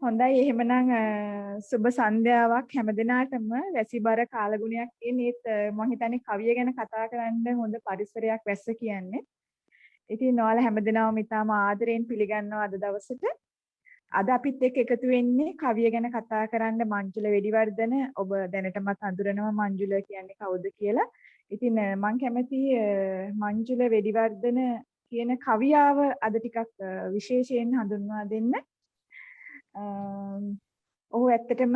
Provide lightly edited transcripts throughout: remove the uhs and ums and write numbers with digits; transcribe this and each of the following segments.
හොඳයි එහෙමනම් සුබ සන්ධ්‍යාවක් හැමදිනාටම වැසිබර කාලගුණයක් තියෙනේත් මම හිතන්නේ කවිය ගැන කතා කරන්න හොඳ පරිසරයක් වැස්ස කියන්නේ. ඉතින් ඔයාලා හැමදිනාම ඉතාම ආදරෙන් පිළිගන්නවා අද දවසට. අද අපිත් එක්ක එකතු වෙන්නේ කවිය ගැන කතා කරන්න මංජුල වෙඩිවර්ධන. ඔබ දැනටමත් හඳුරනවා මංජුල කියන්නේ කවුද කියලා. ඉතින් මම කැමති මංජුල වෙඩිවර්ධන කියන කවියාව අද ටිකක් විශේෂයෙන් හඳුන්වා දෙන්න. ඔහු ඇත්තටම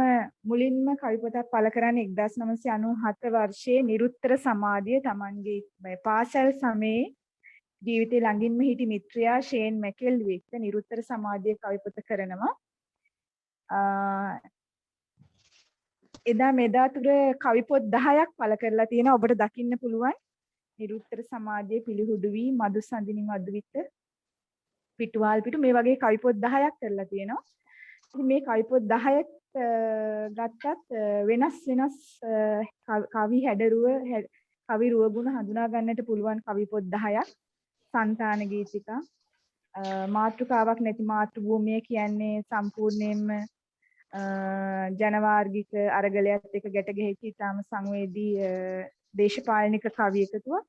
මුලින්ම කවි පොතක් පළ කරන්නේ 1997 වර්ෂයේ නිරුත්තර සමාධිය තමන්ගේ පාසල් සමයේ ජීවිතේ ළඟින්ම හිටි මිත්‍රයා ෂේන් මැකෙල්වික් නිරුත්තර සමාධිය කවි පොත කරනවා. එදා මෙදා තුර කවි පොත් 10ක් පළ කරලා තියෙනවා. ඔබට දකින්න පුළුවන්. නිරුත්තර සමාධියේ පිළිහුඩු වී මధు සඳිනි මధుවිත පිටුවාල් පිටු මේ වගේ කවි පොත් 10ක් කරලා තියෙනවා. ඉතින් මේ කවි පොත් 10ත් ගත්තත් වෙනස් වෙනස් කවි හැඩරුව කවි රුවගුණ හඳුනා ගන්නට පුළුවන් කවි පොත් 10ක්. සංතාන ගීතිකා මාතෘකාවක් නැති මාතෘ භූමිය කියන්නේ සම්පූර්ණයෙන්ම ජනවාර්ගික අරගලයත් එක්ක ගැට ගැහිච්ච ඉතාම සංවේදී දේශපාලනික කවි එකතුවක්.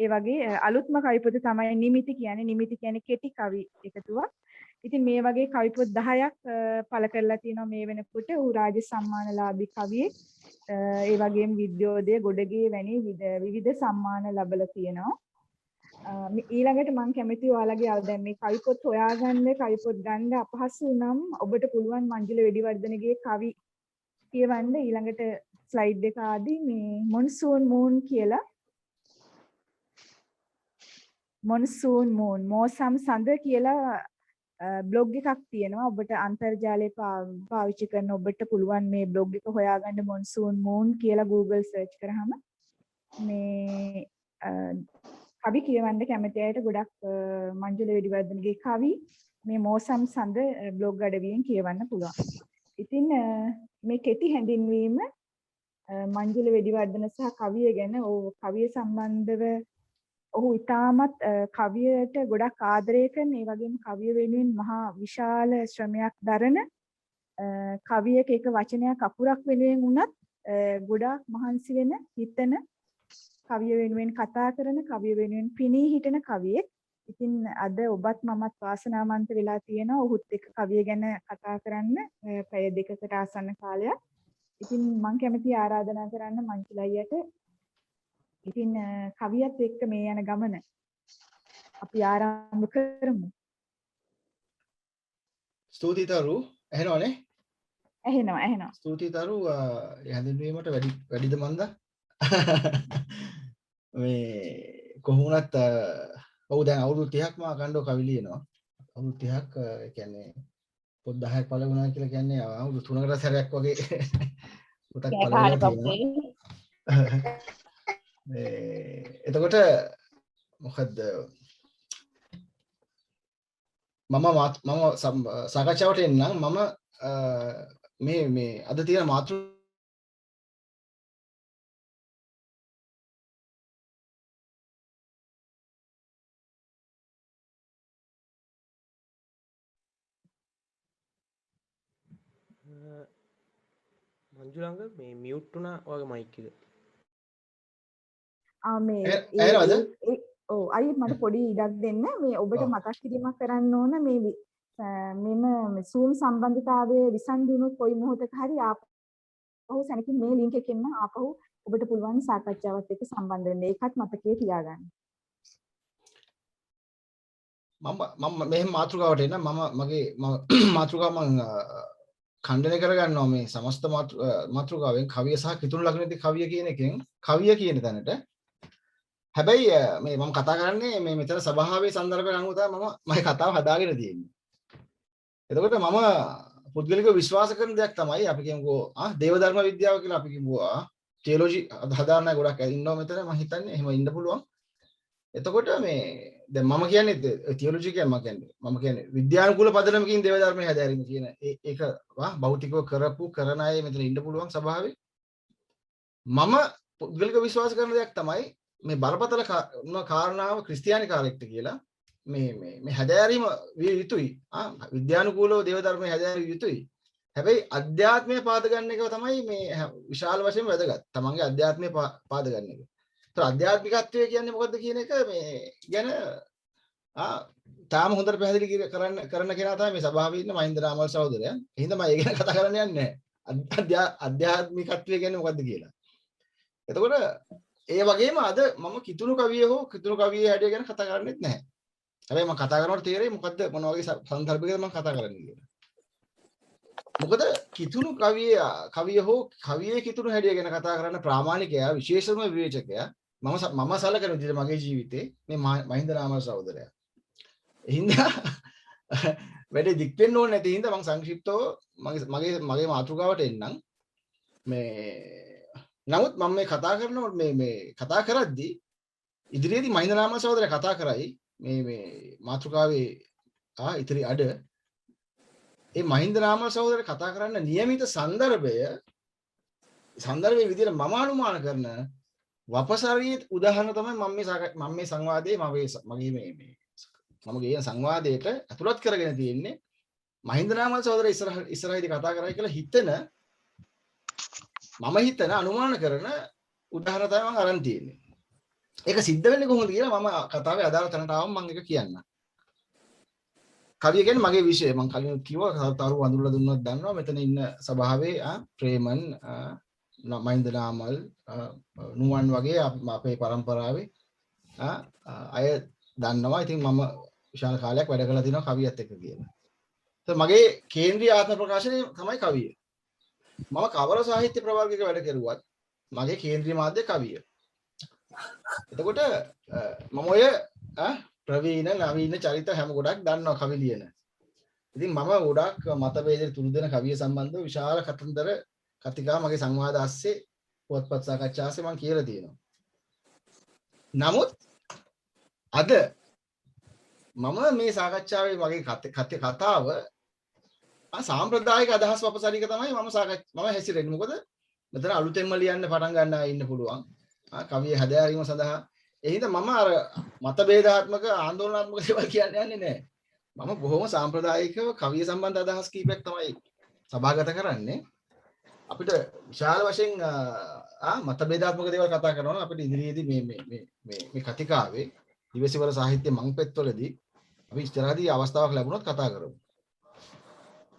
ඒ වගේ අලුත්ම කවි පොත තමයි නිමිති කියන්නේ කෙටි කවි එකතුවක්. ඉතින් මේ වගේ කවි පොත් 10ක් පළ කරලා තියෙනවා මේ වෙනකොට. ඌ රාජ්‍ය සම්මානලාභී කවියෙක්. ඒ වගේම විද්‍යෝදය ගොඩගේ වැනි විවිධ සම්මාන ලැබලා තියෙනවා. ඊළඟට මම කැමතියි ඔයාලගේ දැන් මේ කවි පොත් හොයාගන්න කවි පොත් ගන්න අපහසු නම් ඔබට පුළුවන් මංජුල වෙඩිවර්ධනගේ කවි කියවන්න. ඊළඟට ස්ලයිඩ් එක ආදී මේ මොන්සූන් මූන් කියලා මොන්සූන් මූන් මෝසම් සඳ කියලා බ්ලොග් එකක් තියෙනවා. ඔබට අන්තර්ජාලය පාවිච්චි කරන ඔබට පුළුවන් මේ බ්ලොග් එක හොයාගන්න මොන්සූන් මූන් කියලා Google සර්ච් කරාම මේ කවි කියවන්න කැමති අයට ගොඩක් මංජුල වෙඩිවර්ධනගේ කවි මේ මෝසම් සඳ බ්ලොග් අඩවියෙන් කියවන්න පුළුවන්. ඉතින් මේ කෙටි හැඳින්වීම මංජුල වෙඩිවර්ධන සහ කවිය ගැන කවිය සම්බන්ධව ඔහු ඉතාමත් කවියට ගොඩක් ආදරය කරන ඒ වගේම කවිය වෙනුවෙන් මහා විශාල ශ්‍රමයක් දරන කවියක එක වචනයක් අකුරක් වෙනුවෙන් වුණත් ගොඩාක් මහන්සි වෙන හිතන කවිය වෙනුවෙන් කතා කරන කවිය වෙනුවෙන් පිනී හිටන කවියෙක්. ඉතින් අද ඔබත් මමත් වාසනාවන්ත වෙලා තියෙනවා ඔහුත් එක්ක කවිය ගැන කතා කරන්න පැය දෙකකට ආසන්න කාලයක්. ඉතින් මම කැමති ආරාධනා කරන්න මංජුල අයියට. ඉතින් කවියත් එක්ක මේ යන ගමන අපි ආරම්භ කරමු. ස්තුතියි තරු. ඇහෙනවනේ? ඇහෙනවා. ස්තුතියි තරු. හැඳින්වීමට වැඩිද මන්ද? මේ කොහොමුණත් ඔව් දැන් අවුරුදු 30ක් මා අඛණ්ඩව කවි ලියනවා. අවුරුදු 30ක් ඒ කියන්නේ පොත් 10ක් පළ වුණා කියලා කියන්නේ අවුරුදු 3කට සැරයක් වගේ පොතක් පළ වෙලා තියෙනවා. එතකොට මොකද්ද මම සාකච්ඡාවට එන්නම්. මම මේ අද තියෙන මාතෘ මංජුලංග මේ මියුට් වුණා වගේ මයික් එක. මේ ඔව් අයියෝ මට පොඩි ඉඩක් දෙන්න. මේ ඔබට මතක් කිරීමක් කරන්න ඕන මේ මෙම Zoom සම්බන්ධතාවයේ විසන්දි වුණොත් කොයි මොහොතක හරි ආපහු සැනකින් මේ ලින්ක් එකෙන්ම ආපහු ඔබට පුළුවන් සාකච්ඡාවත් එක්ක සම්බන්ධ වෙන්න. ඒකත් මතකයේ තියාගන්න. මම මෙහෙම මාතෘකාවට එන්න. මගේ මාතෘකාව මම ඛණ්ඩනය කරගන්නවා මේ සමස්ත මාතෘකාවෙන් කවිය සහ කිතුණු ලග්නදී කවිය කියන එකෙන් කවිය කියන තැනට. හැබැයි මේ මම කතා කරන්නේ මේ මෙතන සභාවේ සන්දර්භයෙන් අනුව තමයි මම කතාව හදාගෙන තියෙන්නේ. එතකොට මම පුද්ගලිකව විශ්වාස කරන දෙයක් තමයි අපි කියමුකෝ දේව ධර්ම විද්‍යාව කියලා අපි කියමුවා තියොලොජි හදාන්න ගොඩක් ඉන්නවා මෙතන. මම හිතන්නේ එහෙම ඉන්න පුළුවන්. එතකොට මේ දැන් මම කියන්නේ තියොලොජි කියන්නේ මම කියන්නේ විද්‍යානුකූල පදනමකින් දේව ධර්මය හැදෑරීම කියන ඒක භෞතිකව කරපු කරන අය මෙතන ඉන්න පුළුවන් සභාවේ. මම පුද්ගලිකව විශ්වාස කරන දෙයක් තමයි මේ බරපතල කාරණාව ක්‍රිස්තියානි කාලෙක්ට කියලා මේ හැදෑරීම විය යුතුයි. විද්‍යානුකූලව දේව ධර්මය හැදෑරිය යුතුයි. හැබැයි අධ්‍යාත්මය පාද ගන්න එක තමයි මේ විශාල වශයෙන් වැදගත්. තමන්ගේ අධ්‍යාත්මය පාද ගන්න එක. ඒතර අධ්‍යාත්මිකත්වය කියන්නේ මොකද්ද කියන එක මේ ගැන තාම හොඳට පැහැදිලි කරන්න කෙනා තමයි මේ සභාවේ ඉන්න මහින්ද රාමල් සහෝදරයා. එහෙනම් මම ඒ ගැන කතා කරන්න යන්නේ නැහැ. අධ්‍යාත්මිකත්වය කියන්නේ මොකද්ද කියලා. එතකොට ඒ වගේම අද මම කිතුණු කවිය හෝ කිතුණු කවියේ හැඩය ගැන කතා කරන්නේත් නැහැ. හැබැයි මම කතා කරනකොට තේරෙයි මොකද්ද මොන වගේ සන්දර්භයකද මම කතා කරන්නේ කියලා. මොකද කිතුණු කවිය හෝ කවියේ කිතුණු හැඩය ගැන කතා කරන්න ප්‍රාමාණිකයා විශේෂම විවේචකයා මම සලකන විදිහට මගේ ජීවිතේ මේ මහින්ද රාමල් සහෝදරයා. හින්දා වැඩි දික් වෙන්න ඕනේ නැති හින්දා මම සංක්ෂිප්තව මගේ මාතෘකාවට එන්නම්. මේ නමුත් මම මේ කතා කරනකොට මේ කතා කරද්දී ඉදිරියේදී මහින්ද රාමල් සහෝදරයා කතා කරයි මේ මාතෘකාවේ ඉතිරි අඩ ඒ මහින්ද රාමල් සහෝදරයා කතා කරන්න નિયમિત සංදර්භයේ විදිහට මම අනුමාන කරන වපසරියේ උදාහරණ තමයි මම මේ සංවාදයේ මගේ සංවාදයට අතුලත් කරගෙන තියෙන්නේ මහින්ද රාමල් සහෝදරයා ඉස්සරහදී කතා කරයි කියලා මම හිතන අනුමාන කරන උදාහරණ තමයි මම අරන් තියෙන්නේ. ඒක සිද්ධ වෙන්නේ කොහොමද කියලා මම කතාවේ අදාළ තැනට ආවම මම ඒක කියන්නම්. කවිය කියන්නේ මගේ විෂය. මම කලින් කිව්වා තරු වඳුරලා දුන්නොත් දන්නවා මෙතන ඉන්න සභාවේ ප්‍රේමන් මහින්ද රාමල් නුවන් වගේ අපේ පරම්පරාවේ අය දන්නවා. ඉතින් මම විශාල කාලයක් වැඩ කරලා තිනවා කවියත් එක්ක කියලා. ඒත් මගේ කේන්ද්‍රීය ආත්ම ප්‍රකාශනය තමයි කවිය. මම කවර සාහිත්‍ය ප්‍රවර්ගයක වැඩ කරුවත් මගේ කේන්ද්‍රීය මාධ්‍ය කවිය. එතකොට මම ඔය ප්‍රවීණ නවීන චරිත හැම ගොඩක් දන්නවා කවි ලියන. ඉතින් මම ගොඩක් මතභේදයට තුරු දෙන කවිය සම්බන්ධව විශාල කතන්දර කතිකා මගේ සංවාද ASCII පුවත්පත් සාකච්ඡා ASCII මම කියලා තියෙනවා. නමුත් අද මම මේ සාකච්ඡාවේ මගේ කතාව සාම්ප්‍රදායික අදහස් වපසරික තමයි මම හැසිරෙන්නේ. මොකද මෙතන අලුතෙන්ම ලියන්න පටන් ගන්න අය ඉන්න පුළුවන්. කවිය හැදෑරීම සඳහා ඒ හින්දා මම අර මතභේදාත්මක ආందోලනාත්මක දේවල් කියන්න යන්නේ නැහැ. මම බොහොම සාම්ප්‍රදායිකව කවිය සම්බන්ධ අදහස් කීපයක් තමයි සභාගත කරන්නේ. අපිට විශාල වශයෙන් මතභේදාත්මක දේවල් කතා කරනවා අපිට ඉදිරියේදී මේ කතිකාවේ දිවසිවර සාහිත්‍ය මංපෙත්වලදී අපි ඉස්සරහදී අවස්ථාවක් ලැබුණොත් කතා කරමු.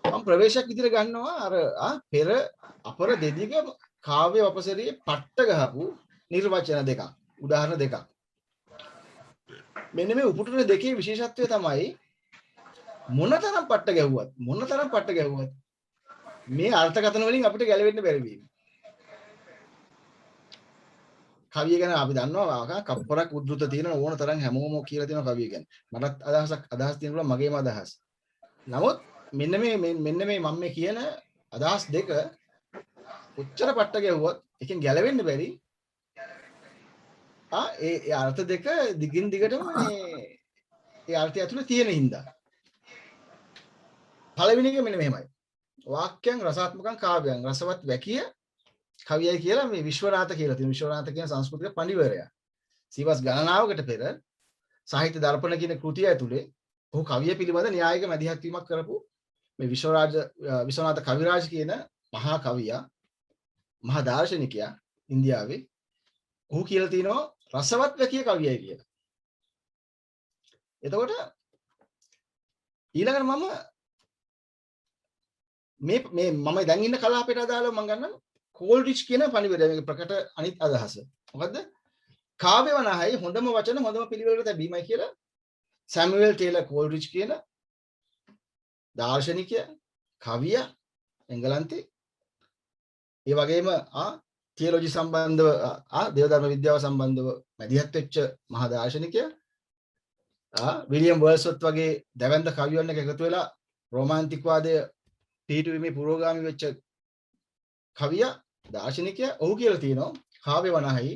මම ප්‍රවේශයක් විදිහට ගන්නවා පෙර අපර දෙදිග කාව්‍ය වපසරියේ පට්ට ගහපු නිර්වචන දෙකක්. උදාහරණ දෙකක්. මෙන්න මේ උපුටන දෙකේ විශේෂත්වය තමයි මොනතරම් පට්ට ගැහුවත් මේ අර්ථකථන වලින් අපිට ගැලවෙන්න බැරි වීම. කවිය ගැන අපි දන්නවා කප්පරක් උද්දෘත තියෙන ඕන තරම් හැමෝම කියලා තියෙනවා කවිය ගැන. මටත් අදහස් තියෙනවා මගේම අදහස්. නමුත් මෙන්න මේ මම මේ කියන අදහස් දෙක උච්චර පට්ට ගැහුවත් එකෙන් ගැලවෙන්න බැරි. ඒ අර්ථ දෙක දිගින් දිගටම ඒ අර්ථය ඇතුලේ තියෙන හින්දා. පළවෙනි එක මෙන්න මෙහෙමයි. වාක්‍යං රසාත්මකං කාව්‍යං රසවත් වැකිය කවියයි කියලා මේ විශ්වනාථ කියලා තියෙන විශ්වනාථ කියන සංස්කෘතික පඬිවරයා. සීවස් ගණනාවකට පෙර සාහිත්‍ය දර්පණ කියන කෘතිය ඇතුලේ ඔහු කවිය පිළිබඳ න්‍යායික මැදිහත් වීමක් කරපු මේ විශ්වනාථ කවිරාජ් කියන මහා කවියා මහා දාර්ශනිකයා ඉන්දියාවේ ඔහු කියලා තිනවා රසවත් වැකිය කවියයි කියලා. එතකොට ඊළඟට මම දැන් ඉන්න කලාපයට අදාළව මම ගන්නම් කෝල්රිච් කියන පණිවිඩය මේක ප්‍රකට අනිත් අදහස. මොකද්ද? කාව්‍ය වනහයි හොඳම වචන හොඳම පිළිවෙලකට තැබීමයි කියලා සැමුවෙල් ටේලර් කෝල්රිච් කියන දාර්ශනිකයා කවියා එංගලන්තේ ඒ වගේම තියොලොජි සම්බන්ධව දේවධර්ම විද්‍යාව සම්බන්ධව මැදිහත් වෙච්ච මහා දාර්ශනිකයා විලියම් වර්ඩ්ස්වර්ත් වගේ දැවැන්ත කවියන් එක එකතු වෙලා රොමාන්ටික් වාදය පිටුවීමේ පුරෝගාමී වෙච්ච කවියා දාර්ශනිකයා ඔහු කියලා තියෙනවා කාව්‍ය වනහයි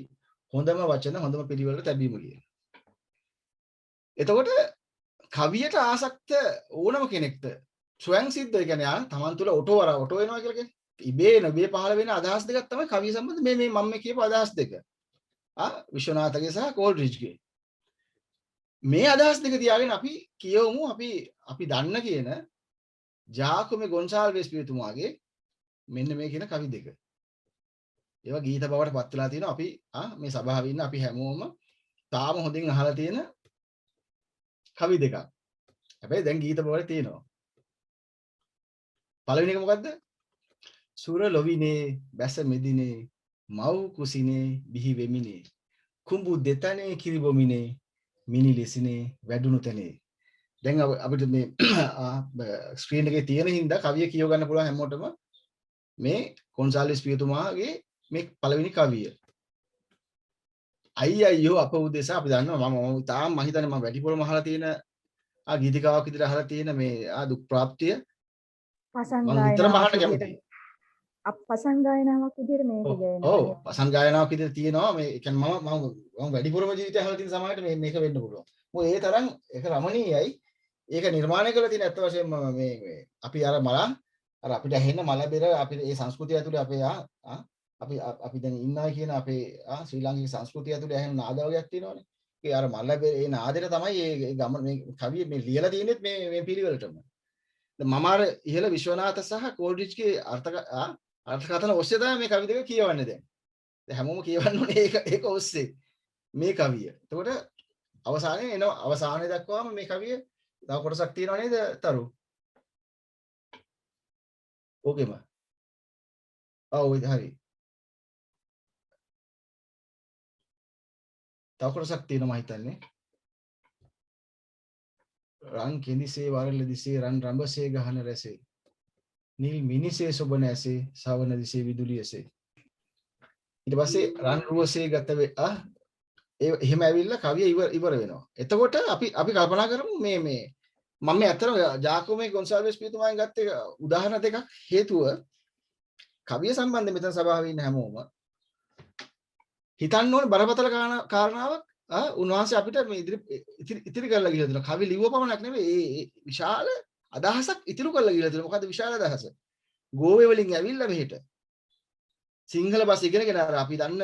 හොඳම වචන හොඳම පිළිවෙලට තැබීම කියලා. එතකොට කවියට ආසක්ත ඕනම කෙනෙක්ට ස්වයං සිද්ධ ඒ කියන්නේ තමන් තුළ ඔටෝ වෙනවා කියලා කියන්නේ ඉබේ නබේ පහළ වෙන අදහස් දෙකක් තමයි කවිය සම්බන්ධ මේ මම කියපු අදහස් දෙක. විශ්වනාථගේ සහ කෝල්රිච්ගේ. මේ අදහස් දෙක තියාගෙන අපි කියවමු අපි දන්න කියන ජාකෝමේ ගොන්සාල්වෙස් පියතුමාගේ මෙන්න මේ කියන කවි දෙක. ඒවා ගීත බවට පත් වෙලා තියෙනවා. අපි මේ සභාවේ ඉන්න අපි හැමෝම තාම හොඳින් අහලා තියෙන කවි දෙකක්. හැබැයි දැන් ගීත බවට තියෙනවා. පළවෙනි එක මොකද්ද? සුර ලොවිනේ බැස මෙදිනේ මව් කුසිනේ බිහි වෙමිනේ කුඹු දෙතනේ කිරි බොමිනේ මිනි ලෙසිනේ වැඩුණු තැනේ. දැන් අපිට මේ ස්ක්‍රීන් එකේ තියෙන හින්දා කවිය කියව ගන්න පුළුවන් හැමෝටම මේ කොන්සාල්විස් පියතුමාගේ මේ පළවෙනි කවිය. අයියෝ අප උදෙසා අපි දන්නවා මම තාම මම හිතන්නේ මම වැඩිපුරම අහලා තියෙන ගීතිකාවක් විදිහට අහලා තියෙන මේ දුක් ප්‍රාප්තිය පසන් මම විතරම අහන්න කැමතියි. පසන් ගායනාවක් විදිහට මේක ගායනා. ඔව් පසන් ගායනාවක් විදිහට තියෙනවා මේ කියන්නේ මම වැඩිපුරම ජීවිතය අහලා තියෙන සමාජයට මේක වෙන්න පුළුවන්. මොකද ඒ තරම් ඒක රමණීයයි. ඒක නිර්මාණය කරලා තියෙන ඇත්ත වශයෙන්ම මේ අපි අර අපිට ඇහෙන මල බෙර අපේ ඒ සංස්කෘතිය ඇතුලේ අපේ අපි දැන් ඉන්නයි කියන අපේ ශ්‍රී ලාංකික සංස්කෘතිය ඇතුලේ ඇහෙන නාද වර්ගයක් තියෙනවානේ. ඒ අර මල බෙර ඒ නාදෙට තමයි මේ ගම මේ කවිය මේ ලියලා තියෙන්නේ මේ පිළිවෙලටම. දැන් මම අර ඉහළ විශ්වනාථ සහ කෝල්රිච්ගේ අර්ථකථන ඔස්සේ තමයි මේ කවි දෙක කියවන්නේ දැන්. දැන් හැමෝම කියවන්න ඕනේ ඒක ඔස්සේ මේ කවිය. එතකොට අවසානයේ එනවා අවසානයේ දක්වාම මේ කවිය තව කොටසක් තියෙනව නේද තරු? ඕකේම. ඔව් හරි. තව කොටසක් තියෙනවා මම හිතන්නේ. රන් කෙඳිසේ වරල දිසේ රන් රඹසේ ගහන රැසේ. නිල් මිනිසේ සොබන ඇසේ සවන දිසේ විදුලි ඇසේ. ඊට පස්සේ රන් රුවසේ ගත වේ එහෙම ඇවිල්ලා කවිය ඉවර වෙනවා. එතකොට අපි කල්පනා කරමු මේ මම ඇත්තටම ජාකෝමේ ගොන්සාල්වෙස් පියතුමාගෙන් ගත්ත උදාහරණ දෙකක් හේතුව කවිය සම්බන්ධයෙන් මෙතන සභාවේ ඉන්න හැමෝම හිතන්න ඕනේ බරපතල කාරණාවක් උන්වහන්සේ අපිට මේ ඉතිරි කරලා ගිහලා දෙනවා. කවි ලිව්ව පමණක් නෙවෙයි ඒ විශාල අදහසක් ඉතිරි කරලා ගිහලා දෙනවා. මොකද්ද විශාල අදහස? ගෝවේ වලින් ඇවිල්ලා මෙහෙට සිංහල බස් ඉගෙනගෙන අර අපි දන්න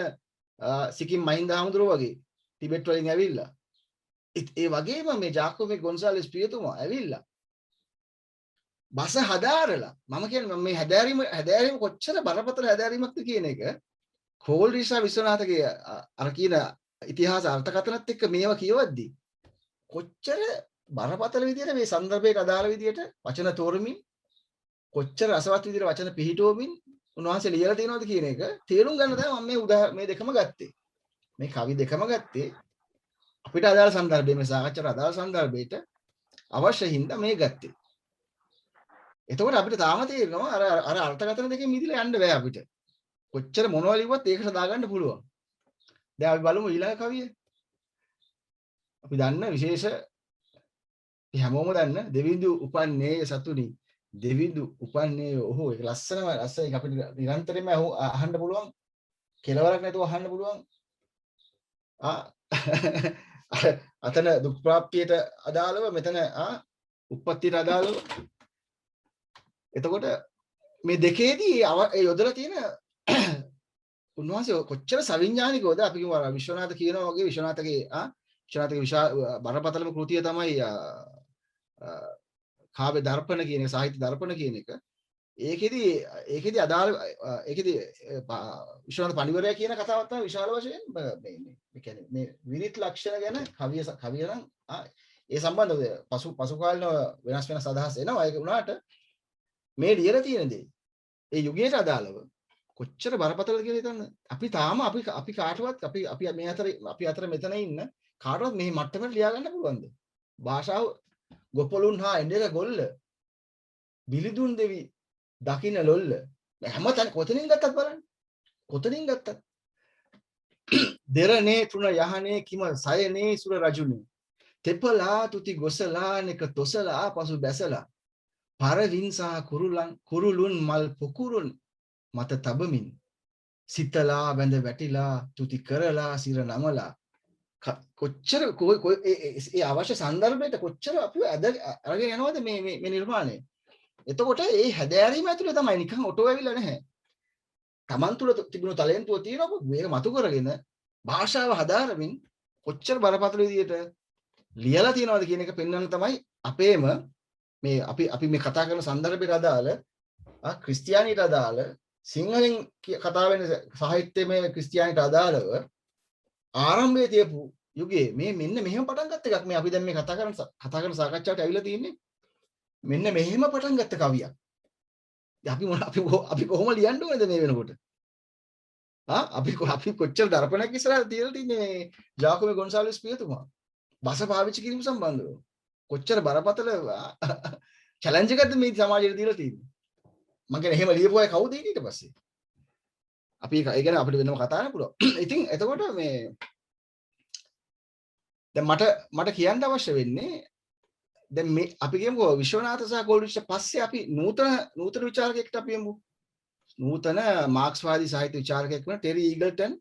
සිකිම් මහින්ද හමුදුරුවෝ වගේ ටිබෙට් වලින් ඇවිල්ලා ඒ වගේම මේ ජාකෝමේ ගොන්සාල්වෙස් පියතුමා ඇවිල්ලා බස හදාරලා මම කියන්නේ මේ හැදෑරීම කොච්චර බරපතල හැදෑරීමක්ද කියන එක කෝල්රිච් විශ්වනාථගේ අර කියන ඉතිහාස අර්ථකථනත් එක්ක මේවා කියවද්දි කොච්චර බරපතල විදියට මේ සන්දර්භයට අදාළ විදියට වචන තෝරමින් කොච්චර රසවත් විදියට වචන පිහිටුවමින් උන්වහන්සේ ලියලා තියෙනවද කියන එක තේරුම් ගන්න තමයි මම මේ දෙකම ගත්තේ. මේ කවි දෙකම ගත්තේ අපිට අදාළ සන්දර්භයේ මේ සාකච්ඡාට අදාළ සන්දර්භයට අවශ්‍ය හින්දා මේ ගත්තේ. එතකොට අපිට තාම තේරෙනවා අර අර්ථකථන දෙකෙන් මිදලා යන්න බෑ අපිට. කොච්චර මොනවා ලිව්වත් ඒකට දාගන්න පුළුවන්. දැන් අපි බලමු ඊළඟ කවිය. අපි දන්න විශේෂ හැමෝම දන්න දෙවිඳු උපන්නේ සතුනි දෙවිඳු උපන්නේ ඔහු ඒක ලස්සන ඒක අපිට නිරන්තරයෙන්ම අහන්න පුළුවන්. කෙලවරක් නැතුව අහන්න පුළුවන්. අතන දුක් ප්‍රාප්තියට අදාළව මෙතන උප්පත්තියට අදාළව එතකොට මේ දෙකේදී යොදලා තියෙන උන්වහන්සේ කොච්චර සවිඥානිකවද අපි කියමු විශ්වනාථ කියනවා වගේ විශ්වනාථගේ බරපතලම කෘතිය තමයි කාව්‍ය දර්පණ කියන එක සාහිත්‍ය දර්පණ කියන එක. ඒකෙදි අදාළ ඒකෙදි විශ්වනාථ පඬිවරයා කියන කතාවක් තමයි විශාල වශයෙන් මේ කියන්නේ මේ විරිත් ලක්ෂණ ගැන කවිය නම් ඒ සම්බන්ධව පසු කාලිනව වෙනස් වෙනස් අදහස් එනවා. ඒක උනාට මේ ලියලා තියෙන දේ ඒ යුගයට අදාළව කොච්චර බරපතලද කියලා හිතන්න. අපි තාම අපි කාටවත් අපි මේ අතර මෙතන ඉන්න කාටවත් මේ මට්ටමට ලියා ගන්න පුළුවන්ද? භාෂාව ගොපලුන් හා එඬක ගොල්ල බිලිදුන් දෙවි දකින්න ලොල්ල හැමතැන කොතනින් ගත්තත් බලන්න. කොතනින් ගත්තත් දෙරනේ තුන යහනේ කිම සයනේ සුර රජුනේ තෙපලා තුති ගොසලා නෙක තොසලා පසු බැසලා පරවින්සා කුරුලුන් මල් පොකුරුන් මත තබමින් සිතලා වැඳ වැටිලා තුති කරලා සිර නමලා කොච්චර ඒ අවශ්‍ය සන්දර්භයට කොච්චර අපි අරගෙන යනවද මේ නිර්මාණය. එතකොට ඒ හැදෑරීම ඇතුලේ තමයි නිකන් ඔටෝ ඇවිල්ලා නැහැ. Taman තුල තිබුණු ටැලන්ටුව තියෙනවා මේක මතු කරගෙන භාෂාව හදාරමින් කොච්චර බරපතල විදියට ලියලා තියෙනවද කියන එක පෙන්වන්න තමයි අපේම මේ අපි මේ කතා කරන සන්දර්භයට අදාළ ක්‍රිස්තියානිට අදාළ සිංහලෙන් කතා වෙන සාහිත්‍යමය ක්‍රිස්තියානිට අදාළව ආරම්භයේ තියපු යුගයේ මේ මෙන්න මෙහෙම පටන් ගත්ත එකක් මේ අපි දැන් මේ කතා කරන සාකච්ඡාවට ඇවිල්ලා තියෙන්නේ මෙන්න මෙහෙම පටන් ගත්ත කවියක්. අපි කොහොම ලියන්න ඕනද මේ වෙනකොට? අපි කොච්චර දර්පණයක් ඉස්සරහට තියලා තින්නේ මේ ජාකෝබේ ගොන්සාල්විස් පියතුමා. භාෂ පාවිච්චි කිරීම සම්බන්ධව. කොච්චර බරපතල චැලෙන්ජ් එකක්ද මේ සමාජයට දීලා තියෙන්නේ. මම කියන්නේ එහෙම ලියපු අය කවුද ඊට පස්සේ? අපි ඒ ගැන අපිට වෙනම කතා කරන්න පුළුවන්. ඉතින් එතකොට මේ දැන් මට කියන්න අවශ්‍ය වෙන්නේ දැන් මේ අපි කියමුකෝ විශ්වනාථ සහ කෝල්රිච් පස්සේ අපි නූතන විචාරකයෙක්ට අපි යමු. නූතන මාක්ස්වාදී සාහිත්‍ය විචාරකයෙක් වන ටෙරි ඊගල්ටන්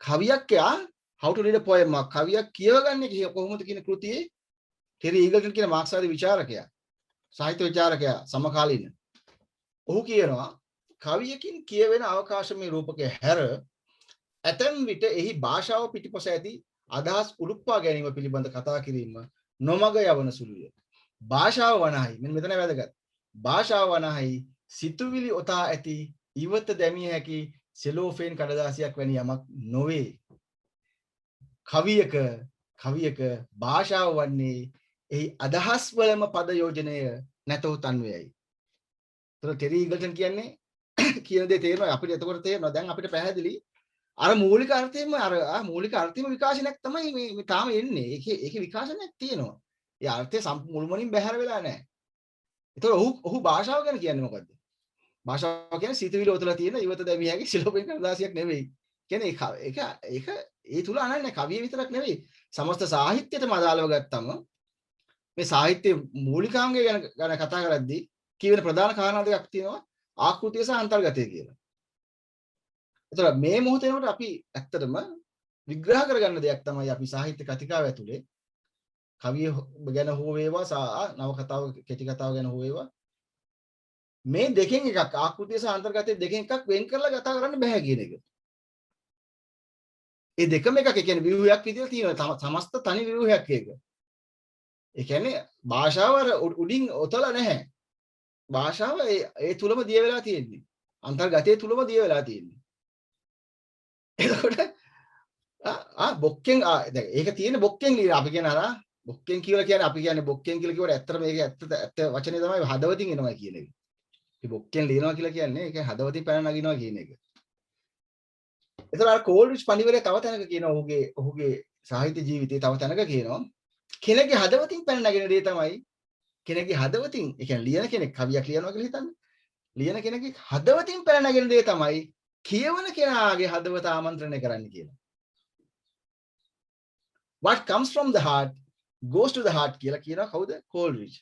කවියක් how to read a poem කවියක් කියවගන්නේ කොහොමද කියන කෘතියේ ටෙරි ඊගල්ටන් කියන මාක්ස්වාදී විචාරකයා සාහිත්‍ය විචාරකයා සමකාලීන. ඔහු කියනවා කවියකින් කියවෙන අවකාශමය රූපකයේ හැර ඇතැම් විට එහි භාෂාව පිටිපස ඇති අදහස් උලුප්පා ගැනීම පිළිබඳ කතා කිරීම නොමග යවන සුළුය. භාෂාව වනහයි මෙතන වැදගත්. භාෂාව වනහයි සිතුවිලි ඔතා ඇති ඉවත දැමිය හැකි සෙලෝෆේන් කඩදාසියක් වැනි යමක් නොවේ. කවියක භාෂාව වන්නේ එහි අදහස් වලම පද යෝජනය නැතහොත් අන්වයයි. ඒතර ටෙරි ඊගල්ටන් කියන්නේ කියන දේ තේරෙනවා අපිට. එතකොට තේරෙනවා දැන් අපිට පැහැදිලි අර මූලික අර්ථයේම විකාශනයක් තමයි මේ තාම එන්නේ. ඒකේ විකාශනයක් තියෙනවා. ඒ අර්ථය මුළුමනින් බැහැර වෙලා නැහැ. ඒතකොට ඔහු භාෂාව ගැන කියන්නේ මොකද්ද? භාෂාව කියන්නේ සිතුවිලි ඔතලා තියෙන ඉවත දැමිය හැකි සිලෝපෙන් කඩදාසියක් නෙවෙයි. කියන්නේ ඒක ඒ තුල අනන්නේ කවිය විතරක් නෙවෙයි. සමස්ත සාහිත්‍යයටම අදාළව ගත්තම මේ සාහිත්‍ය මූලිකාංගය ගැන කතා කරද්දී කියවෙන ප්‍රධාන කාරණා දෙකක් තියෙනවා. ආකෘතිය සහ අන්තර්ගතය කියලා. ඒතර මේ මොහොතේනකොට අපි ඇත්තටම විග්‍රහ කරගන්න දෙයක් තමයි අපි සාහිත්‍ය කතිකාව ඇතුලේ කවිය ගැන හෝ වේවා නවකතාව කෙටි කතාව ගැන හෝ වේවා මේ දෙකෙන් එකක් ආකෘතිය සහ අන්තර්ගතය දෙකෙන් එකක් වෙන් කරලා කතා කරන්න බෑ කියන එක. ඒ දෙකම එකක්. ඒ කියන්නේ ව්‍යුහයක් විදිහට තියෙනවා. සමස්ත තනි ව්‍යුහයක් ඒක. ඒ කියන්නේ භාෂාව උඩින් ඔතලා නැහැ. භාෂාව ඒ තුලම දිය වෙලා තියෙන්නේ. අන්තර්ගතයේ තුලම දිය වෙලා තියෙන්නේ. එතකොට බොක්කෙන් දැන් ඒක තියෙන බොක්කෙන් ලියලා අපි කියන අර බොක්කෙන් කියලා කියන්නේ අපි කියන්නේ බොක්කෙන් කියලා කිව්වට ඇත්තට මේක ඇත්ත වචනේ තමයි හදවතින් එනවා කියන එක. මේ බොක්කෙන් ලියනවා කියලා කියන්නේ ඒක හදවතින් පැන නගිනවා කියන එක. ඒතර අර කෝල්රිච් පණිවිඩය තව තැනක කියනවා ඔහුගේ සාහිත්‍ය ජීවිතයේ තව තැනක කියනවා කෙනෙක්ගේ හදවතින් පැන නගින දේ තමයි කෙනෙක්ගේ හදවතින් ඒ කියන්නේ ලියන කෙනෙක් කවියක් ලියනවා කියලා හිතන්න. ලියන කෙනෙක්ගේ හදවතින් පැන නගින දේ තමයි කියවන කෙනාගේ හදවත ආමන්ත්‍රණය කරන්න කියලා. What comes from the heart goes to the heart කියලා කියනවා කවුද? කෝල්රිච්.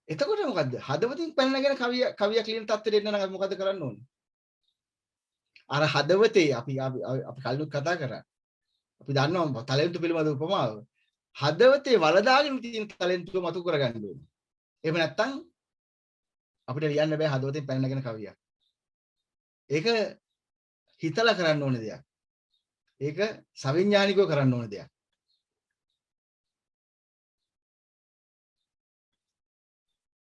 එතකොට මොකද්ද? හදවතින් පැන නගින කවියක් ලියන තත්ත්වෙට එන්න නම් අපි මොකද කරන්න ඕනේ? අර හදවතේ අපි කලිනුත් කතා කරා. අපි දන්නවා ටැලන්ට් පිළිබඳ උපමාව. හදවතේ වලදාගෙන තියෙන ටැලන්ට් එක මතු කරගන්න ඕනේ. එහෙම නැත්නම් අපිට ලියන්න බෑ හදවතෙන් පැන නගින කවියක්. ඒක හිතලා කරන්න ඕනේ දෙයක්. ඒක සවිඥානිකව කරන්න ඕනේ දෙයක්.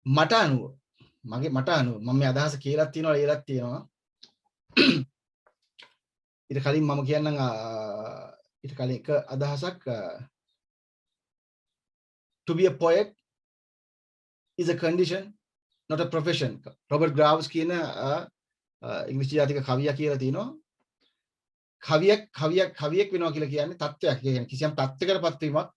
මට අනුව මම මේ අදහස කියලා තියෙනවා ලියලත් තියෙනවා. ඊට කලින් මම කියන්නම් ඊට කලින් එක අදහසක් to be a poet is a condition not a profession. Robert Graves කියන ඉංග්‍රීසි ජාතික කවියා කියලා තිනවා කවියෙක් වෙනවා කියලා කියන්නේ තත්ත්වයක්. කියන්නේ කිසියම් තත්ත්වයකටපත් වීමක්.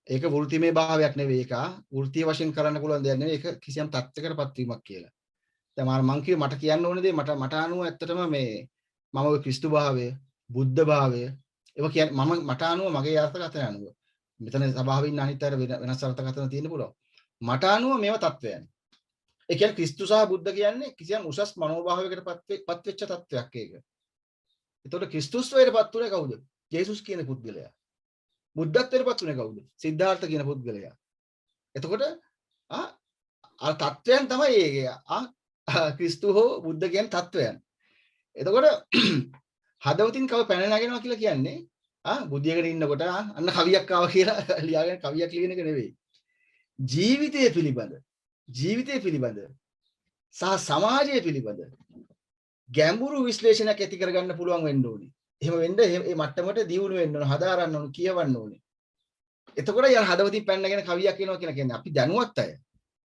ඒක වෘත්තිමය භාවයක් නෙවෙයි. ඒක වෘත්තීය වශයෙන් කරන්න පුළුවන් දෙයක් නෙවෙයි. ඒක කිසියම් තත්ත්වයකටපත් වීමක් කියලා. දැන් මම කිව්වේ මට කියන්න ඕනේ දේ මට අනුව ඇත්තටම මේ මම ඔය ක්‍රිස්තු භාවය, බුද්ධ භාවය ඒවා කියන්නේ මට අනුව මගේ අර්ථකථනය අනුව. මෙතන සභාවේ ඉන්න අනිත් අය වෙනස් අර්ථකථන තියෙන්න පුළුවන්. මට අනුව මේවා තත්ත්වයන්. ඒ කියන්නේ ක්‍රිස්තු සහ බුද්ධ කියන්නේ කිසියම් උසස් මනෝභාවයකට පත් වෙච්ච තත්ත්වයක් ඒක. එතකොට ක්‍රිස්තුස් වේරපත් උනේ කවුද? ජේසුස් කියන පුද්ගලයා. බුද්ධත්වයටපත් උනේ කවුද? සිද්ධාර්ථ කියන පුද්ගලයා. එතකොට අර තත්ත්වයන් තමයි ඒක. ක්‍රිස්තු හෝ බුද්ධ කියන තත්ත්වයන්. එතකොට හදවතින් කව පැන නගිනවා කියලා කියන්නේ බුද්ධියකට ඉන්නකොට අන්න කවියක් ආවා කියලා ලියාගෙන කවියක් ලියන එක නෙවෙයි. ජීවිතය පිළිබඳ සහ සමාජය පිළිබඳ ගැඹුරු විශ්ලේෂණයක් ඇති කරගන්න පුළුවන් වෙන්න ඕනේ. එහෙම වෙන්න මේ මට්ටමට දියුණු වෙන්න ඕන, හදාරන්න ඕන, කියවන්න ඕනේ. එතකොට යන හදවතින් පැන්නගෙන කවියක් එනවා කියලා කියන්නේ අපි දැනුවත් අය.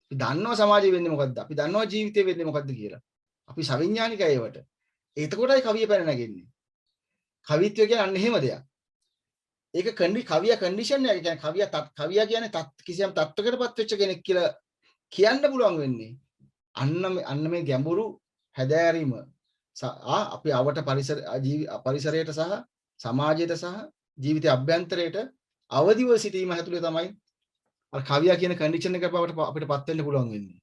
අපි දන්නවා සමාජය වෙන්නේ මොකද්ද? අපි දන්නවා ජීවිතය වෙන්නේ මොකද්ද කියලා. අපි සවිඥානිකයි ඒවට. එතකොටයි කවිය පැන නැගෙන්නේ. කවිත්වය කියන්නේ අන්න එහෙම දෙයක්. ඒක කවිය කන්ඩිෂන් එක කියන්නේ කවිය කියන්නේ කිසියම් තත්ත්වයකටපත් වෙච්ච කෙනෙක් කියලා කියන්න පුළුවන් වෙන්නේ. අන්න මේ ගැඹුරු හැදෑරීම අපි අවට පරිසරයට සහ සමාජයට සහ ජීවිතයේ අභ්‍යන්තරයට අවදිව සිටීම හැතුලේ තමයි අර කවිය කියන කන්ඩිෂන් එක අපිටපත් වෙන්න පුළුවන් වෙන්නේ.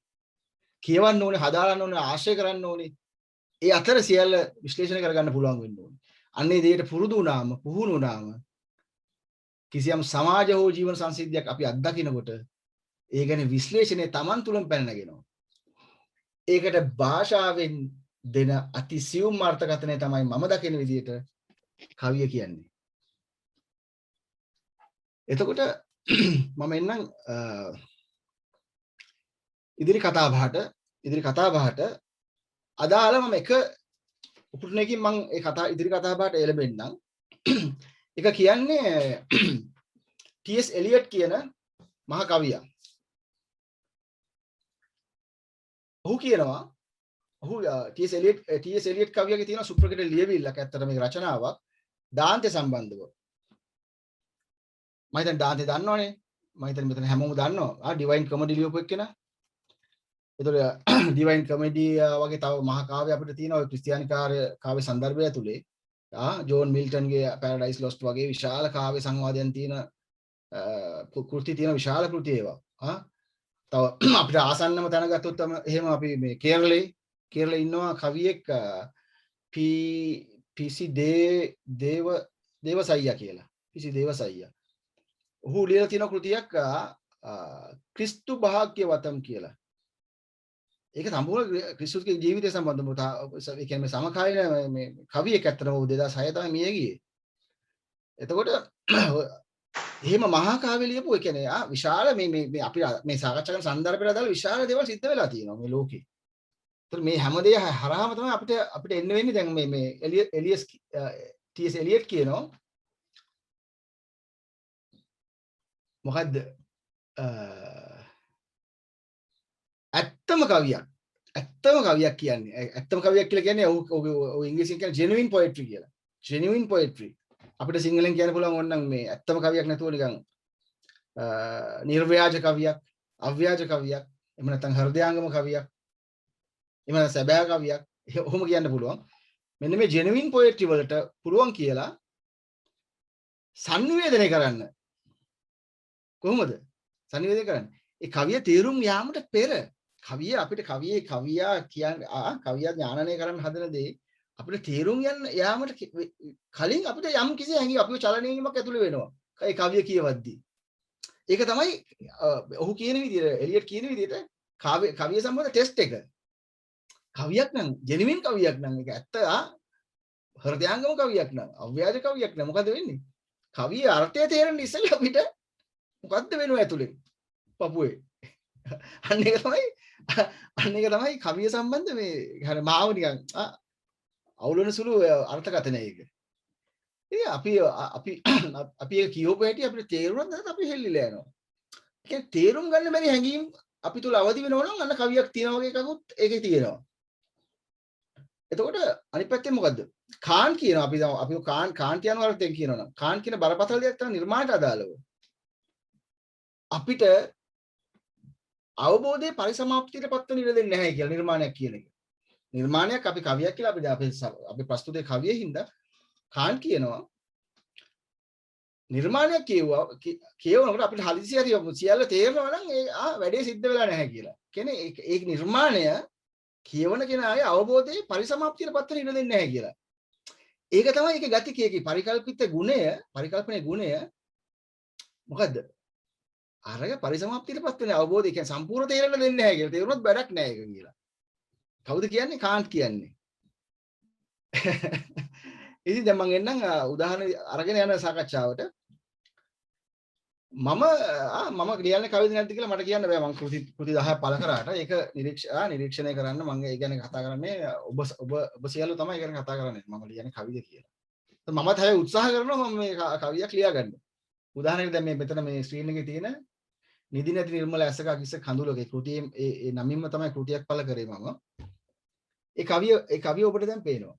කියවන්න ඕනේ, හදාරන්න ඕනේ, ආශ්‍රය කරන්න ඕනේ. ඒ අතර සියල්ල විශ්ලේෂණය කරගන්න පුළුවන් වෙන්න ඕනේ. අන්නේ දෙයට පුරුදු වුණාම, පුහුණු වුණාම කිසියම් සමාජ හෝ ජීවන සංසිද්ධියක් අපි අත්දකිනකොට ඒ ගැන විශ්ලේෂණය Taman තුලම පැන නැගෙනවා. ඒකට භාෂාවෙන් දෙන අති සියුම් අර්ථකථනය තමයි මම දකින විදිහට කවිය කියන්නේ. එතකොට මම එන්නම් ඉදිරි කතා බහට අදාළ මම එක උපුටනකින් මම ඒ ඉදිරි කතා බහට එළඹෙන්නම්. එක කියන්නේ T.S. Eliot කියන මහා කවියා. ඔහු කියනවා T.S. Eliot කවියගේ තියෙන සුප්‍රකට ලියවිල්ලක් ඇත්තට මේක රචනාවක් දාන්තය සම්බන්ධව. මම හිතන්නේ දාන්තය දන්නවනේ. මම හිතන්නේ මෙතන හැමෝම දන්නවා. ඩිවයින් කොමඩි ලියපු එක්කෙනා. ඒතර ඩිවයින් කොමඩි වගේ තව මහා කාව්‍ය අපිට තියෙනවා ඔය ක්‍රිස්තියානි කාව්‍ය සංදර්භය ඇතුලේ. ජෝන් මිල්ටන්ගේ පැරඩයිස් ලොස්ට් වගේ විශාල කාව්‍ය සංවාදයන් තියෙන කෘති තියෙන විශාල කෘති ඒවා. තව අපිට ආසන්නම තැන ගත්තොත් එහෙම අපි මේ කේරළේ ඉන්නවා කවියෙක් පීසි දේවසයියා කියලා. පීසි දේවසයියා. ඔහු ලියලා තියෙන කෘතියක් ක්‍රිස්තු භාග්‍යවතම් කියලා. ඒක සම්පූර්ණ ක්‍රිස්තුස්ගේ ජීවිතය සම්බන්ධව ඒ කියන්නේ සමකාලීන මේ කවියෙක් ඇත්තටම 2006 තමයි මිය ගියේ. එතකොට එහෙම මහා කාව්‍ය ලියපු ඒ කියන්නේ විශාල මේ අපි මේ සාකච්ඡා කරන සන්දර්භයට අදාළ විශාල දේවල් සිද්ධ වෙලා තියෙනවා මේ ලෝකේ. ඒතර මේ හැම දෙය හරහාම තමයි අපිට එන්න වෙන්නේ දැන් මේ T.S. Eliot කියනවා මොකද්ද ඇත්තම කවියක් කියන්නේ ඇත්තම කවියක් කියලා කියන්නේ ඔය ඉංග්‍රීසියෙන් කියන genuine poetry කියලා. genuine poetry අපිට සිංහලෙන් කියන්න පුළුවන් ඕනනම් මේ ඇත්තම කවියක් නැතුව නිකන් නිර්ව්‍යාජ කවියක්, අව්‍යාජ කවියක්, එහෙම නැත්නම් හෘදයාංගම කවියක්, එහෙම නැත්නම් සැබෑ කවියක්, ඔහොම කියන්න පුළුවන්. මෙන්න මේ genuine poetry වලට පුළුවන් කියලා සංවේදනය කරන්න. කොහොමද? සංවේදනය කරන්නේ. ඒ කවිය තේරුම් යාමට පෙර කවිය අපිට කවියා කියන්නේ කවියා ඥානනය කරන්න හදන දේ අපිට තේරුම් යාමට කලින් අපිට යම් කිසි හැඟීමක් අපිව චලනීයමක් ඇතුළේ වෙනවා. ඒ කවිය කියවද්දී. ඒක තමයි ඔහු කියන විදිහට එලියට් කියන විදිහට කවිය සම්බන්ධ ටෙස්ට් එක. කවියක් නම් ජෙනුයින් කවියක් නම් ඒක ඇත්ත හෘදයාංගම කවියක් නම් අව්‍යාජ කවියක් නම් මොකද වෙන්නේ? කවියේ අර්ථය තේරෙන්න ඉස්සෙල්ලා අපිට මොකද්ද වෙනව ඇතුලේ? පපුවේ. අන්න ඒක තමයි කවිය සම්බන්ධ මේ හරි මාව නිකන් අවුලන සුළු අර්ථකථනය ඒක. ඉතින් අපි ඒක කියවපු හැටි අපිට තේරුණාද නැත්නම් අපි හෙල්ලිලා යනවා. ඒ කියන්නේ තේරුම් ගන්න බැරි හැඟීම් අපි තුල අවදි වෙනවා නම් අන්න කවියක් තියෙනවා වගේ එකකුත් ඒකේ තියෙනවා. එතකොට අනිත් පැත්තේ මොකද්ද? කාන් කියනවා අපි කාන්ටියන් වර්ගයෙන් කියනවා නම් කාන් කියන බරපතල දෙයක් තමයි නිර්මාණයට අදාළව. අපිට අවබෝධයේ පරිසමාප්තියට පත්වන ඉඩ දෙන්නේ නැහැ කියලා නිර්මාණයක් කියන එක. නිර්මාණයක් අපි කවියක් කියලා අපි ප්‍රස්තුතේ කවියේ හින්දා කාන් කියනවා නිර්මාණයක් කියවනකොට අපිට හදිසිය හරි සියල්ල තේරෙනවා නම් ඒ වැඩේ සිද්ධ වෙලා නැහැ කියලා. කියන්නේ ඒ නිර්මාණය කියවන කෙනාගේ අවබෝධයේ පරිසමාප්තියට පත්වන ඉඩ දෙන්නේ නැහැ කියලා. ඒක තමයි ඒකේ ගතිකයේ පරිකල්පනයේ ගුණය මොකද්ද? අරක පරිසමාප්තියට පත්වන අවබෝධය කියන්නේ සම්පූර්ණ තේරෙන්න දෙන්නේ නැහැ කියලා. තේරුණොත් වැඩක් නැහැ ඒක කියලා. කවුද කියන්නේ? කාන්ට් කියන්නේ. ඉතින් දැන් මම එන්නම් උදාහරණ අරගෙන යන සාකච්ඡාවට. මම ලියන්නේ කවිද නැද්ද කියලා මට කියන්න බෑ. මම කෘති 10ක් පළ කරාට ඒක නිරීක්ෂණය කරන්න මම ඒ ගැන කතා කරන්නේ ඔබ සියල්ල තමයි ඒ ගැන කතා කරන්නේ. මම ලියන්නේ කවිද කියලා. මමත් හැබැයි උත්සාහ කරනවා මම මේ කවියක් ලියා ගන්න. උදාහරණයක් දැන් මේ මෙතන මේ ස්ක්‍රීන් එකේ තියෙන නිදි නැති නිර්මල ඇසක කිස කඳුලක කෘතියේ ඒ නමින්ම තමයි කෘතියක් පළ කරේ මම. ඒ කවිය ඔබට දැන් පේනවා.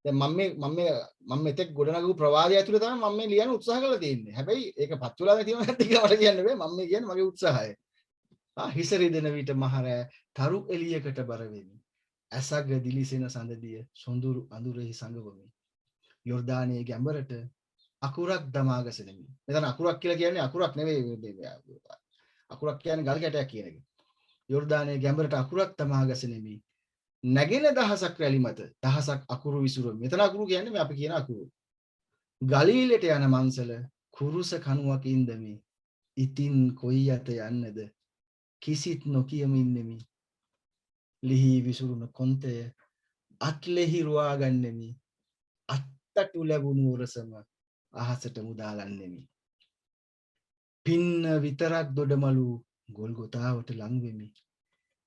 දැන් මම මෙතෙක් ගොඩනගපු ප්‍රවාදය ඇතුළේ තමයි මම මේ ලියන්න උත්සාහ කරලා තියෙන්නේ. හැබැයි ඒක පත් වෙලා නැතිව නැති කියලා මට කියන්න බෑ. මම මේ කියන්නේ මගේ උත්සාහය. හිස රිදෙන විට මහරෑ තරු එළියකට බර වෙමි. ඇසග දිලිසෙන සඳදිය සොඳුරු අඳුරෙහි සංගවමි. යෝර්දානයේ ගැඹරට අකුරක් දමා ගසෙමි. මෙතන අකුරක් කියලා කියන්නේ අකුරක් නෙවෙයි. අකුරක් කියන්නේ ගල් කැටයක් කියන එක. යෝර්දානයේ ගැඹරට අකුරක් දමා ගසෙමි. නැගෙන දහසක් රැලි මත දහසක් අකුරු විසුරුමි. මෙතන අකුරු කියන්නේ මේ අපි කියන අකුරු. ගලීලට යන මන්සල කුරුස කණුවක ඉඳමි. ඉතින් කොයි යත යන්නද කිසිත් නොකියම ඉන්නෙමි. ලිහි විසුරුන කොන්තය අත්ලෙහි රුවා ගන්නෙමි. අත්තටු ලැබුණු උරසම අහසට මුදාලන්නෙමි. පින්න විතරක් දොඩමලු ගොල්ගොතාවට ලං වෙමි.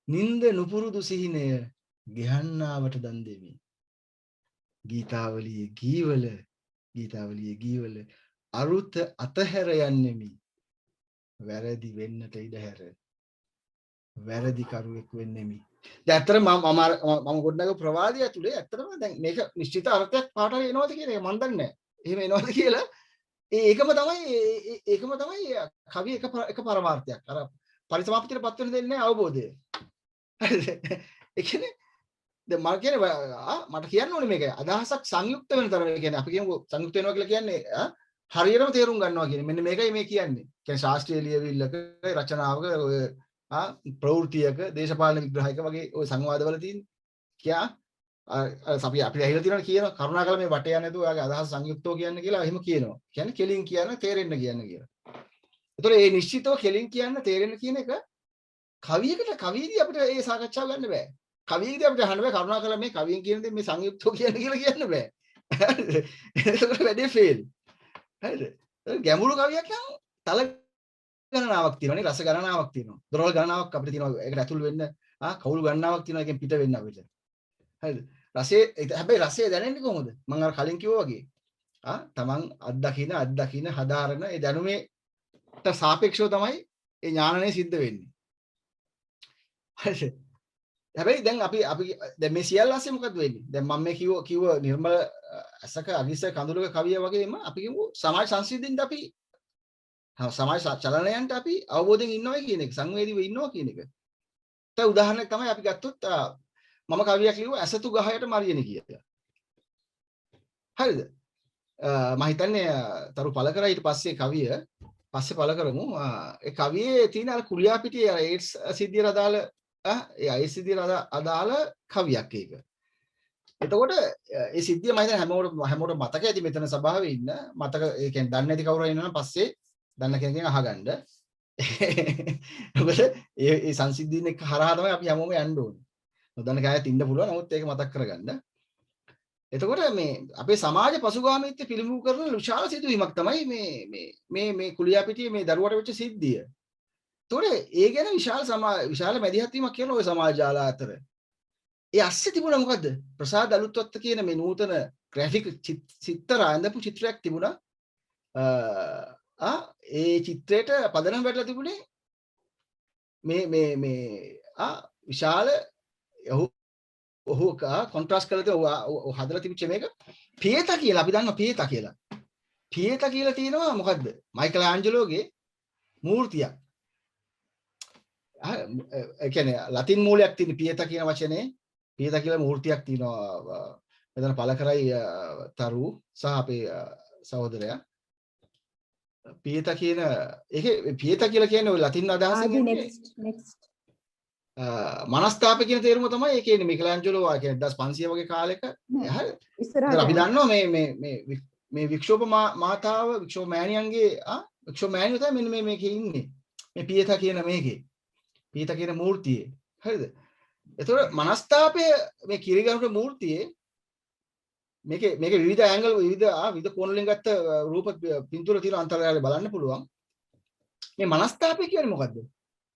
නින්ද නුපුරුදු සිහිනය ගෙහන්නාවට දන් දෙමි. ගීතාවලියේ ගීවල අරුත අතහැර යන්නෙමි. වැරදි වෙන්නට ඉඩ හැර වැරදි කරුවෙක් වෙන්නෙමි. දැන් ඇත්තටම මම ගොඩනගපු ප්‍රවාදය ඇතුලේ ඇත්තටම දැන් මේක නිශ්චිත අර්ථයක් පාඩම් එනවද කියන එක මම දන්නේ නැහැ. එහෙම එනවද කියලා ඒකම තමයි කවිය එක පරමාර්ථයක්. අර පරිසමාප්තියටපත් වෙන දෙන්නේ අවබෝධය. හරිද? ඒ කියන්නේ දැන් මම කියන්නේ මට කියන්න ඕනේ මේක අදහසක් සංයුක්ත වෙන තරම. ඒ කියන්නේ අපි කියමු සංයුක්ත වෙනවා කියලා කියන්නේ හරියටම තේරුම් ගන්නවා කියන්නේ. මෙන්න මේකයි මේ කියන්නේ. කියන්නේ ශාස්ත්‍රීය ලියවිල්ලක රචනාවක ඔය ප්‍රවෘත්තියක දේශපාලන විග්‍රහයක වගේ ওই සංවාදවල තියෙන කියා අපි ඇහිලා තියෙනවා කියන කරුණාකර මේ වටේ යන්නේ නැතුව ඔයාගේ අදහස් සංයුක්තව කියන්නේ කියලා එහෙම කියනවා. කියන්නේ කෙලින් කියන තේරෙන්න කියන්නේ කියලා. ඒතකොට මේ නිශ්චිතව කෙලින් කියන්න තේරෙන්න කියන එක කවියේදී අපිට ඒ සාකච්ඡාව ගන්න බෑ. කවියේදී අපිට අහන්න බෑ කරුණාකර මේ කවියෙන් කියන දේ මේ සංයුක්තව කියන්නේ කියලා කියන්න බෑ. ඒකට වැඩේ ෆේල්. හරිද? ගැඹුරු කවියක් නම් තල ගණනාවක් තියෙනවානේ රස ගණනාවක් තියෙනවා. දොරවල් ගණනාවක් අපිට තියෙනවා. ඒකට ඇතුල් වෙන්න කවුළු ගණනාවක් තියෙනවා. එකෙන් පිට වෙන්න අපිට. හරිද? හැබැයි රසය දැනෙන්නේ කොහොමද? මම අර කලින් කිව්වා වගේ. තමන් අත්දකින හදාරන ඒ දැනුමේට සාපේක්ෂව තමයි ඒ ඥානනය සිද්ධ වෙන්නේ. හරිද? හැබැයි දැන් අපි දැන් මේ සියල්ල ASCII මොකද වෙන්නේ? දැන් මම මේ කිව්ව නිර්මල අසක අගිස කඳුලක කවිය වගේම අපි කියමු සමාජ සංසිද්ධින්ද අපි සමාජ චලනයන්ට අපි අවබෝධයෙන් ඉන්නවා කියන එක සංවේදීව ඉන්නවා කියන එක. තව උදාහරණයක් තමයි අපි ගත්තොත් මම කවියක් ලියුවා ඇසතු ගහයට මරියනි කියලා. හරිද? මම හිතන්නේ තරු පළ කරා ඊට පස්සේ කවිය පළ කරමු. ඒ කවියේ තියෙන අර කුලියාපිටියේ ඒඩ්ස් සිද්ධියට අදාළ ඒ අයිසිද්ධියට අදාළ කවියක් ඒක. එතකොට ඒ සිද්ධිය මම හිතන්නේ හැමෝටම මතක ඇති මෙතන සභාවේ ඉන්න මතක ඒ කියන්නේ දන්නේ නැති කවුරු ඉන්නවනම් පස්සේ දන්න කෙනකින් අහගන්න. මොකද ඒ සංසිද්ධීන් එක්ක හරහා තමයි අපි හැමෝම යන්න ඕනේ. නොදන්න කයත් ඉන්න පුළුවන් නමුත් ඒක මතක් කරගන්න. එතකොට මේ අපේ සමාජ පසුගාමීත්වය පිළිඹු කරන විශාල සිදුවීමක් තමයි මේ කුලියාපිටියේ මේ දරුවට වෙච්ච සිද්ධිය. ඒතකොට ඒ ගැන විශාල මැදිහත් වීමක් කරන ওই සමාජ ජාල අතර. ඒ ASCII තිබුණා මොකද්ද? ප්‍රසාද් අලුත්වත්ත කියන මේ නූතන ග්‍රැෆික් චිත්‍ර අඳපු චිත්‍රයක් තිබුණා. ඒ චිත්‍රයට පදනම් වැටලා තිබුණේ මේ විශාල ඔහු කොන්ට්‍රාස්ට් කරලා හදලා තිබිච්ච මේක පියතා කියලා අපි දන්නවා පියතා කියලා. පියතා කියලා තියෙනවා මොකද්ද? මයිකල් ආන්ජලෝගේ මූර්තියක්. ඒ කියන්නේ ලතින් මූලයක් තියෙන පියතා කියන වචනේ පියතා කියලා මූර්තියක් තියෙනවා. මෙතන පළ කරයි තරු සහ අපේ සහෝදරයා. පියතා කියන ඒකේ පියතා කියලා කියන්නේ ඔය ලතින් අදහසෙන් මනස්ථාපය කියන තේරුම තමයි ඒ කියන්නේ මිකලාන්ජලෝ ආ කියන්නේ 1500 වගේ කාලෙක හරි ඉස්සරහට අපි දන්නවා මේ වික්ෂෝප මාතාව වික්ෂෝප මෑණියන්ගේ වික්ෂෝප මෑණියෝ තමයි මෙන්න මේකේ ඉන්නේ මේ පියතා කියන මේකේ පියතා කියන මූර්තියේ හරිද එතකොට මනස්ථාපය මේ කිරිගරුට මූර්තියේ මේකේ විවිධ ඇන්ගල් විවිධ කෝණ වලින් ගත්ත රූප පින්තූර තියෙන අන්තර්ජාලය බලන්න පුළුවන්. මේ මනස්තාපය කියන්නේ මොකද්ද?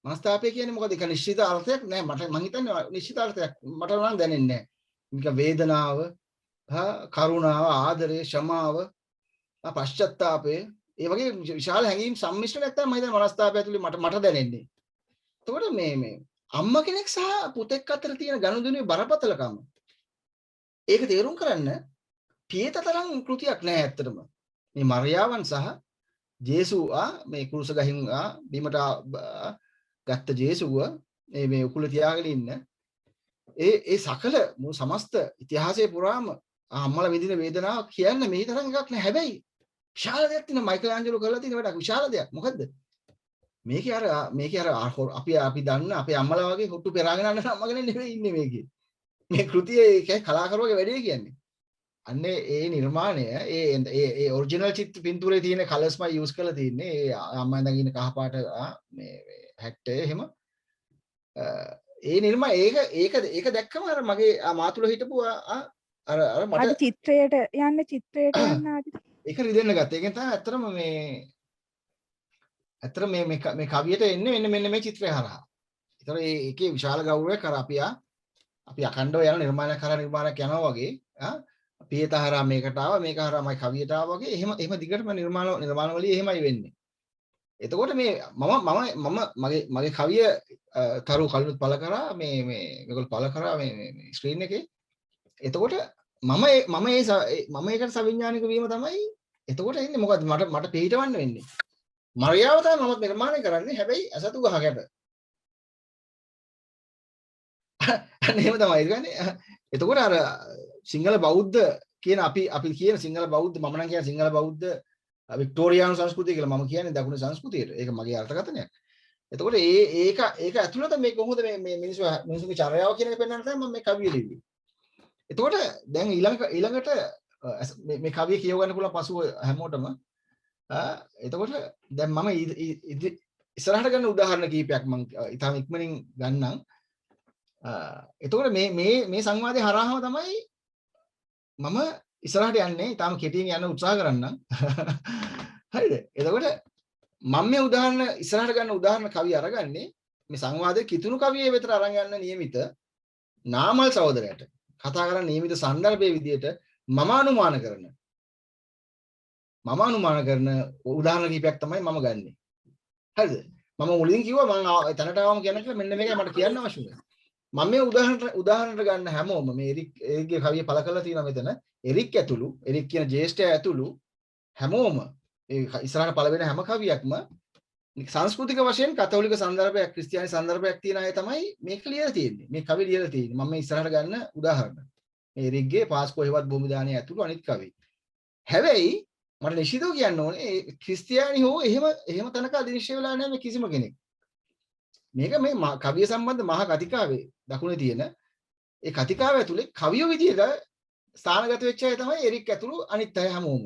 මනස්තාපය කියන්නේ මොකද්ද? ඒක නිශ්චිත අර්ථයක් නෑ. මම හිතන්නේ නිශ්චිත අර්ථයක් මට නම් දැනෙන්නේ නෑ. මේක වේදනාව, කරුණාව, ආදරය, क्षමාව, පශ්චත්තාපය, ඒ වගේ විශාල හැඟීම් සම්මිශ්‍රණයක් තමයි මම හිතන්නේ මනස්තාපය ඇතුලේ මට දැනෙන්නේ. එතකොට මේ අම්මා කෙනෙක් සහ පුතෙක් අතර තියෙන ගනුදෙනුවේ බරපතලකම ඒක තේරුම් කරන්න පියත තරම් කෘතියක් නෑ ඇත්තටම. මේ මරියාවන් සහ ජේසු මේ කුරුස ගහින් බීමට ගත්ත ජේසුව මේ උකුල තියාගෙන ඉන්න ඒ සකල මුළු සමස්ත ඉතිහාසයේ පුරාම අම්මලා විඳින වේදනාව කියන්න මේ තරම් එකක් නෑ. හැබැයි විශාල දෙයක් තියෙනවා. මයිකල් ඇන්ජලෝ කරලා තියෙන වැඩක් විශාල දෙයක්. මොකද්ද? මේකේ අර අපි දන්න අපේ අම්මලා වගේ හොට්ටු පෙරාගෙන යන අම්මගෙන නෙවෙයි ඉන්නේ මේකේ. මේ කෘතියේ ඒක කලාකරුවගේ වැඩේ කියන්නේ. අන්නේ ඒ නිර්මාණය ඒ ඔරිජිනල් චිත්‍ර පින්තූරේ තියෙන කලර්ස්මයි යූස් කරලා තියෙන්නේ. ඒ අම්මා ඉඳන් ඉන්න කහ පාට මේ හැට්ටේ එහෙම ඒ නිර්මාණ ඒක දැක්කම අර මගේ මාතුල හිටපු අර මට චිත්‍රයට යන්න ආදි ඒක රිදෙන්න ගත්තා. ඒකෙන් තමයි ඇත්තටම මේ කවියට එන්නේ මෙන්න මේ චිත්‍රය හරහා. ඒතර ඒකේ විශාල ගෞරවයක් අර අපි අඛණ්ඩව යන නිර්මාණයක් යනවා වගේ පියත හරහා මේකට ආවා, මේක හරහාමයි කවියට ආවා වගේ එහෙම දිගටම නිර්මාණවලින් එහෙමයි වෙන්නේ. එතකොට මේ මගේ කවිය තරු කලිනුත් පළ කරා මේගොල්ලෝ පළ කරා මේ ස්ක්‍රීන් එකේ. එතකොට මම ඒකට සවිඥානික වීම තමයි එතකොට එන්නේ. මොකද්ද මට පිළිටවන්න වෙන්නේ. මරියාව තමයි මම නිර්මාණය කරන්නේ. හැබැයි අසතු ගහකට. අන්න එහෙම තමයි කියන්නේ. එතකොට අර සිංහල බෞද්ධ කියන අපි කියන සිංහල බෞද්ධ මම නම් කියන සිංහල බෞද්ධ වික්ටෝරියානු සංස්කෘතිය කියලා මම කියන්නේ දකුණු සංස්කෘතියට. ඒක මගේ අර්ථකථනයක්. එතකොට ඒක ඇතුළත මේ කොහොමද මේ මිනිසුන්ගේ චර්යාව කියන එක පෙන්වන්න තමයි මම මේ කවිය ලිව්වේ. එතකොට දැන් ඊළඟට මේ කවිය කියව ගන්න පුළුවන් පසුව හැමෝටම එතකොට දැන් මම ඉස්සරහට ගන්න උදාහරණ කීපයක් මම ඉතාම ඉක්මනින් ගන්නම්. එතකොට මේ සංවාදයේ හරහාම තමයි මම ඉස්සරහට යන්නේ. ඉතාම කෙටියෙන් යන්න උත්සාහ කරන්නම්. හරිද? එතකොට මම මේ උදාහරණ ඉස්සරහට ගන්න උදාහරණ කවිය අරගන්නේ මේ සංවාදයේ කිතුණු කවියේ වෙතට අරන් යන්න නියමිත නාමල් සහෝදරයට කතා කරන නියමිත සන්දර්භයේ විදියට මම අනුමාන කරන උදාහරණ කීපයක් තමයි මම ගන්නෙ. හරිද? මම මුලින් කිව්වා මම තැනට ආවම කියන එක මෙන්න මේකයි මට කියන්න අවශ්‍ය වෙන්නේ. මම මේ උදාහරණට ගන්න හැමෝම මේ එරික්ගේ කවිය පළ කරලා තියෙනවා මෙතන. එරික් ඇතුළු එරික් කියන ජේෂ්ඨයා ඇතුළු හැමෝම ඒ ඉස්සරහට පළ වෙන හැම කවියක්ම සංස්කෘතික වශයෙන් කතෝලික සංදර්භයක් ක්‍රිස්තියානි සංදර්භයක් තියෙන අය තමයි මේක ලියලා තියෙන්නේ. මේ කවිය ලියලා තියෙන්නේ. මම මේ ඉස්සරහට ගන්න උදාහරණ. මේ එරික්ගේ පාස්කෝ හේවත් භූමි දානය ඇතුළු අනිත් කවි. හැබැයි මට නිශ්චිතව කියන්න ඕනේ ක්‍රිස්තියානි හෝ එහෙම තැනක අදිනිශ්චය වෙලා නැහැ මේ කිසිම කෙනෙක්. මේක මේ කවිය සම්බන්ධ මහා කතිකාවේ දකුණේ තියෙන ඒ කතිකාව ඇතුලේ කවිය විදියට ස්ථානගත වෙච්ච අය තමයි එරික් ඇතුළු අනිත් අය හැමෝම.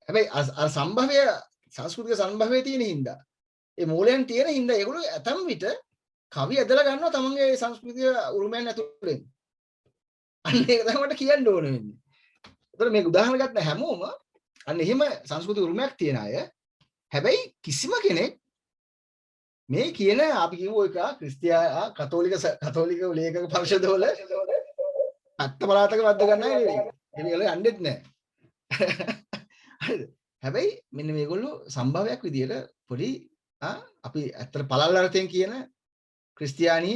හැබැයි අර සම්භවය සංස්කෘතික සම්භවයේ තියෙන හින්දා ඒ මූලයන් තියෙන හින්දා ඒගොල්ලෝ ඇතම් විට කවි ඇදලා ගන්නවා තමන්ගේ සංස්කෘතිය උරුමයන් ඇතුළෙන්. අන්න ඒක තමයි මට කියන්න ඕන වෙන්නේ. ඒතර මේක උදාහරණ ගන්න හැමෝම අන්න එහෙම සංස්කෘතික උරුමයක් තියෙන අය. හැබැයි කිසිම කෙනෙක් මේ කියන අපි කියමු එක කතෝලික ලේඛක පරිෂදවල අත්ත පළාතක වද්ද ගන්නයි නෙවෙයි. ඒගොල්ලෝ යන්නෙත් නැහැ. හරිද? හැබැයි මෙන්න මේගොල්ලෝ සම්භාවයක් විදියට පොඩි අපි ඇත්තට පළල් අර්ථයෙන් කියන ක්‍රිස්තියානි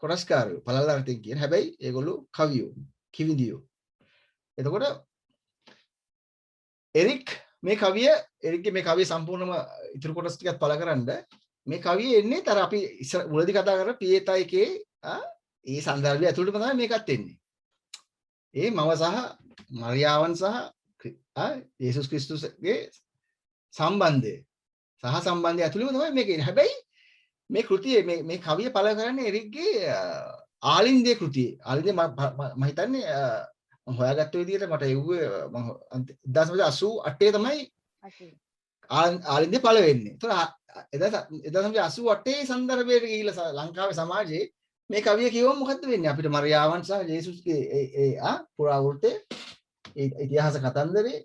කොටස්කාරයෝ පළල් අර්ථයෙන් කියන හැබැයි ඒගොල්ලෝ කවියෝ කිවිඳියෝ. එතකොට එරික්ගේ මේ කවිය සම්පූර්ණම ඉතුරු කොටස් ටිකත් පළ කරන්න මේ කවිය එන්නේ තර අපි මුලදී කතා කරලා පියතා එකේ ඒ සංදර්භය ඇතුළතම තමයි මේකත් එන්නේ. ඒ මව සහ මරියාවන් සහ යේසුස් ක්‍රිස්තුස්ගේ සම්බන්ධය ඇතුළතම තමයි මේක එන්නේ. හැබැයි මේ කෘතියේ මේ කවිය පළ කරන්නේ එරික්ගේ ආලින්දේ කෘතියේ. ආලින්දේ මම හිතන්නේ මම හොයාගත්ත විදිහට මට එව්වේ 1988 තමයි ආලින්දේ පළ වෙන්නේ. ඒතර 1988 සන්දර්භයට ගිහිල්ලා ලංකාවේ සමාජයේ මේ කවිය කියවම මොකද්ද වෙන්නේ? අපිට මරියාවන් සහ ජේසුස්ගේ ඒ පුරාවෘත්තේ ඒ ඉතිහාස කතන්දරේ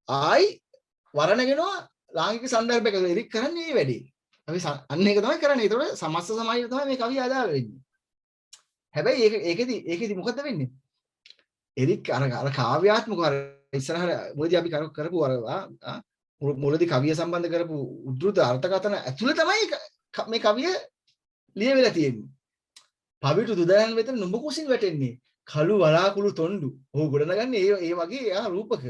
ආයි වරණගෙනවා ලාංකික සංදර්භයක එරික් කරන්නේ මේ වැඩේ. අපි අන්න ඒක තමයි කරන්නේ. ඒතකොට සමස්ත සමාජයට තමයි මේ කවිය අදාළ වෙන්නේ. හැබැයි ඒකෙදි මොකද වෙන්නේ? එරික් අර කාව්‍යාත්මක අර ඉස්සරහට මොකද අපි කරපු අර මුලදී කවිය සම්බන්ධ කරපු උද්දෘත අර්ථකථන ඇතුළේ තමයි මේ කවිය ලියවිලා තියෙන්නේ. පවිතු දුදයන් වෙත නුඹ කුසින් වැටෙන්නේ. කළු වලාකුළු තොණ්ඩු. ඔහු ගොඩනගන්නේ ඒ වගේ රූපක.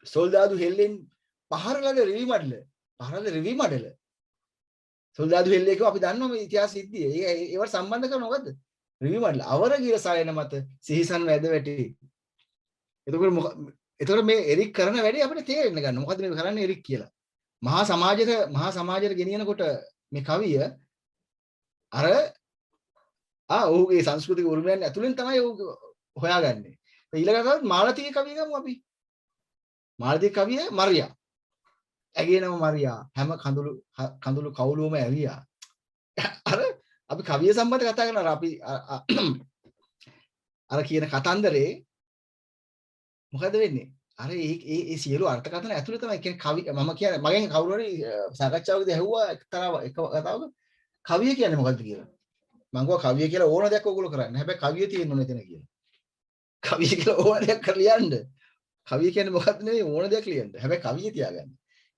සොල්දාදු හෙල්ලෙන් පහරලද රිවි මඩල. පහරලද රිවි මඩල. සොල්දාදු හෙල්ලේක අපි දන්නවා මේ ඉතිහාස සිද්ධිය. ඒවට සම්බන්ධ කරන මොකද්ද? රිවි මඩල. අවර ගිර සයන මත සිහිසන් වැද වැටි. එතකොට මේ එරික් කරන වැඩේ අපිට තේරෙන්න ගන්න. මොකද්ද මේ කරන්නේ එරික් කියලා. මහා සමාජයට ගෙනියනකොට මේ කවිය අර ඔහුගේ සංස්කෘතික උරුමයන් ඇතුළෙන් තමයි ඔහු හොයාගන්නේ. ඊළඟට මාලතී කවිය ගමු අපි. මාලතී කවිය මරියා. ඇගේ නම මරියා. හැම කඳුළු කවුළුවම ඇරියා. අර අපි කවිය සම්බන්ධව කතා කරනවා. අපි අර කියන කතන්දරේ මොකද වෙන්නේ? අර ඒ සියලු අර්ථකථන ඇතුළේ තමයි කියන්නේ කවි මම කියන්නේ මගෙන් කවුරු හරි සාකච්ඡාවකදී ඇහුවා එක්තරා එක කතාවක කවිය කියන්නේ මොකද්ද කියලා. මම කිව්වා කවිය කියලා ඕන දෙයක් ඔයගොල්ලෝ කරන්නේ. හැබැයි කවිය තියෙන්න ඕනේ එතන කියලා. කවිය කියලා ඕන දෙයක් කරලා ලියන්න. කවිය කියන්නේ මොකද්ද නෙවෙයි ඕන දෙයක් ලියන්න. හැබැයි කවිය තියාගන්න.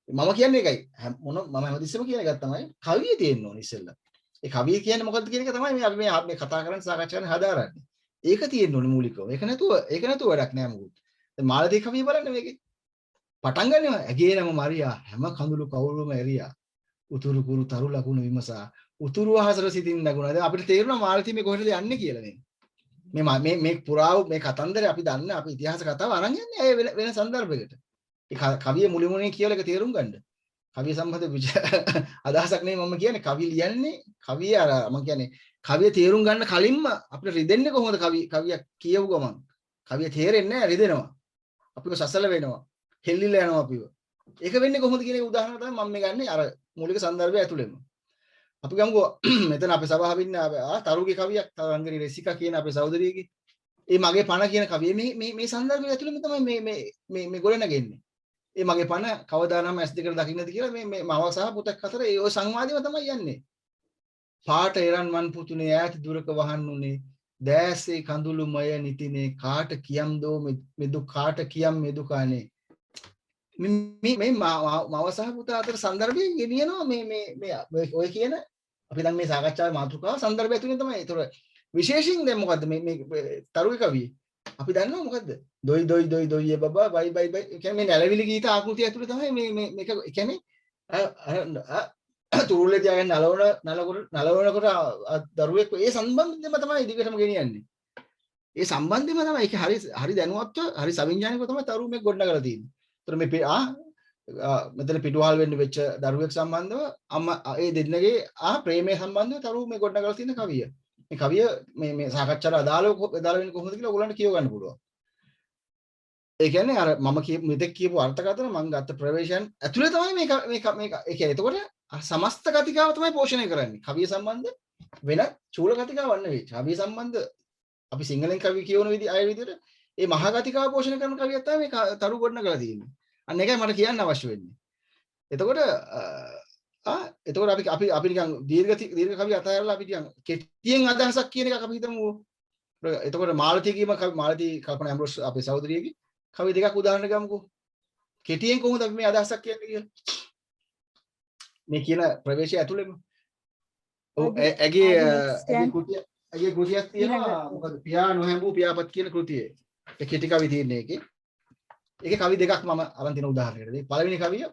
මම කියන්නේ ඒකයි. මම හැමතිස්සෙම කියන එකක් තමයි කවිය තියෙන්න ඕනේ ඉස්සෙල්ලා. ඒ කවිය කියන්නේ මොකද්ද කියන එක තමයි අපි මේ කතා කරන්නේ සාකච්ඡා කරන්නේ හදාරන්නේ. ඒක තියෙන්න ඕනේ මූලිකව. ඒක නැතුව වැඩක් නෑ මොකුත්. දැන් මාලතී කවිය බලන්න මේකේ. පටන් ගන්නවා ඇගේ නම මරියා හැම කඳුළු කවුළුම ඇරියා. උතුරු කුරු තරු ලකුණු විමසා උතුරු අහසට සිතින් නැගුණා. දැන් අපිට තේරෙනවා මාලතී මේ කොහෙටද යන්නේ කියලා නේ. මේ පුරාව මේ කතන්දරේ අපි දන්න අපි ඉතිහාස කතාව අරන් යන්නේ ඒ වෙන සන්දර්භයකට. ඒ කවිය මුලිමුනේ කියලා එක තේරුම් ගන්න. කවිය සම්බන්ධ අදහසක් නෙමෙයි මම කියන්නේ කවිය ලියන්නේ කවිය අර මම කියන්නේ කවිය තේරුම් ගන්න කලින්ම අපිට රිදෙන්නේ කොහොමද කවියක් කියවු ගමන්. කවිය තේරෙන්නේ නැහැ රිදෙනවා. අපිව සසල වෙනවා. හෙල්ලිලා යනවා අපිව. ඒක වෙන්නේ කොහොමද කියන උදාහරණ තමයි මම මේ ගන්නෙ අර මූලික සන්දර්භය ඇතුළෙම. අපි ගමුකෝ මෙතන අපේ සභාවේ ඉන්න තරුගේ කවියක් තරංගරි රෙසිකා කියන අපේ සහෝදරියගේ ඒ මගේ පණ කියන කවිය මේ සන්දර්භය ඇතුළෙම තමයි මේ ගොඩනගෙන්නේ. ඒ මගේ පණ කවදානම් S2 දකින්නද කියලා මේ මව සහ පුතක් අතර ඒ ඔය සංවාදෙම තමයි යන්නේ. පාට එරන් මන් පුතුනේ ඈත දුරක වහන්නුනේ දැසේ කඳුළුමය නිතිනේ කාට කියම් දෝ මෙදු කාට කියම් මෙදුකානේ මේ මව සහ පුතා අතර සන්දර්භයෙන් ගෙනියනවා මේ ඔය කියන අපි දැන් මේ සාකච්ඡාවේ මාතෘකාව සන්දර්භය ඇතුලේ තමයි. ඒතර විශේෂයෙන් දැන් මොකද්ද මේ තරුගේ කවියේ අපි දන්නවා මොකද්ද? දොයි දොයි දොයි දොයි බබා බයි බයි බයි කියන්නේ මේ නැලවිලි ගීත ආකෘතිය ඇතුලේ තමයි මේක කියන්නේ තුරුලේ තියාගෙන නලවනකොට දරුවෙක් ඒ සම්බන්ධෙම තමයි දිගටම ගෙනියන්නේ. ඒ සම්බන්ධෙම තමයි ඒක හරි දැනුවත්ව හරි සවිඥානිකව තමයි තරුව මේ ගොඩනගලා තියෙන්නේ. ඒතර මේ මෙතන පිටුවහල් වෙන්න වෙච්ච දරුවෙක් සම්බන්ධව අම්මා ඒ දෙන්නගේ ප්‍රේමය සම්බන්ධව තරුව මේ ගොඩනගලා තියෙන කවිය. මේ කවිය මේ සාකච්ඡාට අදාළ වෙන්නේ කොහොමද කියලා ඔයගොල්ලන්ට කියව ගන්න පුළුවන්. ඒ කියන්නේ අර මම මෙතෙක් කියපු අර්ථකථන මම ගත්ත ප්‍රවේශයන් ඇතුලේ තමයි මේක ඒ කියන්නේ එතකොට සමස්ත කතිකාව තමයි පෝෂණය කරන්නේ. කවිය සම්බන්ධ වෙන චූල කතිකාවක් නෙවෙයි. කවිය සම්බන්ධ අපි සිංහලෙන් කවිය කියවන විදිහට මේ මහා කතිකාව පෝෂණය කරන කවියක් තමයි මේ තරු ගොඩනගලා තියෙන්නේ. අන්න ඒකයි මට කියන්න අවශ්‍ය වෙන්නේ. එතකොට අපි නිකන් දීර්ඝ කවිය අතහැරලා අපි නිකන් කෙටියෙන් අදහසක් කියන එකක් අපි හිතමු. එතකොට මාලතී කියම මාලතී කල්පනා ඇම්බ්‍රෝස් අපේ සහෝදරියගේ කවි දෙකක් උදාහරණ ගමුකෝ. කෙටියෙන් කොහොමද අපි මේ අදහසක් කියන්නේ කියලා. මේ කියන ප්‍රවේශය ඇතුළෙම ඇගේ කෘතියක් තියෙනවා මොකද පියා නොහැඹූ පියාපත් කියන කෘතියේ ඒ කෙටි කවි තියෙන එකේ කවි දෙකක් මම අරන් තියෙන උදාහරණයකට පළවෙනි කවිය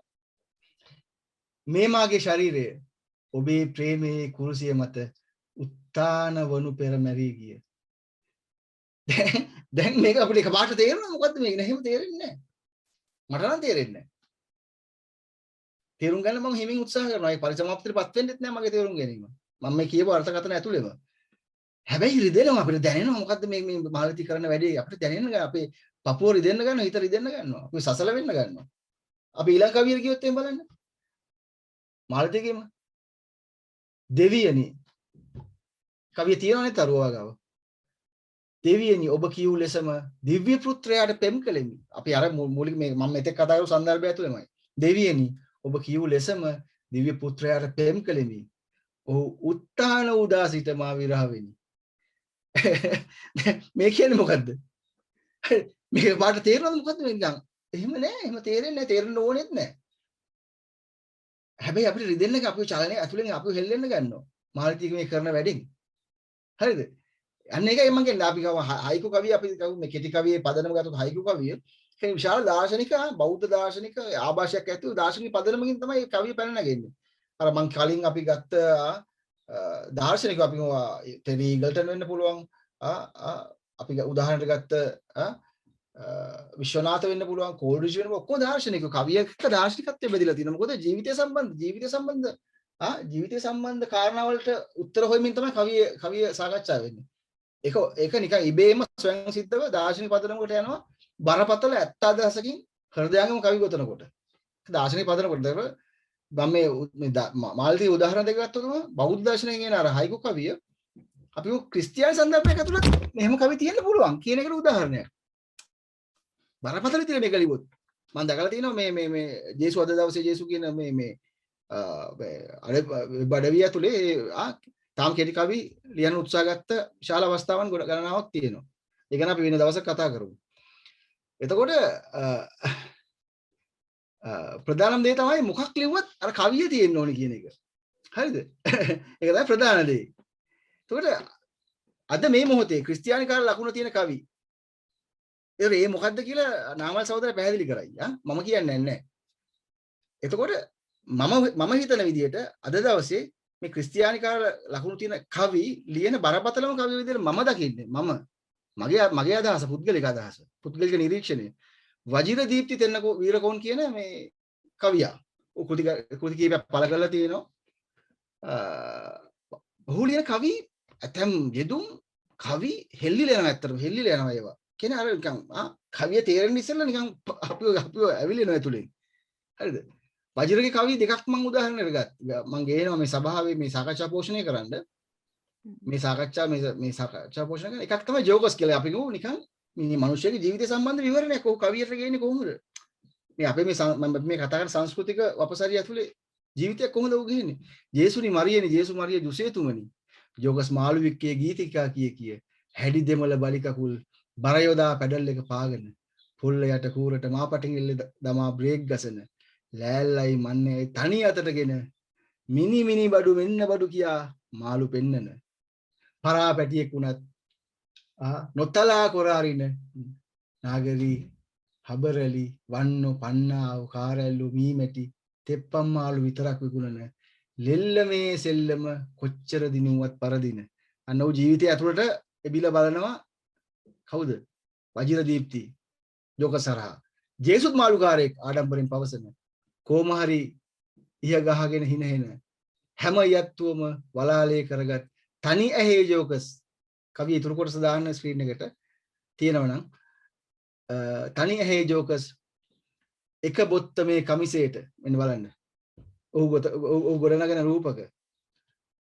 මේ මාගේ ශරීරය ඔබේ ප්‍රේමයේ කුරුසිය මත උත්තාන වනු පෙර මැරී ගිය දැන් මේක අපිට එකපාරට තේරෙනවා මොකද්ද මේක නෙහෙම තේරෙන්නේ නැහැ මට නම් තේරෙන්නේ නැහැ තේරුම් ගන්න මම හිමින් උත්සාහ කරනවා. ඒ පරිසමාප්තියටපත් වෙන්නෙත් නෑ මගේ තේරුම් ගැනීම. මම මේ කියපු අර්ථකථන ඇතුළේම. හැබැයි රිදෙනවා අපිට දැනෙනවා මොකද්ද මේ මාලතී කරන වැඩේ අපිට දැනෙන්න අපේ පපුව රිදෙන්න ගන්නවා හිත රිදෙන්න ගන්නවා. අපි සසල වෙන්න ගන්නවා. අපි ඊළඟ කවියට ගියොත් එහෙම බලන්න. මාලතීගේම දෙවියනි කවිය තියෙනවනේ තරුවා ගාව. දෙවියනි ඔබ කියූ ලෙසම දිව්‍ය පුත්‍රයාට පෙම් කළෙමි. අපි අර මූලික මේ මම මෙතෙක් කතා කරපු සන්දර්භය ඇතුළෙමයි. දෙවියනි ඔබ කියූ ලෙසම දිව්‍ය පුත්‍රයාට පෙම් කළෙමි. ඔහු උත්තාන උදා සිට මා විරහ වෙමි. මේ කියන්නේ මොකද්ද? මේක පාට තේරෙනවද මොකද්ද මේ නිකන්? එහෙම නෑ. එහෙම තේරෙන්නේ නෑ. තේරෙන්න ඕනෙත් නෑ. හැබැයි අපිට රිදෙන්න එක අපේ චලනය ඇතුලෙන් අපිව හෙල්ලෙන්න ගන්නවා. මානසික මේ කරන වැඩෙන්. හරිද? අන්න ඒකයි මම කියන්නේ අපි කව හයිකු කවිය අපි කව මේ කෙටි කවියේ පදනම ගත්තොත් හයිකු කවිය ඒ විශාල දාර්ශනික බෞද්ධ දාර්ශනික ආభాෂයක් ඇතුළු දාර්ශනික පදනමකින් තමයි මේ කවිය පැන නැගෙන්නේ. අර මං කලින් අපි ගත්ත දාර්ශනික අපි ටෙරි ඊගල්ටන් වෙන්න පුළුවන් අපි උදාහරණයක් ගත්ත විශ්වනාථ වෙන්න පුළුවන් කෝල්ඩ්රිජ් වෙන්න ඔක්කොම දාර්ශනික කවියක දාර්ශනිකත්වය බෙදලා තියෙනවා. මොකද ජීවිතය සම්බන්ධ කාරණාවලට උත්තර හොයමින් තමයි කවිය සාකච්ඡා වෙන්නේ. ඒක නිකන් ඉබේම ස්වයං සිද්ධව දාර්ශනික පදනමකට යනවා බරපතල ඇත්ත අදහසකින් හෘදයාංගම කවි ගොතනකොට. දාර්ශනික පදනමකට මම මේ මාල්දී උදාහරණ දෙකක් ගත්තොත් බෞද්ධ දර්ශනයෙන් එන අර හයිකු කවිය අපි ක්‍රිස්තියානි සන්දර්භයක ඇතුළත් මෙහෙම කවි තියෙන්න පුළුවන් කියන එකට උදාහරණයක්. බරපතල විදිහට මේක ලිව්වොත් මම දැකලා තියෙනවා මේ ජේසු අද දවසේ ජේසු කියන මේ බඩවිය ඇතුලේ තාම කෙටි කවි ලියන්න උත්සාහ ගත්ත විශාල අවස්ථාවන් ගණනාවක් තියෙනවා. ඒ ගැන අපි වෙන දවසක කතා කරමු. එතකොට ප්‍රධානම දේ තමයි මොකක් ලිව්වත් අර කවිය තියෙන්න ඕනේ කියන එක. හරිද? ඒක තමයි ප්‍රධාන දේ. එතකොට අද මේ මොහොතේ ක්‍රිස්තියානි කාල ලකුණ තියෙන කවි. ඒ මොකද්ද කියලා නාමල් සහෝදරයා පැහැදිලි කරයි. මම කියන්නේ නැහැ. එතකොට මම හිතන විදිහට අද දවසේ මේ ක්‍රිස්තියානි කාල ලකුණු තියෙන කවි ලියන බරපතලම කවි විදිහට මම දකින්නේ මගේ අදහස පුද්ගලික නිරීක්ෂණය වජිර දීප්ති තෙන්නකෝ වීරකෝන් කියන මේ කවියා කෘති කීපයක් පළ කරලා තියෙනවා. ඔහු ලියන කවි ඇතම් යෙදුම් කවි හෙල්ලිලා යනවා. ඇත්තටම හෙල්ලිලා යනවා ඒවා. කියන්නේ අර නිකන් කවිය තේරෙන්න ඉස්සෙල්ලා නිකන් අපිව ඇවිලෙනවා ඇතුලෙන්. හරිද? වජිරගේ කවි දෙකක් මම උදාහරණයක් ගත්තා. මම ගේනවා මේ සභාවේ මේ සාකච්ඡා පෝෂණය කරන්න. මේ සාකච්ඡා පෝෂණය කරන එකක් තමයි ජෝකස් කියලා. අපි ගමු නිකන් මේ මිනිස්සුගේ ජීවිතය සම්බන්ධ විවරණයක් ඔහු කවියට ගේන්නේ කොහොමද? මේ අපේ මේ කතා කරන සංස්කෘතික වපසරිය ඇතුලේ ජීවිතයක් කොහොමද ඔහු ගේන්නේ? ජේසුනි මරියනි ජේසු මරිය දුසේතුමනි. ජෝකස් මාළුවික්කේ ගීතිකා කිය හැඩි දෙමළ බලි කකුල් බර යොදා පැඩල් එක පාගෙන පුල්ල යට කූරට මාපටින් එල්ල දමා බ්‍රේක් ගසන ලෑල්ලයි මන්නේ තනි අතටගෙන මිනි බඩු මෙන්න බඩු කියා මාළු පෙන්නන පරා පැටියෙක් වුණත් නොතලා කොරාරින නාගරි හබරලි වන්නෝ පන්නාව කාරැල්ලු මීමැටි තෙප්පම් මාළු විතරක් විකුණන ලෙල්ල මේ සෙල්ලම කොච්චර දිනුවත් පරදින අන්න ඔහු ජීවිතය ඇතුළට එබිලා බලනවා. කවුද? වජිර දීප්ති ජෝකසරහා ජේසුත් මාළුකාරයෙක් ආඩම්බරෙන් පවසන කොහොම හරි ඉහ ගහගෙන හිනහෙන හැම යත්තුවම වලාලේ කරගත් තනි ඇහේ ජෝකස් කවිය ඉතුරු කොටස දාන්න ස්ක්‍රීන් එකට තියෙනවා නම් තනි ඇහේ ජෝකස් එක බොත්ත මේ කමිසේට මෙන්න බලන්න. ඔහු ගොඩනගෙන රූපක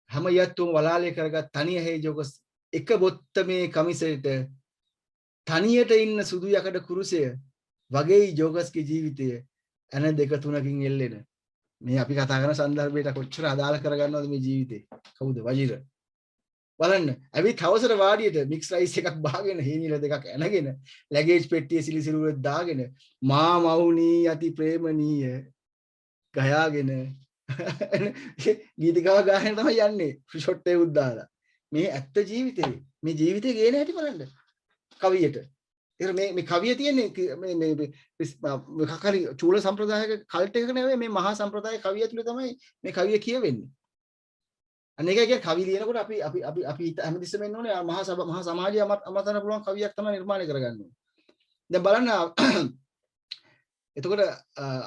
හැම යත්තුවම වලාලේ කරගත් තනි ඇහේ ජෝකස් එක බොත්ත මේ කමිසේට තනියට ඉන්න සුදු යකඩ කුරුසය වගේ ජෝකස්ගේ ජීවිතය ඇන දෙක තුනකින් එල්ලෙන මේ අපි කතා කරන සන්දර්භයට කොච්චර අදාළ කරගන්නවද මේ ජීවිතේ? කවුද? වජිර. බලන්න ඇවිත් හවසට වාඩියට මික්ස් රයිස් එකක් බාගෙන හේනිල දෙකක් ඇනගෙන ලැගේජ් පෙට්ටිය සිලිසිරුවෙත් දාගෙන මා මවුනී අති ප්‍රේමනීය ගයාගෙන ගීතිකාව ගාගෙන තමයි යන්නේ ෂොට් එක උද්දාලා. මේ ඇත්ත ජීවිතේ මේ ජීවිතේ ගේන හැටි බලන්න කවියට. ඒතර මේ කවිය තියෙන්නේ මේ මොකක් හරි චූල සම්ප්‍රදායක කල්ට් එකක නෙවෙයි මේ මහා සම්ප්‍රදාය කවිය ඇතුලේ තමයි මේ කවිය කියවෙන්නේ. අනේක කියන්නේ කවි ලියනකොට අපි හැමතිස්සෙම එන්න ඕනේ මහා සමාජය අමතන්න පුළුවන් කවියක් තමයි නිර්මාණය කරගන්න ඕනේ. දැන් බලන්න එතකොට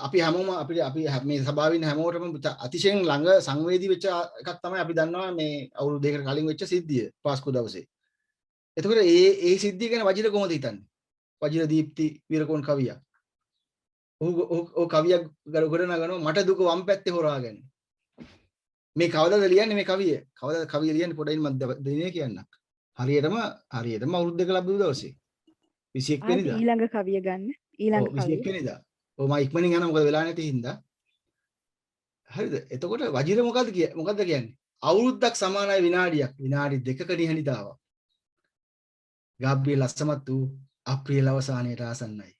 අපි හැමෝම අපි මේ සභාවේ ඉන්න හැමෝටම අතිශයින් ළඟ සංවේදී වෙච්ච එකක් තමයි අපි දන්නවා මේ අවුරුදු දෙකකට කලින් වෙච්ච සිද්ධිය පාස්කු දවසේ. එතකොට ඒ සිද්ධිය ගැන වජිර කොහොමද හිතන්නේ? වජිර දීප්ති වීරකෝන් කවියා. ඔහු කවියක් ගොඩනගනවා මට දුක වම් පැත්තේ හොරාගෙන. මේ කවදාද ලියන්නේ මේ කවිය? කවදාද කවිය ලියන්නේ පොඩ්ඩක් මම දෙන්නේ කියන්නක්. හරියටම අවුරුදු දෙක ලැබුණු දවසේ 21 ආත් වෙනිදා. ඊළඟ කවිය ගන්න. ඊළඟ ඔව් කවිය. 21 වෙනිදා. ඔව් මම ඉක්මනින් යනවා මොකද වෙලා නැති හින්දා. හරිද? එතකොට වජිර මොකද්ද කියන්නේ? අවුරුද්දක් සමානයි විනාඩියක්. විනාඩි 2ක නිහඬතාවක්. ගාබ්‍රියෙල් අසමත් වූ අප්‍රියල් අවසානයට ආසන්නයි.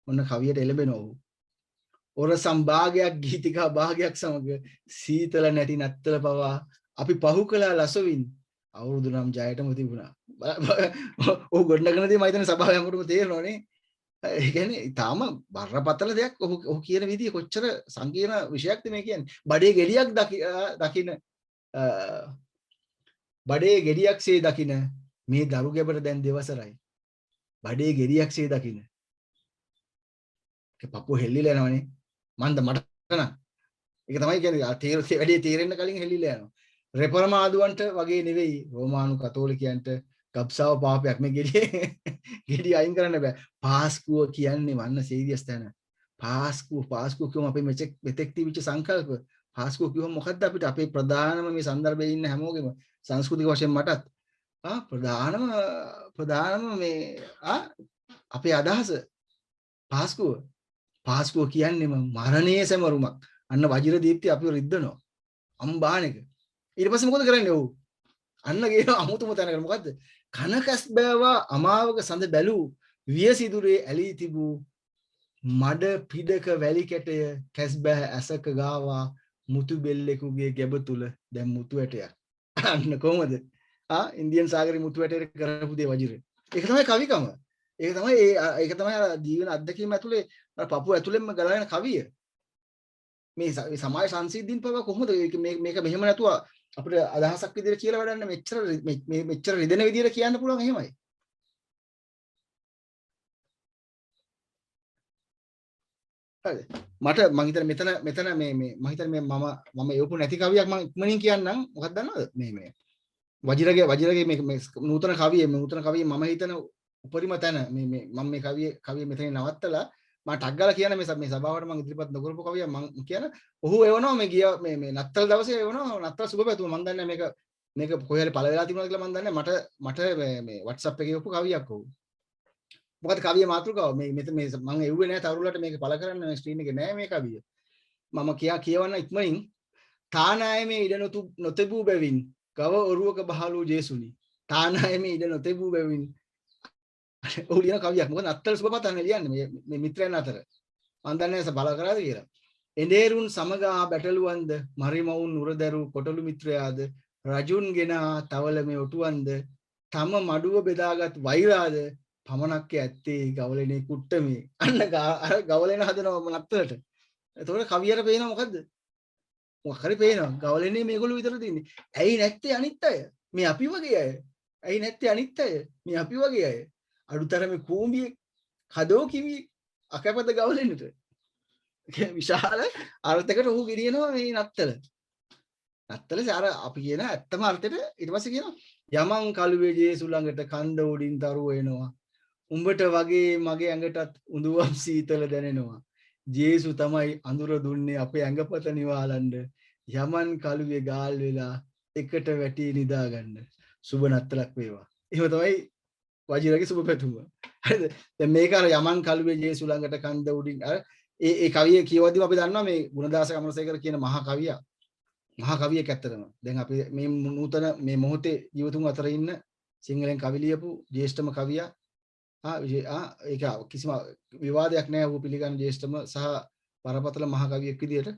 ඔන්න කවියට එළඹෙනවා ඔහු. ඔර සම්භාගයක් ගීතිකා භාගයක් සමග සීතල නැටි නැත්තල පවා අපි පහු කළා ලසවින් අවුරුදු නම් ජයටම තිබුණා. ඔහු ගොඩනගනදී මම හිතන්නේ සභාව හැමෝටම තේරෙනවනේ. ඒ කියන්නේ ඊටාම බරපතල දෙයක් ඔහු කියන විදිය කොච්චර සංකීර්ණ විෂයක්ද මේ කියන්නේ. බඩේ ගෙඩියක් දකින බඩේ ගෙඩියක්සේ දකින මේ දරු ගැබර දැන් දෙවසරයි. බඩේ ගෙඩියක්සේ දකින. ඒක පපුව හෙල්ලිලා යනවනේ. මන්ද මට නම් ඒක තමයි කියන්නේ වැඩි තේරෙන්න කලින් හෙල්ලිලා යනවා. රෙපරමාදුවන්ට වගේ නෙවෙයි රෝමානු කතෝලිකයන්ට ගබ්සාව පාපයක් මේ ගෙඩිය අයින් කරන්න බෑ. පාස්කුව කියන්නේ වන්න සීරියස් තැන. පාස්කුව කියමු අපේ මෙතෙක් තිබිච්ච සංකල්ප. පාස්කුව කියවම මොකද්ද අපිට අපේ ප්‍රධානම මේ සංදර්භයේ ඉන්න හැමෝගෙම සංස්කෘතික වශයෙන් මටත් ප්‍රධානම මේ අපේ අදහස පාස්කුව කියන්නේ මරණයේ සැමරුමක්. අන්න වජිර දීප්ති අපිව රිද්දනවා. අම්බානෙක. ඊට පස්සේ මොකද කරන්නේ ඔව්? අන්න ගේන අමුතුම තැනකට මොකද්ද? කනකස් බෑවා අමාවක සඳ බැලූ වියසිදුරේ ඇලී තිබූ මඩ පිඩක වැලි කැටය කැස් බෑ ඇසක ගාවා මුතු බෙල්ලෙකුගේ ගැබ තුල දැන් මුතු ඇටයක්. අන්න කොහමද? ඉන්දියන් සාගරේ මුතු ඇටයට කරපු දේ වජිර. ඒක තමයි කවිකම. ඒක තමයි ජීවන අත්දැකීම ඇතුලේ පපුව ඇතුලෙන්ම ගලන කවිය. මේ සමාජ සංසිද්ධීන් පව කොහොමද මේක මෙහෙම නැතුව අපිට අදහසක් විදිහට කියලා වැඩන්න මෙච්චර රිදෙන විදිහට කියන්න පුළුවන් එහෙමයි. හරි. මට මම හිතන්නේ මෙතන මේ මම හිතන්නේ මම එවපු නැති කවියක් මම ඉක්මනින් කියන්නම්. මොකක්ද දන්නවද? මේ වජිරගේ මේ නූතන කවිය මම හිතන උපරිම තැන මම මේ කවිය මෙතන නවත්තලා මම ටක් ගාලා කියන මේ සභාවට මම ඉදිරිපත් නොකරපු කවිය මම කියන ඔහු එවනවා මේ ගිය මේ නත්තල් දවසේ එවනවා නත්තල් සුබ පැතුම මම දන්නේ මේක කොහේ හරි පළ වෙලා තිබුණාද කියලා මම දන්නේ මට මේ WhatsApp එකේ එවපු කවියක් ඔහු. මොකද කවිය මාතෘකාව මේ මම එව්වේ නෑ තරුලට මේක පළ කරන්න මේ ස්ක්‍රීන් එකේ නෑ මේ කවිය. මම කියවන්න ඉක්මනින් තානායමේ ඉඩ නොතිබූ බැවින් ගව ඔරුවක බහලූ ජේසුනි. තානායමේ ඉඩ නොතිබූ බැවින් ඔහු ලියන කවියක්. මොකද නත්තල් සුබපතන් ලියන්නේ මේ මිත්‍රයන් අතර. මම දන්නේ නැහැ බල කරාද කියලා. එඬේරුන් සමගා බැටළුවන්ද මරිමවුන් උරදරු කොටළු මිත්‍රයාද රජුන්ගෙන තවල මේ ඔටුවන්ද තම මඩුව බෙදාගත් වෛරාද පමණක් ඇත්තේ ගවලෙනේ කුට්ටමේ. අන්න ගවලෙන හදනවා නත්තලට. එතකොට කවියට පේනවා මොකද්ද? මොකක් හරි පේනවා. ගවලෙනේ මේගොල්ලෝ විතර තින්නේ. ඇයි නැත්තේ අනිත් අය? මේ අපි වගේ අය. ඇයි නැත්තේ අනිත් අය? මේ අපි වගේ අය. අඩුතරමේ කූඹියෙක් කදෝ කිවි අකපද ගවලෙන්නට විශාල අර්ථයකට ඔහු ගෙනියනවා මේ නත්තල අර අපි කියන ඇත්තම අර්ථයට ඊට පස්සේ කියනවා යමන් කළුවේ ජේසු ළඟට කන්ද උඩින් තරුව එනවා උඹට වගේ මගේ ඇඟටත් උඳුවම් සීතල දැනෙනවා ජේසු තමයි අඳුර දුන්නේ අපේ ඇඟපත නිවාලන්න යමන් කළුවේ ගාල් වෙලා එකට වැටි නිදා ගන්න සුබ නත්තලක් වේවා එහෙම තමයි වජිරගේ සුබ පැතුම. හරිද? දැන් මේක අර යමන් කළුවේ ජේසු ළඟට කන්ද උඩින් අර ඒ කවිය කියවද්දිම අපි දන්නවා මේ ගුණදාස කමරසේකර කියන මහා කවියා. මහා කවියෙක් ඇත්තටම. දැන් අපි මේ නූතන මේ මොහොතේ ජීවතුන් අතර ඉන්න සිංහලෙන් කවි ලියපු ජ්‍යෙෂ්ඨම කවියා. ඒක කිසිම විවාදයක් නැහැ. ඔහු පිළිගන්න ජ්‍යෙෂ්ඨම සහ බරපතල මහා කවියෙක් විදියට.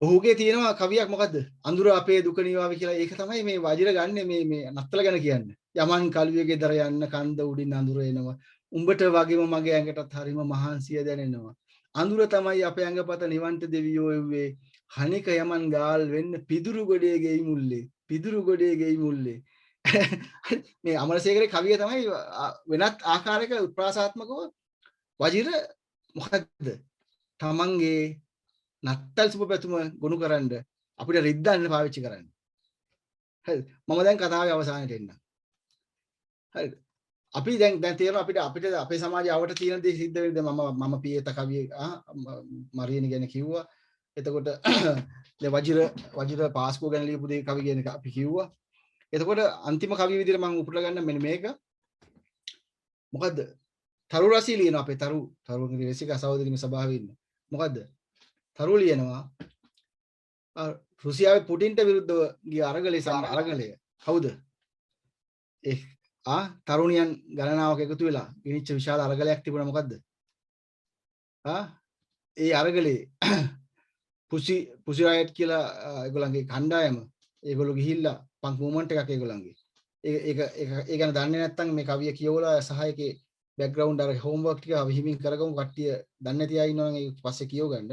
ඔහුගේ තියෙනවා කවියක් මොකද්ද? අඳුර අපේ දුක නිවාවි කියලා. ඒක තමයි මේ වජිර ගන්න මේ නත්තල ගැන කියන්නේ. යමන් කළුවේ දර යන්න කන්ද උඩින් අඳුර එනවා. උඹට වගේම මගේ ඇඟටත් හරිම මහන්සිය දැනෙනවා. අඳුර තමයි අපේ ඇඟපත නිවන්ට දෙවියෝ එව්වේ. හනික යමන් ගාල් වෙන්න පිදුරු ගොඩේ ගෙයි මුල්ලේ. මේ අමරසේකරේ කවිය තමයි වෙනත් ආකාරයක උත්ප්‍රාසාත්මකව වජිර මොකද්ද? තමන්ගේ නත්තල් සුබ පැතුම ගොනු කරන්න අපිට රිද්දන්න පාවිච්චි කරන්න. හරිද? මම දැන් කතාවේ අවසානයට එන්න. හරිද? අපි දැන් තේරෙනවා අපිට අපේ සමාජයේ අවට තියෙන දේ සිද්ධ වෙන්නේ මම පියත කවිය මරියනි ගැන කිව්වා. එතකොට දැන් වජිර පාස්කෝ ගැන ලියපු දේ කවි ගැන අපි කිව්වා. එතකොට අන්තිම කවිය විදිහට මම උපුටලා ගන්න මෙන්න මේක. මොකද්ද? තරු රසී ලියනවා අපේ තරුගේ රසික සහෝදරි මේ සභාවේ ඉන්න. මොකද්ද? තරු ලියනවා රුසියාවේ පුටින්ට විරුද්ධව ගිය අරගලේ අරගලය. කවුද? තරුණියන් ගණනාවක් එකතු වෙලා ගෙනිච්ච විශාල අරගලයක් තිබුණා මොකද්ද? ඒ අරගලේ පුසි රයට් කියලා ඒගොල්ලන්ගේ කණ්ඩායම ඒගොල්ලෝ ගිහිල්ලා පංක් මූවමන්ට් එකක් ඒගොල්ලන්ගේ. ඒ ගැන දන්නේ නැත්නම් මේ කවිය කියවලා සහ ඒකේ බෑග්ග්‍රවුන්ඩ් අර හෝම්වර්ක් ටික විහිමින් කරගමු කට්ටිය දන්නේ නැති අය ඉන්නවනම් ඒක පස්සේ කියව ගන්න.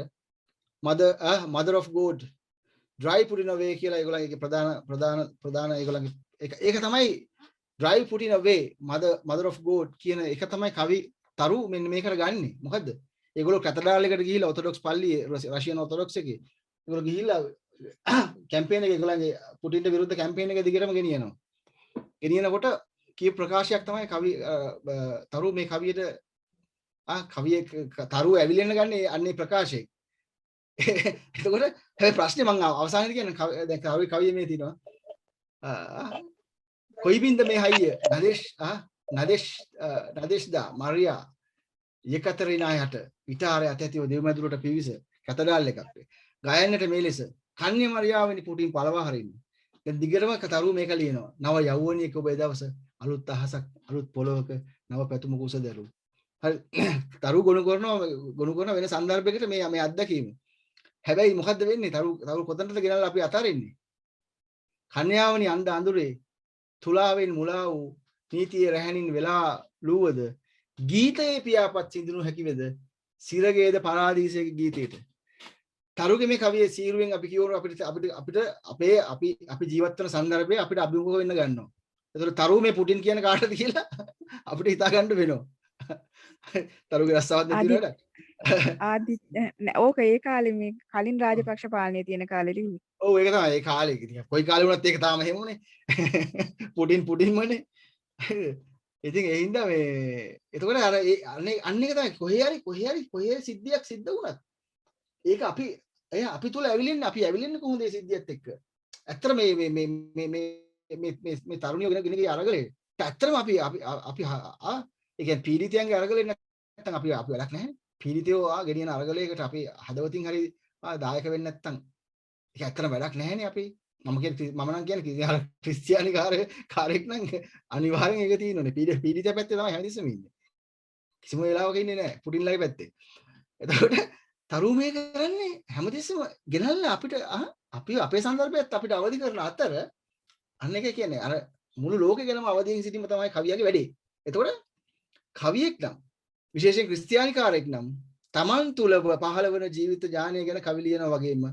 mother of god dry put in away කියලා ඒගොල්ලන්ගේ ප්‍රධාන ඒගොල්ලන්ගේ ඒක තමයි dry put in away mother of god කියන එක තමයි කවි තරු මෙන්න මේකට ගන්නෙ. මොකද්ද? ඒගොල්ලෝ කැතඩාල් එකට ගිහිල්ලා ඔර්තොඩොක්ස් පල්ලියේ රෂියන් ඔර්තොඩොක්ස් එකේ ඒගොල්ලෝ ගිහිල්ලා කැම්පේන් එක ඒගොල්ලන්ගේ පුටින්ට විරුද්ධ කැම්පේන් එක දිගටම ගෙනියනවා. ගෙනියනකොට කී ප්‍රකාශයක් තමයි කවි තරු මේ කවියට කවියේ තරු ඇවිලෙන්න ගන්නේ අන්නේ ප්‍රකාශයෙන්. එතකොට හැබැයි ප්‍රශ්නේ මම අවසානයේදී කියන්නේ දැන් කවිය මේ තියෙනවා කොයි බින්ද මේ හයිය නදේෂ්දා මරියා යකතරිනායට විතාරය අතැතිව දෙව්මැදුරට පිවිස කැතඩාල් එකක් ගයන්නට මේ ලෙස කන්‍ය මරියාවනි පුටින් පළවා හරින්නේ. දැන් දිගටම තරු මේක ලියනවා. නව යෞවනියක ඔබ එදවස අලුත් අහසක් අලුත් පොළොවක නව පැතුමක උස දැරු. හරි තරු ගොනු කරන වෙන සන්දර්භයකට මේ අත්දැකීම. හැබැයි මොකද්ද වෙන්නේ? තරු කොතනටද ගෙනල්ලා අපි අතාරින්නේ? කන්‍යාවනි අඬ අඳුරේ තුලාවෙන් මුලා වූ නීතියේ රැහැණින් වෙලා ලූවද ගීතයේ පියාපත් සිඳුණු හැකිවද සිරගේද පරාදීසයේ ගීතයට. තරුගේ මේ කවියේ සීරුවෙන් අපි කියවන අපිට අපි ජීවත් වෙන සංදර්භයේ අපිට අභිමුඛ වෙන්න ගන්නවා. ඒතර තරු මේ පුටින් කියන කාටද කියලා අපිට හිතා ගන්න වෙනවා. තරුගේ රස්සාවක් දෙන්න ඕක ඒ කාලේ මේ කලින් රාජපක්ෂ පාලනයේ තියෙන කාලේ ලිව්වේ. ඔව් ඒක තමයි ඒ කාලේ. ඉතින් කොයි කාලේ වුණත් ඒක තාම එහෙමනේ. පුටින්මනේ. ඉතින් ඒ හින්දා මේ එතකොට අර අන්න එක තමයි කොහේ සිද්ධියක් සිද්ධ වුණත් ඒක අපි තුල ඇවිලෙන්නේ කොහොමද මේ සිද්ධියත් එක්ක? ඇත්තට මේ තරුණියෝ ගෙන ගිය අරගලේ ඇත්තටම අපි ඒ කියන්නේ පීඩිතයන්ගේ අරගලේ නැත්තම් අපි වැඩක් නැහැ. පීඩිතයෝ ගෙනියන අරගලයකට අපි හදවතින් හරි දායක වෙන්නේ නැත්තම් ඒක ඇත්තටම වැඩක් නැහැනේ අපි. මම නම් කියන්නේ ක්‍රිස්තියානි කාරයෙක් නම් අනිවාර්යෙන් ඒක තියෙනෝනේ. පීඩිතය පැත්තේ තමයි හැමතිස්සෙම ඉන්නේ. කිසිම වෙලාවක ඉන්නේ නැහැ පුටින්ලාගේ පැත්තේ. එතකොට තරු මේ කරන්නේ හැමතිස්සෙම ගෙනල්ලා අපිට අපේ සංදර්භයත් අපිට අවදි කරන අතර අන්න එක කියන්නේ අර මුළු ලෝකෙ ගැනම අවදියෙන් සිටීම තමයි කවියගේ වැඩේ. එතකොට කවියෙක් නම් විශේෂයෙන් ක්‍රිස්තියානි කාරයෙක් නම් තමන් තුල පහළ වෙන ජීවිත ඥානය ගැන කවි ලියනවා වගේම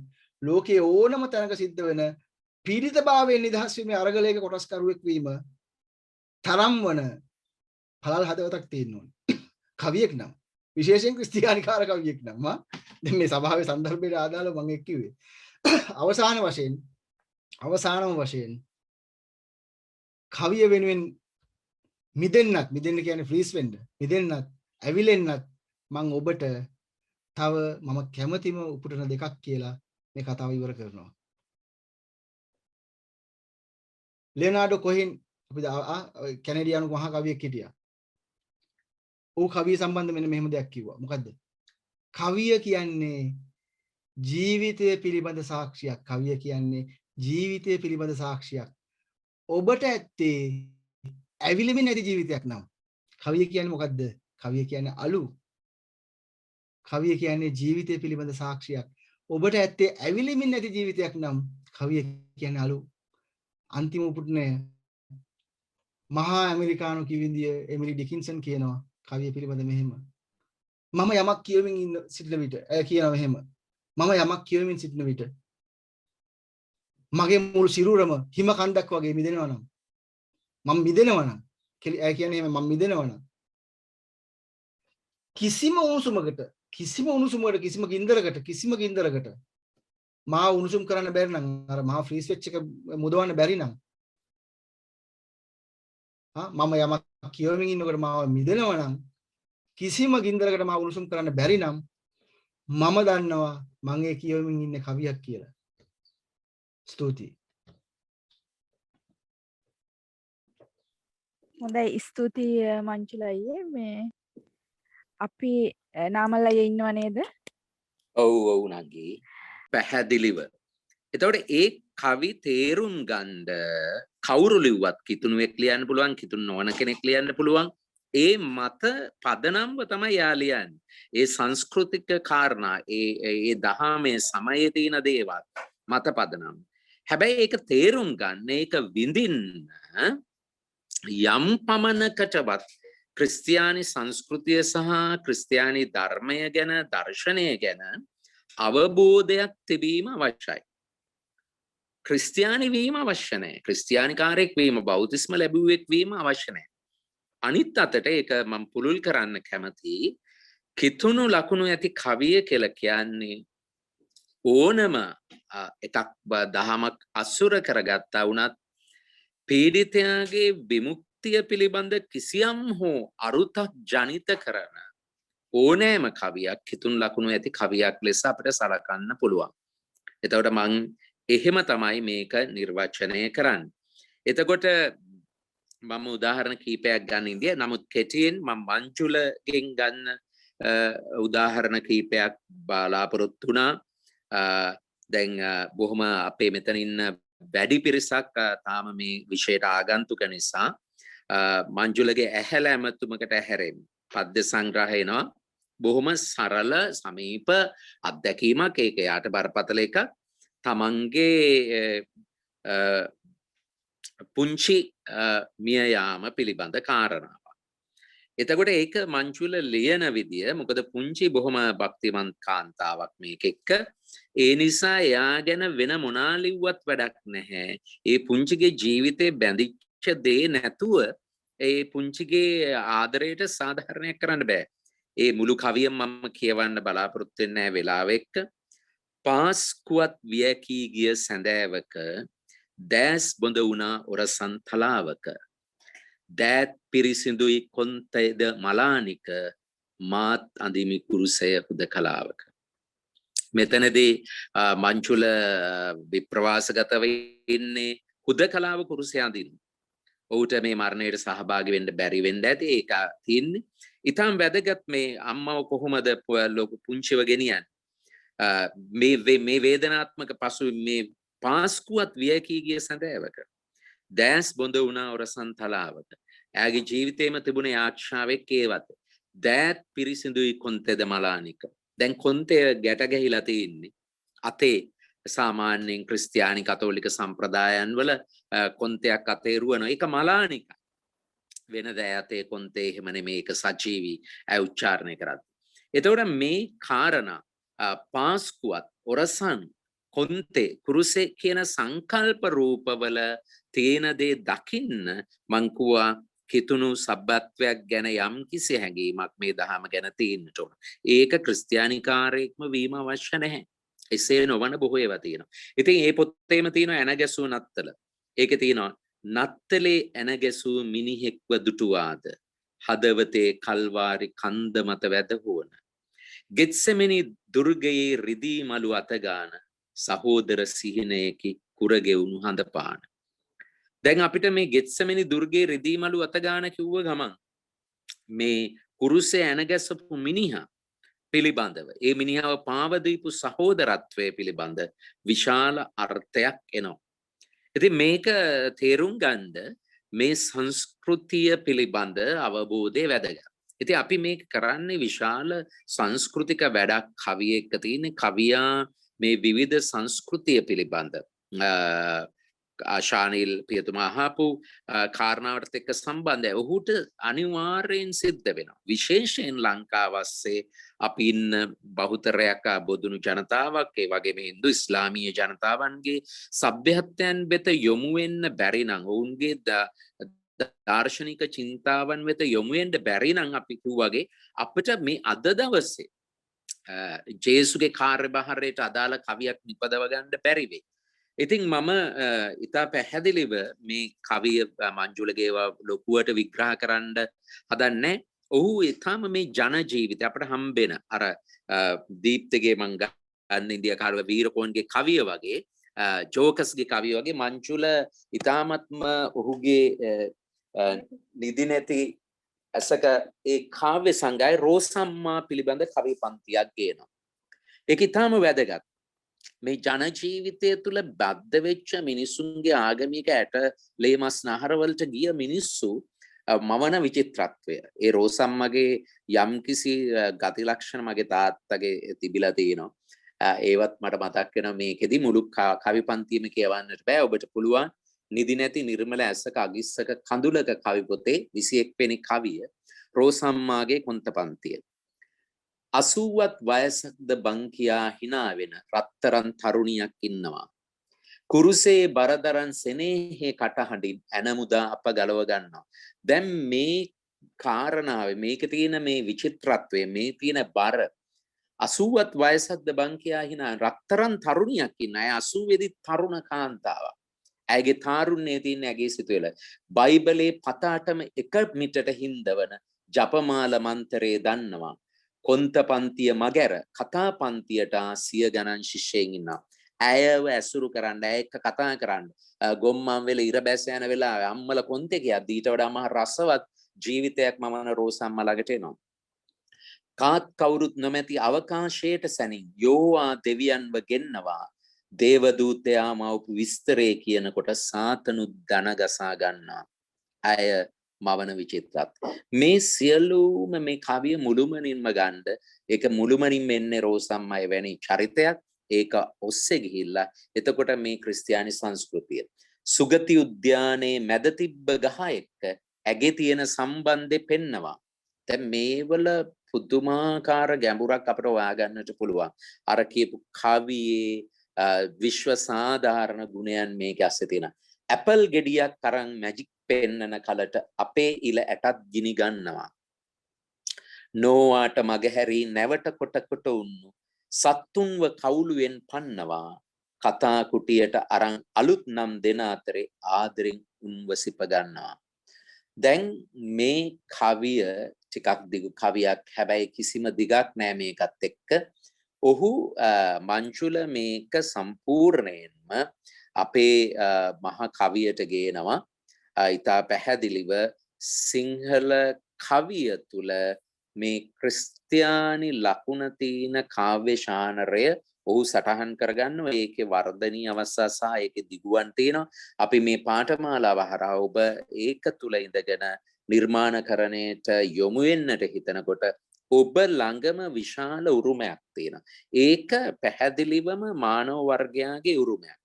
ලෝකයේ ඕනම තැනක සිද්ධ වෙන පීඩිතභාවයෙන් නිදහස් වීමේ අරගලයක කොටස්කරුවෙක් වීම තරම් වන පළල් හදවතක් තියෙන්න ඕනේ. කවියෙක් නම් විශේෂයෙන් ක්‍රිස්තියානි කාර කවියෙක් නම් දැන් මේ සභාවේ සන්දර්භයට ආදාළව මම එක් කිව්වේ අවසානම වශයෙන් කවිය වෙනුවෙන් මිදෙන්න කියන්නේ ෆ්‍රීස් වෙන්න මිදෙන්නත් ඇවිලෙන්නත් මම ඔබට තව මම කැමතිම උපුටන දෙකක් කියලා මේ කතාව ඉවර කරනවා. ලියනාඩෝ කොහෙන් අපි කැනඩියානු මහා කවියෙක් හිටියා. ඌ කවිය සම්බන්ධ මෙන්න මෙහෙම දෙයක් කිව්වා. මොකද්ද? කවිය කියන්නේ ජීවිතය පිළිබඳ සාක්ෂියක්. කවිය කියන්නේ ජීවිතය පිළිබඳ සාක්ෂියක්. ඔබට ඇත්තේ ඇවිලෙමින් නැති ජීවිතයක් නම් කවිය කියන්නේ මොකද්ද? කවිය කියන්නේ අලු. කවිය කියන්නේ ජීවිතය පිළිබඳ සාක්ෂියක්. ඔබට ඇත්තේ ඇවිලෙමින් නැති ජීවිතයක් නම් කවිය කියන්නේ අලු. අන්තිම උපුටනය මහා ඇමරිකානු කිවිඳිය එමිලි ඩිකින්සන් කියනවා කවිය පිළිබඳ මෙහෙම. මම යමක් කියවමින් සිටින විට කියනවා මෙහෙම. මම යමක් කියවමින් සිටින විට මගේ මුළු සිරුරම හිම කන්දක් වගේ මිදෙනවා නම් මම මිදෙනවා නම් කියන්නේ එහෙම මම මිදෙනවා නම් කිසිම ගින්දරකට මා උණුසුම් කරන්න බැරි නම් අර මහා ෆ්‍රීස් වෙච්ච එක මුදවන්න බැරි නම් මම යමක් කියවමින් ඉන්නකොට මාව මිදෙනවා නම් කිසිම ගින්දරකට මාව උණුසුම් කරන්න බැරි නම් මම දන්නවා මම ඒ කියවමින් ඉන්නේ කවියක් කියලා. ස්තුතියි. හොඳයි ස්තුතියි මංජුල අයියේ මේ අපි නාමල් අයියේ ඉන්නව නේද? ඔව් නංගී පැහැදිලිව. එතකොට ඒ කවි තේරුම් ගන්න කවුරු ලිව්වත් කිතුණුවෙක් ලියන්න පුළුවන්, කිතුණු නොවන කෙනෙක් ලියන්න පුළුවන්. ඒ මත පදනම්ව තමයි යා ලියන්නේ. ඒ සංස්කෘතික කාරණා, ඒ දහමේ සමයේ තියෙන දේවල් මත පදනම්. හැබැයි ඒක තේරුම් ගන්න, ඒක විඳින්න යම් පමණකටවත් ක්‍රිස්තියානි සංස්කෘතිය සහ ක්‍රිස්තියානි ධර්මය ගැන, දර්ශනය ගැන අවබෝධයක් තිබීම අවශ්‍යයි. ක්‍රිස්තියානි වීම අවශ්‍ය නැහැ. ක්‍රිස්තියානිකාරයෙක් වීම, බෞතිස්ම ලැබුවෙක් වීම අවශ්‍ය නැහැ. අනිත් අතට ඒක මම පුළුල් කරන්න කැමතියි. කිතුණු ලකුණු ඇති කවිය කියලා කියන්නේ ඕනම එකක් දහමක් අසුර කරගත්තා වුණත් පීඩිතයාගේ විමුක්තිය පිළිබඳ කිසියම් හෝ අරුතක් ජනිත කරන ඕනෑම කවියක් කිතුණු ලකුණු ඇති කවියක් ලෙස අපිට සලකන්න පුළුවන්. එතකොට මං එහෙම තමයි මේක නිර්වචනය කරන්නේ. එතකොට මම උදාහරණ කීපයක් ගන්න ඉන්දිය. නමුත් කෙටියෙන් මම මංජුලගෙන් ගන්න උදාහරණ කීපයක් බලාපොරොත්තු වුණා. දැන් බොහොම අපේ මෙතන ඉන්න වැඩි පිරිසක් තාම මේ විෂයට ආගන්තුක නිසා මංජුලගේ ඇහැල ඇමතුමකට හැරෙමු. පද්‍ය සංග්‍රහයනවා බොහොම සරල සමීප අත්දැකීමක්. ඒක යාට බරපතල එකක්. තමන්ගේ පුංචි මිය යාම පිළිබඳ කාරණාවක්. එතකොට ඒක මංජුල ලියන විදිය, මොකද පුංචි බොහොම භක්තිමත් කාන්තාවක් මේක එක්ක. ඒ නිසා එයා ගැන වෙන මොනා ලිව්වත් වැඩක් නැහැ. ඒ පුංචිගේ ජීවිතේ බැඳිච්ච දේ නැතුව ඒ පුංචිගේ ආදරයට සාධාරණයක් කරන්න බෑ. ඒ මුළු කවියම මම කියවන්න බලාපොරොත්තු වෙන්නේ නැහැ වෙලාව එක්ක. පාස්කුවත් වියකී ගිය සැඳෑවක දැස් බොඳ වුණා ඔරසන් තලාවක. දෑත් පිරිසිදුයි කොන්තේද මලානික මාත් අඳිමි කුරුසය හුදකලාවක. මෙතනදී මංජුල විප්‍රවාසගතව ඉන්නේ හුදකලාව කුරුසය අඳින්න. ඔහුට මේ මරණයට සහභාගී වෙන්න බැරි වෙන්න ඇති. ඒක තින්නේ. ඊටම වැදගත් මේ අම්මව කොහොමද ලොකු පුංචිව ගෙනියන්නේ. මේ වේදනාත්මක පසු මේ පාස්කුවත් වියකී ගිය සැඳෑවක දැස් බොඳ වුණා ඔරසන් තලාවක. එයාගේ ජීවිතේම තිබුණ ආශාවෙක් ඒවත්. දෑත් පිරිසිදුයි කොන්තේද මලානික. දැන් කොන්තේ ගැට ගැහිලා තියෙන්නේ අතේ. සාමාන්‍යයෙන් ක්‍රිස්තියානි කතෝලික සම්ප්‍රදායන් වල කොන්තයක් අතේ රුවන එක මලානික. වෙන දෑතේ කොන්තේ එහෙම නෙමෙයි, ඒක සජීවී. ඇය උච්චාරණය කරද්දී. එතකොට මේ කාරණා පාස්කුවත් ඔරසන් කොන්තේ කුරුසේ කියන සංකල්ප රූපවල තියෙන දේ දකින්න මං කිව්වා කිතුණු සබ්බත්වයක් ගැන යම් කිසි හැඟීමක් මේ දහම ගැන තියෙන්නට ඕන. ඒක ක්‍රිස්තියානිකාරයෙක්ම වීම අවශ්‍ය නැහැ. එසේ නොවන බොහෝ ඒවා තියෙනවා. ඉතින් මේ පොතේම තියෙනවා ඇන ගැසූ නත්තල. ඒකේ තියෙනවා නත්තලේ ඇන ගැසූ මිනිහෙක්ව දුටුවාද හදවතේ කල්වාරි කන්ද මත වැදහුවන. ගෙත්සෙමනි දුර්ගයේ රිදී මලු අතගාන සහෝදර සිහිනයකි කුරගෙවුණු හඳපාන. දැන් අපිට මේ ගෙත්සෙමනි දුර්ගයේ රිදී මලු අතගාන කිව්ව ගමන් මේ කුරුසේ ඇනගැසපු මිනිහා පිළිබඳව, ඒ මිනිහව පාවදීපු සහෝදරත්වය පිළිබඳ විශාල අර්ථයක් එනවා. ඉතින් මේක තේරුම් ගන්න මේ සංස්කෘතිය පිළිබඳ අවබෝධය වැදගත්. ඉතින් අපි මේක කරන්නේ විශාල සංස්කෘතික වැඩක් කවියෙක තියෙන. කවියා මේ විවිධ සංස්කෘතිය පිළිබඳ ආශානිල් පියතුමා අහපු කාරණාවට එක්ක සම්බන්ධයි. ඔහුට අනිවාර්යෙන් සිද්ධ වෙනවා. විශේෂයෙන් ලංකාවස්සේ අපි ඉන්න බහුතරයක් බොදුනු ජනතාවක්, ඒ වගේම හින්දු ඉස්ලාමීය ජනතාවන්ගේ සભ્યත්වයන් වෙත යොමු වෙන්න බැරි නම්, ඔවුන්ගේ දාර්ශනික චින්තාවන් වෙත යොමු වෙන්න බැරි නම් අපි කිව්වාගේ අපිට මේ අද දවසේ ජේසුගේ කාර්යභාරයට අදාළ කවියක් නිපදව ගන්න බැරි වෙයි. ඉතින් මම ඉතා පැහැදිලිව මේ කවිය මංජුලගේ ලොකුවට විග්‍රහ කරන්න හදන්නේ. ඔහු ඊටම මේ ජන ජීවිතය අපට හම්බෙන අර දීප්තගේ මං ගන්න ඉන්දියා කාර්ව වීරකෝන්ගේ කවිය වගේ, ජෝකස්ගේ කවිය වගේ මංජුල ඊටාත්ම ඔහුගේ නිදි නැති ඇසක ඒ කාව්‍ය සංගය රෝසම්මා පිළිබඳ කවි පන්තියක් ගේනවා. ඒක ඉතාම වැදගත්. මේ ජන ජීවිතය තුළ බද්ධ වෙච්ච මිනිසුන්ගේ ආගමික ඇට ලේමස් නහරවලට ගිය මිනිස්සු මවන විචිත්‍රත්වය. ඒ රෝසම්මගේ යම්කිසි ගති ලක්ෂණ මගේ තාත්තගේ තිබිලා තියෙනවා. ඒවත් මට මතක් වෙනවා. මේකෙදි මුළු කවි පන්තියම කියවන්නට බෑ. ඔබට පුළුවන් නිදි නැති නිර්මල ඇසක අගිස්සක කඳුලක කවි පොතේ 21 වෙනි කවිය රෝසම්මාගේ කොන්ත පන්තිය. 80ත් වයසක්ද බං කියා hina වෙන රත්තරන් තරුණියක් ඉන්නවා. කුරුසේ බරදරන් සෙනෙහේ කටහඬින් ඇනමුදා අප ගලව ගන්නවා. දැන් මේ කාරණාවේ මේකේ තියෙන මේ විචිත්‍රත්වය මේ තියෙන බර 80ත් වයසක්ද බං කියා hina රත්තරන් තරුණියක් ඉන්න. අය 80 වෙදි තරුණ කාන්තාවක්. ඇගේ තාරුණ්‍යයේ තියෙන ඇගේ සිතුවිල්ල බයිබලේ පතාටම එක මිටට හින්දවන ජපමාල මන්ත්‍රයේ දන්නවා. කොන්ත පන්තිය මගැර කතා පන්තියට 100 ගණන් ශිෂ්‍යයන් ඉන්නවා. ඇයව ඇසුරු කරන්න, ඇය එක්ක කතා කරන්න, ගොම්මන් වෙල ඉර බැස යන වෙලාවේ අම්මල කොන්තේ කියද්දි ඊට වඩා මහ රසවත් ජීවිතයක් මමන රෝසම්ම ළඟට එනවා. කාත් කවුරුත් නොමැති අවකාශයට සැනින් යෝවා දෙවියන්ව ගෙන්නවා. දේවදූතයා මවපු විස්තරේ කියනකොට සාතනු දන ගසා ගන්නවා. ඇය මවන විචිත්‍රත්. මේ සියලුම මේ කවිය මුළුමනින්ම ගන්න ඒක මුළුමනින්ම එන්නේ රෝසම්මයි වැනි චරිතයක්. ඒක ඔස්සේ ගිහිල්ලා එතකොට මේ ක්‍රිස්තියානි සංස්කෘතිය සුගති උද්‍යානයේ මැද තිබ්බ ගහ එක්ක ඇගේ තියෙන සම්බන්ධය පෙන්නවා. දැන් මේවල පුදුමාකාර ගැඹුරක් අපිට හොයාගන්නට පුළුවන්. අර කියපු කවියේ විශ්ව සාධාරණ ගුණයන් මේක ඇස්සේ තියෙනවා. ඇපල් ගෙඩියක් අරන් මැජික් පෙන්නන කලට අපේ ඉල ඇටත් ගිනි ගන්නවා. නෝවාට මගහැරී නැවට කොට කොට උන්නු සත්තුන්ව කවුළුවෙන් පන්නවා. කතා කුටියට අරන් අලුත් නම් දෙන අතරේ ආදරෙන් උන්ව සිප ගන්නවා. දැන් මේ කවිය ටිකක් දිගු කවියක්. හැබැයි කිසිම දිගක් නෑ මේකත් එක්ක. ඔහු මංජුල මේක සම්පූර්ණයෙන්ම අපේ මහා කවියට ගේනවා. ඉතා පැහැදිලිව සිංහල කවිය තුල මේ ක්‍රිස්තියානි ලකුණ තියෙන කාව්‍ය ශානරය ඔහු සටහන් කරගන්නවා. ඒකේ වර්ධනීය අවස්ථා සහ ඒකේ දිගුවන් තියෙනවා. අපි මේ පාඨමාලාව හරහා ඔබ ඒක තුල ඉඳගෙන නිර්මාණකරණයට යොමු වෙන්නට හිතනකොට ඔබ ළඟම විශාල උරුමයක් තියෙනවා. ඒක පැහැදිලිවම මානව වර්ගයාගේ උරුමයක්.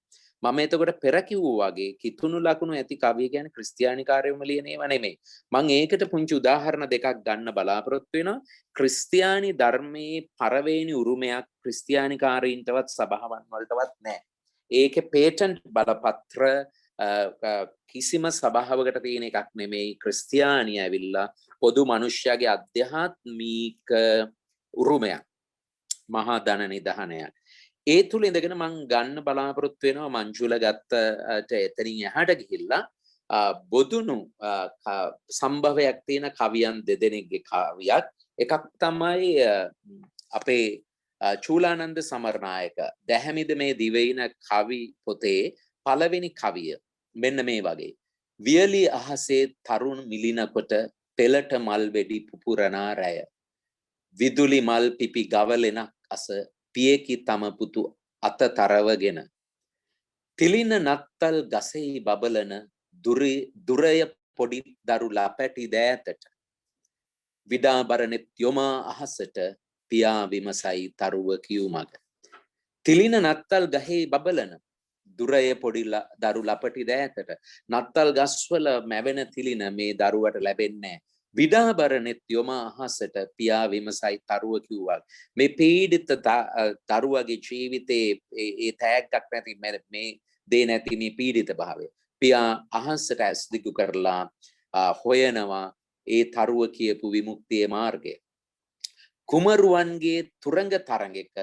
මම එතකොට පෙර කිව්වා වගේ කිතුණු ලකුණු ඇති කවිය කියන්නේ ක්‍රිස්තියානිකාරයෝම ලියන ඒවා නෙමෙයි. මම ඒකට පුංචි උදාහරණ දෙකක් ගන්න බලාපොරොත්තු වෙනවා. ක්‍රිස්තියානි ධර්මයේ පළවෙනි උරුමයක් ක්‍රිස්තියානිකාරීන්ටවත් සභාවන් වලටවත් නැහැ. ඒකේ පේටන්ට් බලපත්‍ර කිසිම සභාවකට තියෙන එකක් නෙමෙයි. ක්‍රිස්තියානිය ඇවිල්ලා පොදු මනුෂ්‍යයාගේ අධ්‍යාත්මික උරුමයක්. මහා ධන නිධානයක්. ඒ තුල ඉඳගෙන මම ගන්න බලාපොරොත්තු වෙනවා මංජුල ගත්තට එතනින් එහාට ගිහිල්ලා බොදුනු සම්භවයක් තියෙන කවියන් දෙදෙනෙක්ගේ කවියක්. එකක් තමයි අපේ චූලානන්ද සමරනායක දැහැමිද මේ දිවයින කවි පොතේ පළවෙනි කවිය. මෙන්න මේ වගේ. වියලි අහසේ තරුණ මිලිනකොට පෙළට මල් වෙඩි පුපුරනා රැය. විදුලි මල් පිපි ගවලෙනක් අස පියකි තම පුතු අත තරවගෙන තිලින නත්තල් ගසෙහි බබලන දුරය පොඩි දරු ලපැටි දෑතට විඩාබරනෙත් යොමා අහසට පියා විමසයි තරුව කියු මග. තිලින නත්තල් ගහේ බබලන දුරය පොඩි දරු ලපටි දෑතට නත්තල් ගස්වල මැවෙන තිලින මේ දරුවට ලැබෙන්නේ විඩාබරනෙත් යොමා අහසට පියා විමසයි තරුව කිව්වා. මේ පීඩිත දරුවගේ ජීවිතේ ඒ තෑග්ගක් නැති මේ දේ නැති මේ පීඩිත භාවය. පියා අහසට ඇස් දිගු කරලා හොයනවා ඒ තරුව කියපු විමුක්තියේ මාර්ගය. කුමරුවන්ගේ තුරංග තරඟක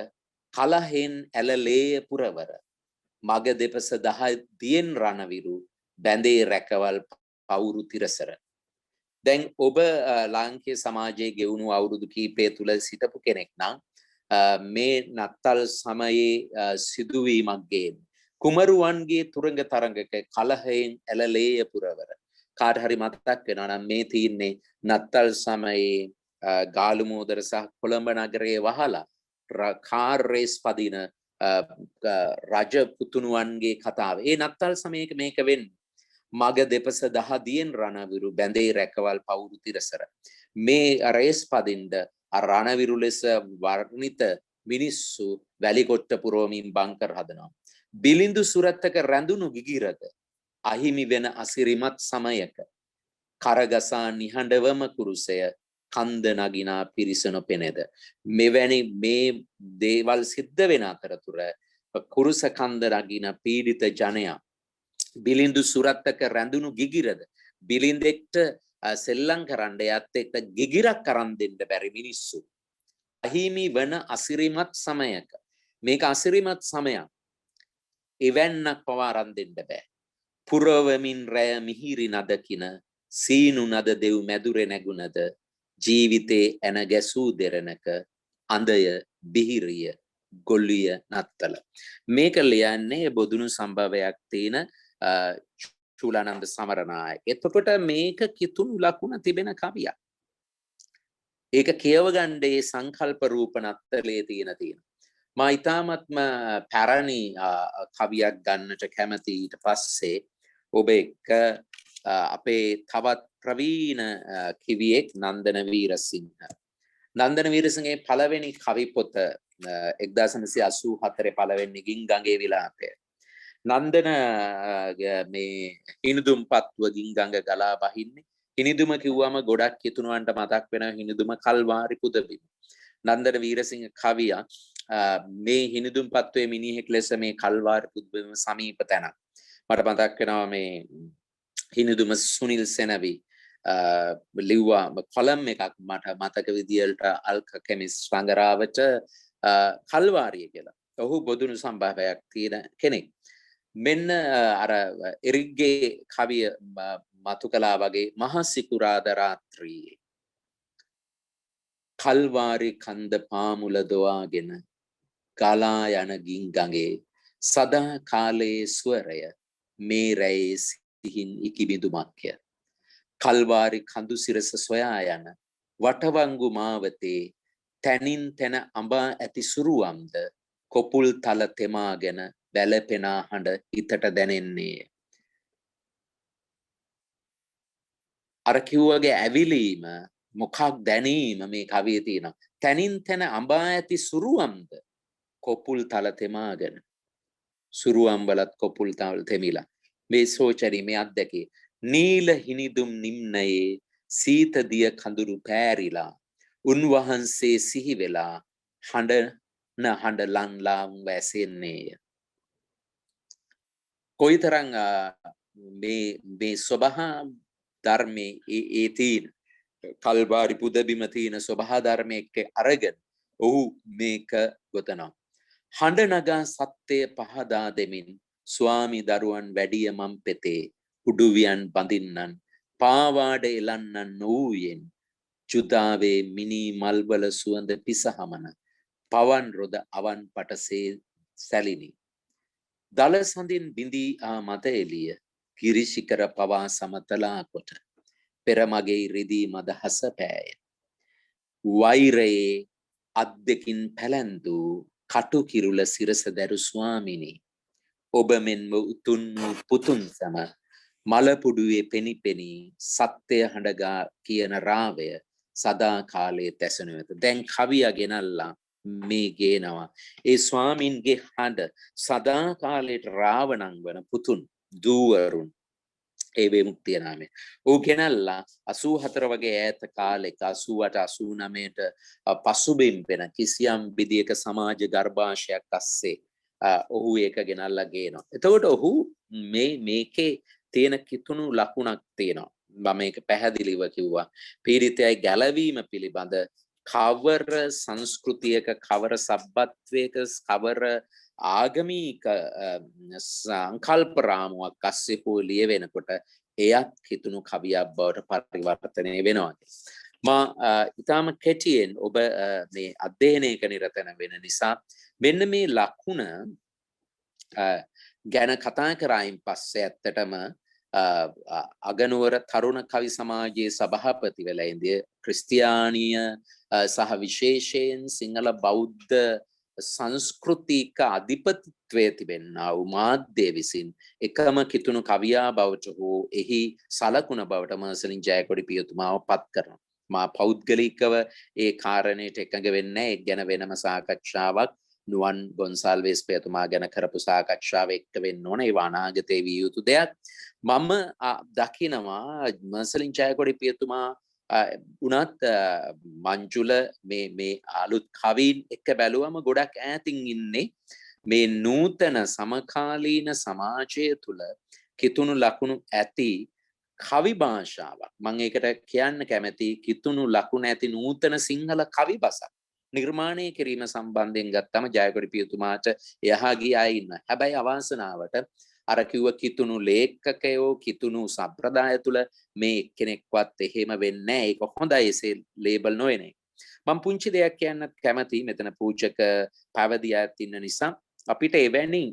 කලහෙන් ඇලලේය පුරවර මග දෙපස දියෙන් රණවිරු බැඳේ රැකවල් පවුරු තිරසර. දැන් ඔබ ලාංකේය සමාජයේ ගෙවුණු අවුරුදු කීපය තුල සිටපු කෙනෙක් නම් මේ නත්තල් සමයේ සිදුවීමක් ගේන කුමරුවන්ගේ තුරංග තරඟක කලහයෙන් ඇලලේය පුරවර කාට හරි මතක් වෙනවා නම් මේ තින්නේ නත්තල් සමයේ ගාලුමෝදර සහ කොළඹ නගරයේ වහලා කාර් රේස් පදින රජ පුතුණුවන්ගේ කතාව. ඒ නත්තල් සමයක මේක වෙන්නේ. මග දෙපස දහදියෙන් රණවිරු බැඳේ රැකවල් පවුරු තිරසර. මේ රේස් පදින්ද රණවිරු ලෙස වර්ණිත මිනිස්සු වැලිකොට්ට පුරවමින් බංකර් හදනවා. බිලිඳු සුරත්තක රැඳුණු ගිගිරද අහිමි වෙන අසිරිමත් සමයක කරගසා නිහඬවම කුරුසය කන්ද නගිනා පිරිස නොපෙනේද. මෙවැනි මේ දේවල් සිද්ධ වෙන අතරතුර කුරුස කන්ද නගින පීඩිත ජනයා බිලිඳු සුරත්තක රැඳුණු ගිගිරද බිලින්දෙක්ට සෙල්ලම් කරන්න යත් එක්ක ගිගිරක් කරන් දෙන්න බැරි මිනිස්සු අහිමි වන අසිරිමත් සමයක මේක අසිරිමත් සමයක් එවන්නක් පවා අරන් දෙන්න බෑ. පුරවමින් රැය මිහිරි නදකින සීනු නද දෙව් මැදුරේ නැගුණද ජීවිතේ එන ගැසූ දෙරණක අඳය බිහිරිය ගොල්ලිය නත්තල. මේක ලියන්නේ බොදුනු සම්භවයක් තියෙන චූලානන්ද සමරනායක. එතකොට මේක කිතුණු ලකුණ තිබෙන කවියක්. ඒක කියවගන්නේ සංකල්ප රූප නත්තලේ තියෙන. මා ඊ타මත්ම පැරණි කවියක් ගන්නට කැමති. ඊට පස්සේ ඔබ එක්ක අපේ තවත් ප්‍රවීණ කිවියෙක් නන්දන වීරසිංහ. නන්දන වීරසිංහගේ පළවෙනි කවි පොත 1984 පළවෙනි ගින්ගඟේ විලාපය. නන්දන මේ හිනිදුම්පත්ව ගින්ගඟ ගලා බහින්නේ. හිනිදුම කිව්වම ගොඩක් කිතුණුවන්ට මතක් වෙන හිනිදුම කල්වාරි පුදබිම. නන්දන වීරසිංහ කවියා මේ හිනිදුම්පත්වේ මිනිහෙක් ලෙස මේ කල්වාරි පුදබිම සමීප තැනක්. මට මතක් වෙනවා මේ හිනිදුම සුනිල් සෙනවි ලිව්වා කොලම් එකක් මට මතක විදියට අල්ක කෙමිස් රංගරාවට කල්වාරිය කියලා. ඔහු බොදුනු සම්භාවයක් තියෙන කෙනෙක්. මෙන්න අර එරිග්ගේ කවිය මතු කළා වගේ මහා සිකුරාදා රාත්‍රියේ කල්වාරි කන්ද පාමුල දොවාගෙන ගලා යන ගින්ගඟේ සදා කාලයේ ස්වරය මේ රැයේ සිහින් ඉකිබිඳුමක්ය. කල්වාරි කඳු සිරස සොයා යන වටවංගු මාවතේ තැනින් තැන අඹා ඇති සුරුවම්ද කොපුල් තල තෙමාගෙන වැළපෙනා හඬ හිතට දැනෙන්නේ. අර කිව්වගේ ඇවිලීම මොකක් දැනීම මේ කවියේ තියෙනවා. තැනින් තැන අඹා ඇති සුරුවම්ද කොපුල් තල තෙමාගෙන සුරුවම්වලත් කොපුල් තල තෙමිලා මේ සෝචරි මේ අත්දැකේ නීල හිනිදුම් නිම්නයේ සීත දිය කඳුරු පෑරිලා උන්වහන්සේ සිහි වෙලා හඬ ලන්ලාම් වැසෙන්නේය. කොයිතරම් මේ ස්වභා ධර්මයේ ඒ තියෙන කල්වාරි පුදබිම තියෙන ස්වභා ධර්මයක අරගෙන ඔහු මේක ගොතනවා. හඬ නගා සත්‍යය පහදා දෙමින් ස්වාමි දරුවන් වැඩිය මම් පෙතේ උඩුවියන් බඳින්නන් පාවාඩ එලන්නන් නොවූයෙන් ජුදාවේ මිනි මල්වල සුවඳ පිසහමන පවන් රොද අවන් පටසේ සැලිනි. දල සඳින් බිඳී ආ මත එළිය කිරිශිකර පවා සමතලා කොට පෙර මගේ රිදී මද හස පෑය. වෛරයේ අත් දෙකින් පැලැන්දූ කටු කිරුල සිරස දැරු ස්වාමිනි ඔබ මෙන්ම උතුන් පුතුන් සම මලපුඩුවේ පෙනිපෙනී සත්‍යය හඬගා කියන රාවය සදා කාලයේ තැසෙනු ඇත. දැන් කවියා ගෙනල්ලා මේ ගේනවා ඒ ස්වාමින්ගේ හඬ සදා කාලයට රාවණන් වන පුතුන් දූවරුන් ඒ විමුක්තිය නාමයෙන් ਉਹ ගෙනල්ලා 84 වගේ ඈත කාලෙක 88 89ට පසුබිම් වෙන කිසියම් විදියක සමාජ ගර්භාෂයක් අස්සේ ඔහු ඒක ගෙනල්ලා ගේනවා. එතකොට ඔහු මේකේ තියෙන කිතුණු ලකුණක් තියෙනවා. මම මේක පැහැදිලිව කිව්වා. පීඩිතයයි ගැලවීම පිළිබඳ කවර සංස්කෘතියක කවර සබ්බත්වයක කවර ආගමික සංකල්ප රාමුවක් අස්සේ හෝ ලියවෙනකොට එයත් කිතුණු කවියක් බවට පරිවර්තනය වෙනවා. මා ඊටම කෙටියෙන් ඔබ මේ අධ්‍යයනයක නිරත වෙන නිසා මෙන්න මේ ලකුණ ගැන කතා කරායින් පස්සේ ඇත්තටම අගනුවර තරුණ කවි සමාජයේ සභාපති වෙලා ඉඳිය ක්‍රිස්තියානිය සහ විශේෂයෙන් සිංහල බෞද්ධ සංස්කෘතික අධිපතිත්වයේ තිබෙනා වූ මාධ්‍ය විසින් එකම කිතුණු කවියා බවට හෝ එහි සලකුණ බවට මර්සලින් ජයකොඩි පියතුමාව පත් කරනවා. මා පෞද්ගලිකව ඒ කාරණයට එකඟ වෙන්නේ ඒ ගැන වෙනම සාකච්ඡාවක් නුවන් ගොන්සාල්වෙස් පියතුමා ගැන කරපු සාකච්ඡාව එක්ක වෙන්න ඕන. ඒ අනාගතයේ විය යුතු දෙයක්. මම දකිනවා මර්සලින් ජයකොඩි පියතුමා උනත් මංජුල මේ අලුත් කවීන් එක්ක බැලුවම ගොඩක් ඈතින් ඉන්නේ මේ නූතන සමකාලීන සමාජය තුළ කිතුණු ලකුණු ඇති කවි භාෂාවක්. මම ඒකට කියන්න කැමති කිතුණු ලකුණු ඇති නූතන සිංහල කවි බසක් නිර්මාණය කිරීම සම්බන්ධයෙන් ගත්තම ජයකොඩි පියතුමාට එහා ගිය අය ඉන්නවා. හැබැයි අවාසනාවට අර කිව්ව කිතුණු ලේඛකයෝ කිතුණු සම්ප්‍රදාය තුළ මේ කෙනෙක්වත් එහෙම වෙන්නේ නැහැ. ඒක හොඳයි එසේ ලේබල් නොවනේ. මම පුංචි දෙයක් කියන්න කැමතියි. මෙතන පූජක පැවදියාත් ඉන්න නිසා අපිට එවැනි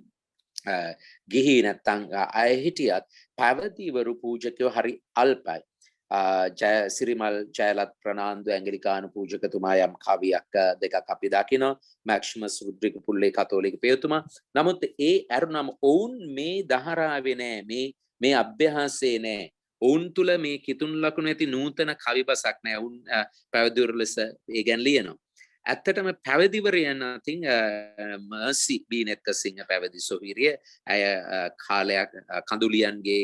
ගිහි නැත්තම් අය හිටියත් පැවදිවරු පූජකයෝ හරි අල්පයි. සිරිමල් ජයලත් ප්‍රනාන්දු ඇංගලිකානු පූජකතුමා යම් කවියක් දෙකක් අපි දකිනවා. මැක්සිමස් රුද්‍රික පුල්ලේ කතෝලික පියතුමා. නමුත් ඒ අරුණම ඔවුන් මේ දහරාවේ නෑ, මේ අභ්‍යාසයේ නෑ. ඔවුන් තුල මේ කිතුණු ලකුණු ඇති නූතන කවිබසක් නෑ. ඔවුන් පැවිදිවරු ලෙස ඒ ගැන ලියනවා. ඇත්තටම පැවිදිවරයන් අතින් මර්සි බීනෙත්ක සිංහ පැවිදි සොහිරිය අය කාලයක් කඳුලියන්ගේ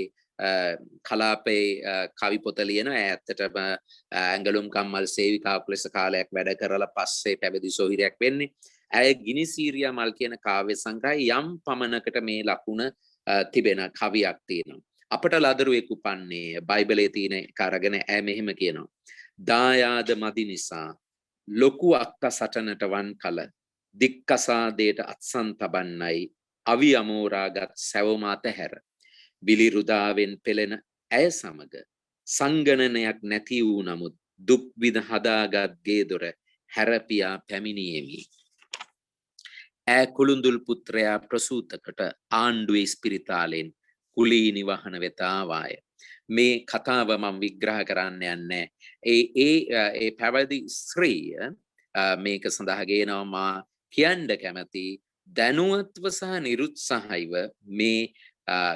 කලාපේ කවි පොත ලියනවා. ඇත්තටම ඇඟලුම් කම්මල් සේවිකාවක් ලෙස කාලයක් වැඩ කරලා පස්සේ පැවිදි සොහිරියක් වෙන්නේ. ඇය ගිනිසීරියා මල් කියන කාව්‍ය සංග්‍රහය යම් පමණකට මේ ලකුණ තිබෙන කවියක් තියෙනවා. අපට ලදරුවෙක් උපන්නේ බයිබලයේ තියෙන එක අරගෙන ඇය මෙහෙම කියනවා. දායාද මදි නිසා ලොකු අක්ක සටනට වන් කල දික්කසාදයට අත්සන් තබන්නයි අවි අමෝරාගත් සැවම අතහැර විලිරුදාවෙන් පෙළෙන ඇය සමග සංගණනයක් නැති වූ නමුත් දුක් විඳ හදාගත් ගේ දොර හැරපියා පැමිණියෙමි. ඈ කුළුඳුල් පුත්‍රයා ප්‍රසූතකට ආණ්ඩුවේ ස්පිරිතාලෙන් කුලී නිවහන වෙත ආවාය. මේ කතාව මම විග්‍රහ කරන්න යන්නේ. ඒ පැවිදි ස්ත්‍රිය මේක සඳහා ගේනවා. මා කියන්න කැමති දැනුවත්ව සහ නිරුත්සාහයිව මේ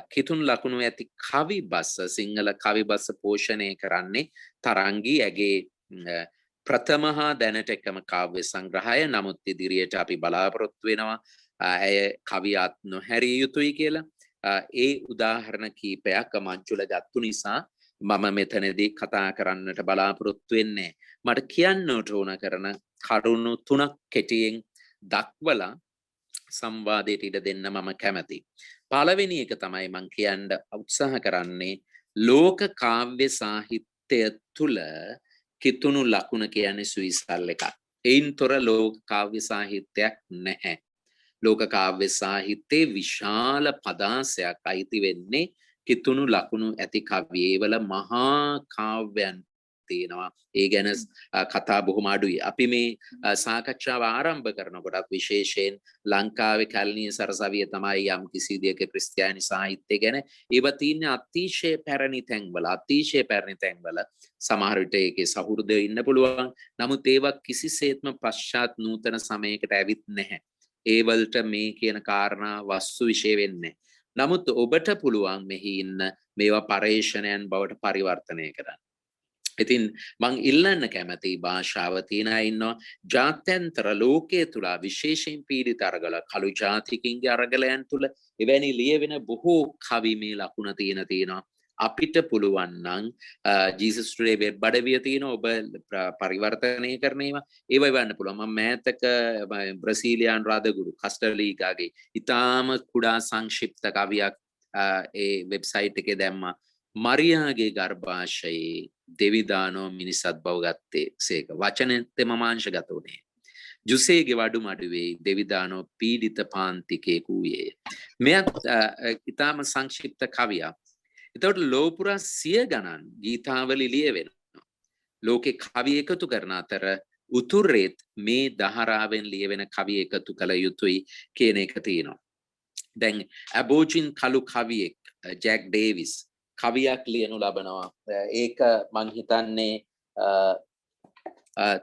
කිතුණු ලකුණු ඇති කවි බස සිංහල කවි බස පෝෂණය කරන්නේ තරංගී ඇගේ ප්‍රථම හා දැනට එකම කාව්‍ය සංග්‍රහය. නමුත් ඉදිරියට අපි බලාපොරොත්තු වෙනවා ඇය කවියත් නොහැරිය යුතුයි කියලා. ඒ උදාහරණ කීපයක් මංජුල ගත්තු නිසා මම මෙතනදී කතා කරන්නට බලාපොරොත්තු වෙන්නේ. මට කියන්න ඕන කරන කරුණු 3ක් කෙටියෙන් දක්වලා සංවාදයට ඉඩ දෙන්න මම කැමතියි. පළවෙනි එක තමයි මම කියන්න උත්සාහ කරන්නේ ලෝක කාව්‍ය සාහිත්‍යය තුල කිතුණු ලකුණ කියන්නේ සුවිසල් එකක්. ඒන් තොර ලෝක කාව්‍ය සාහිත්‍යයක් නැහැ. ලෝක කාව්‍ය සාහිත්‍යයේ විශාල පදාසයක් අයිති වෙන්නේ කිතුණු ලකුණු ඇති කවියවල මහා කාව්‍යයන් තියෙනවා. ඒ ගැන කතා බොහොම අඩුයි. අපි මේ සාකච්ඡාව ආරම්භ කරනකොට විශේෂයෙන් ලංකාවේ කැලණිය සරසවිය තමයි යම් කිසි දෙයක ක්‍රිස්තියානි සාහිත්‍ය ගැන ඒව තියෙන අතිශය පැරණි තැන්වල සමහර විට ඒකේ සහෘදය ඉන්න පුළුවන්. නමුත් ඒවා කිසිසේත්ම පශ්චාත් නූතන සමයකට ඇවිත් නැහැ. ඒවලට මේ කියන කාරණා වස්තු විශේෂ වෙන්නේ. නමුත් ඔබට පුළුවන් මෙහි ඉන්න මේවා පරේක්ෂණයන් බවට පරිවර්තනය කරන්න. ඉතින් මං ඉල්ලන්න කැමති භාෂාව තියෙන අය ඉන්නවා. ජාත්‍යන්තර ලෝකයේ තුල විශේෂයෙන් පීඩිත අරගල කළු ජාතිකින්ගේ අරගලයන් තුල එවැනි ලියවෙන බොහෝ කවි මේ ලකුණ තියෙනවා. අපිට පුළුවන් නම් ජීසස් ටුඩේ වෙබ් අඩවිය තියෙන ඔබ පරිවර්තනය කරන ඒවා එවන්න පුළුවන්. මම මෑතක බ්‍රසීලියානු රාදගුරු කස්ටර්ලීගාගේ ඉතාම කුඩා සංක්ෂිප්ත කවියක් ඒ වෙබ්සයිට් එකේ දැම්මා. මරියාගේ ගර්භාෂයේ දෙවිදානෝ මිනිසත් බව ගත්තේ සේක. වචනෙත් මමාංශගත වුණේ. ජුසේගේ වඩු මඩුවේ දෙවිදානෝ පීඩිත පාන්තිකයෙකු වූයේ. මෙයත් ඉතාම සංක්ෂිප්ත කවියක්. එතකොට ලෝපුරා 100 ගණන් ගීතාවලි ලියවෙනවා. ලෝකේ කවි එකතු කරන අතර උතුරේත් මේ දහරාවෙන් ලියවෙන කවි එකතු කළ යුතුයි කියන එක තියෙනවා. දැන් ඇබෝජින් කළු කවියෙක් ජැක් ඩේවිස් කවියක් ලියනු ලබනවා. ඒක මං හිතන්නේ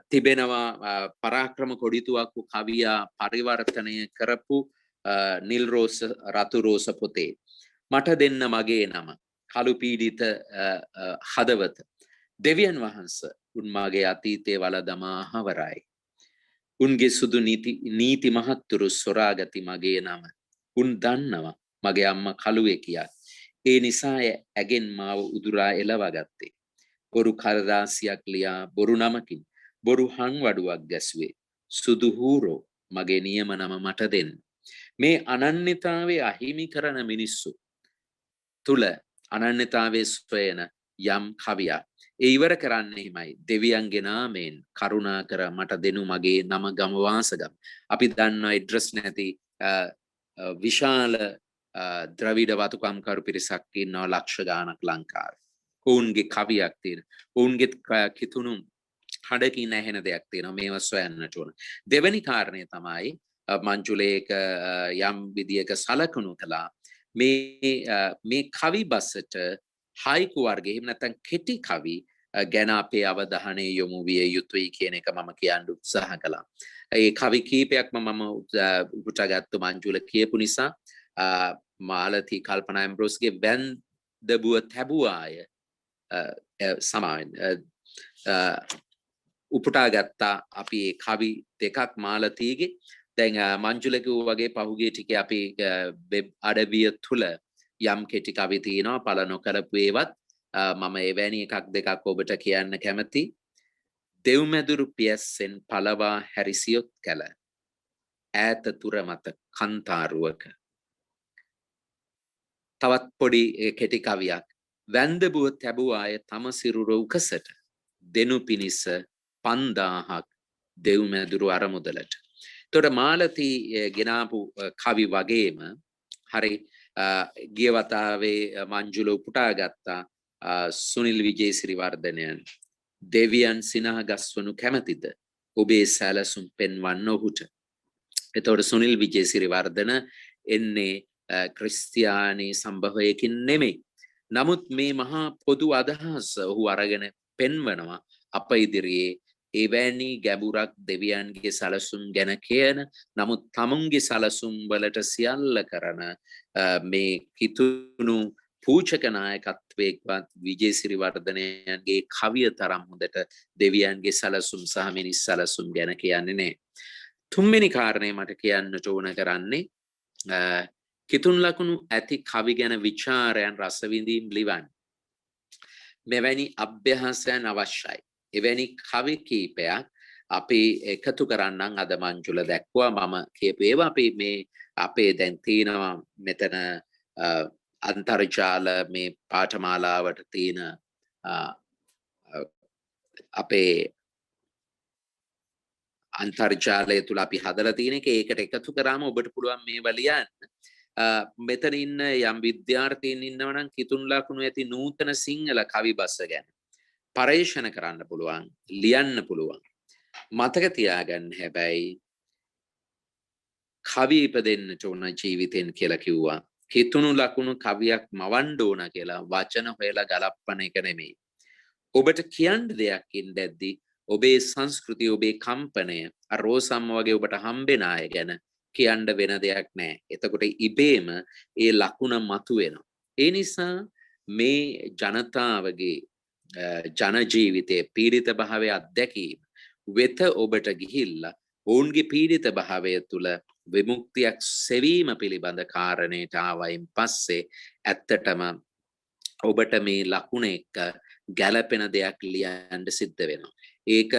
තිබෙනවා පරාක්‍රම කොඩිතුවක්කු කවියා පරිවර්තනය කරපු නිල් රෝස රතු රෝස පොතේ. මට දෙන්න මගේ නම කළු පීඩිත හදවත දෙවියන් වහන්ස උන් මගේ අතීතය වල දමා හවරයි. උන්ගේ සුදු නීති මහත්තුරු සොරාගති මගේ නම. උන් දන්නවා මගේ අම්ම කළුවේ කියක්. ඒ නිසා ඇගෙන් මාව උදුරා එලවගත්තේ. බොරු කරදාසියක් ලියා බොරු නමකින් බොරු හංවඩුවක් ගැසුවේ. සුදු හූරෝ මගේ නියම නම මට දෙන්න. මේ අනන්‍යතාවේ අහිමි කරන මිනිස්සු තුල අනන්‍යතාවේ සොයන යම් කවියක් ඒ ඉවර කරන්නේ හිමයි දෙවියන්ගේ නාමයෙන් කරුණා කර මට දෙනු මගේ නම ගම වාසගම්. අපි දන්නවා ඇඩ්‍රස් නැති විශාල ද්‍රවිඩ වතුකම්කරු පිරිසක් ඉන්නවා ලක්ෂ ගාණක් ලංකාවේ. ඔවුන්ගේ කවියක් තියෙන. ඔවුන්ගේ කිතුණු හඩකින් ඇහෙන දෙයක් තියෙනවා. මේව සොයන්නට ඕන. දෙවැනි කාරණය තමයි මංජුලේක යම් විදියක සලකනු කළා. මේ කවි බසට හයිකු වර්ගයේ එහෙම නැත්නම් කෙටි කවි ගැන අපේ අවධානය යොමු විය යුතුයි කියන එක මම කියන්න උත්සාහ කළා. ඒ කවි කීපයක්ම මම උපුටාගත්තු මංජුල කියපු නිසා මාලති කල්පනා ඇම්බ්‍රෝස්ගේ වැන්දබුව තැබුවාය සමාවෙන් උපුටාගත්තා අපි ඒ කවි දෙකක් මාලතීගේ. දැන් මංජුල කිව්වා වගේ පහුගිය ටිකේ අපි වෙබ් අඩවිය තුල යම් කෙටි කවි තියෙනවා පළ නොකරපු ඒවත් මම එවැනි එකක් දෙකක් ඔබට කියන්න කැමති. දෙව්මැදුරු පියස්සෙන් පළවා හැරිසියොත් කැල ඈත තුර මත කන්තාරුවක. තවත් පොඩි කෙටි කවියක්. වැන්දබුව තැබුවාය තම සිරුර උකසට දෙනු පිණිස 5000ක් දෙව්මැදුරු අරමුදලට. තොට මාලති ගෙනාපු කවි වගේම හරි ගිය වතාවේ මංජුල උපුටා ගත්තා සුනිල් විජේසිරිවර්ධනයන් දෙවියන් සිනහ ගස්වනු කැමතිද ඔබේ සැලසුම් පෙන්වන්න ඔහුට. එතකොට සුනිල් විජේසිරිවර්ධන එන්නේ ක්‍රිස්තියානි සම්භවයකින් නෙමෙයි. නමුත් මේ මහා පොදු අදහස් ඔහු අරගෙන පෙන්වනවා අප ඉදිරියේ එවැනි ගැඹුරක් දෙවියන්ගේ සලසුම් ගැන කියන නමුත් තමුන්ගේ සලසුම් වලට සියල්ල කරන මේ කිතුණු පූජක නායකත්වයේවත් විජේසිරිවර්ධනයන්ගේ කවිය තරම් හොඳට දෙවියන්ගේ සලසුම් සහ මිනිස් සලසුම් ගැන කියන්නේ නැහැ. තුන්වෙනි කාරණේ මට කියන්නට ඕන කරන්නේ කිතුන් ලකුණු ඇති කවි ගැන විචාරයන් රසවිඳීම් ලිවන්න. මෙවැනි අභ්‍යාසයන් අවශ්‍යයි. එවැනි කවි කීපයක් අපි එකතු කරන්නම් අද මංජුල දැක්වුවා. මම කියපු ඒවා අපි මේ අපේ දැන් තියෙනවා මෙතන අන්තර්ජාල මේ පාඨමාලාවට තියෙන අපේ අන්තර්ජාලය තුල අපි හදලා තියෙන එක ඒකට එකතු කරාම ඔබට පුළුවන් මේවා ලියන්න. මෙතන ඉන්න යම් විද්‍යාර්ථීන් ඉන්නවා නම් කිතුන් ලකුණු ඇති නූතන සිංහල කවි බස ගැන පරීක්ෂණ කරන්න පුළුවන්, ලියන්න පුළුවන්. මතක තියාගන්න හැබැයි කවි ඉපදෙන්නට ඕන ජීවිතෙන් කියලා කිව්වා. කිතුණු ලකුණු කවියක් මවන්න ඕන කියලා වචන හොයලා ගලප්පන එක නෙමෙයි. ඔබට කියන්න දෙයක් ඉඳද්දි ඔබේ සංස්කෘතිය, ඔබේ කම්පනය රෝසම් වගේ ඔබට හම්බෙන අය ගැන කියන්න වෙන දෙයක් නැහැ. එතකොට ඉබේම ඒ ලකුණ මතුවෙනවා. ඒ නිසා මේ ජනතාවගේ ජන ජීවිතයේ පීඩිත භාවය අත්දැකීම වෙත ඔබට ගිහිල්ලා ඔවුන්ගේ පීඩිත භාවය තුළ විමුක්තියක් සෙවීම පිළිබඳ කාරණයට ආවයින් පස්සේ ඇත්තටම ඔබට මේ ලකුණ එක්ක ගැළපෙන දෙයක් ලියන්න සිද්ධ වෙනවා. ඒක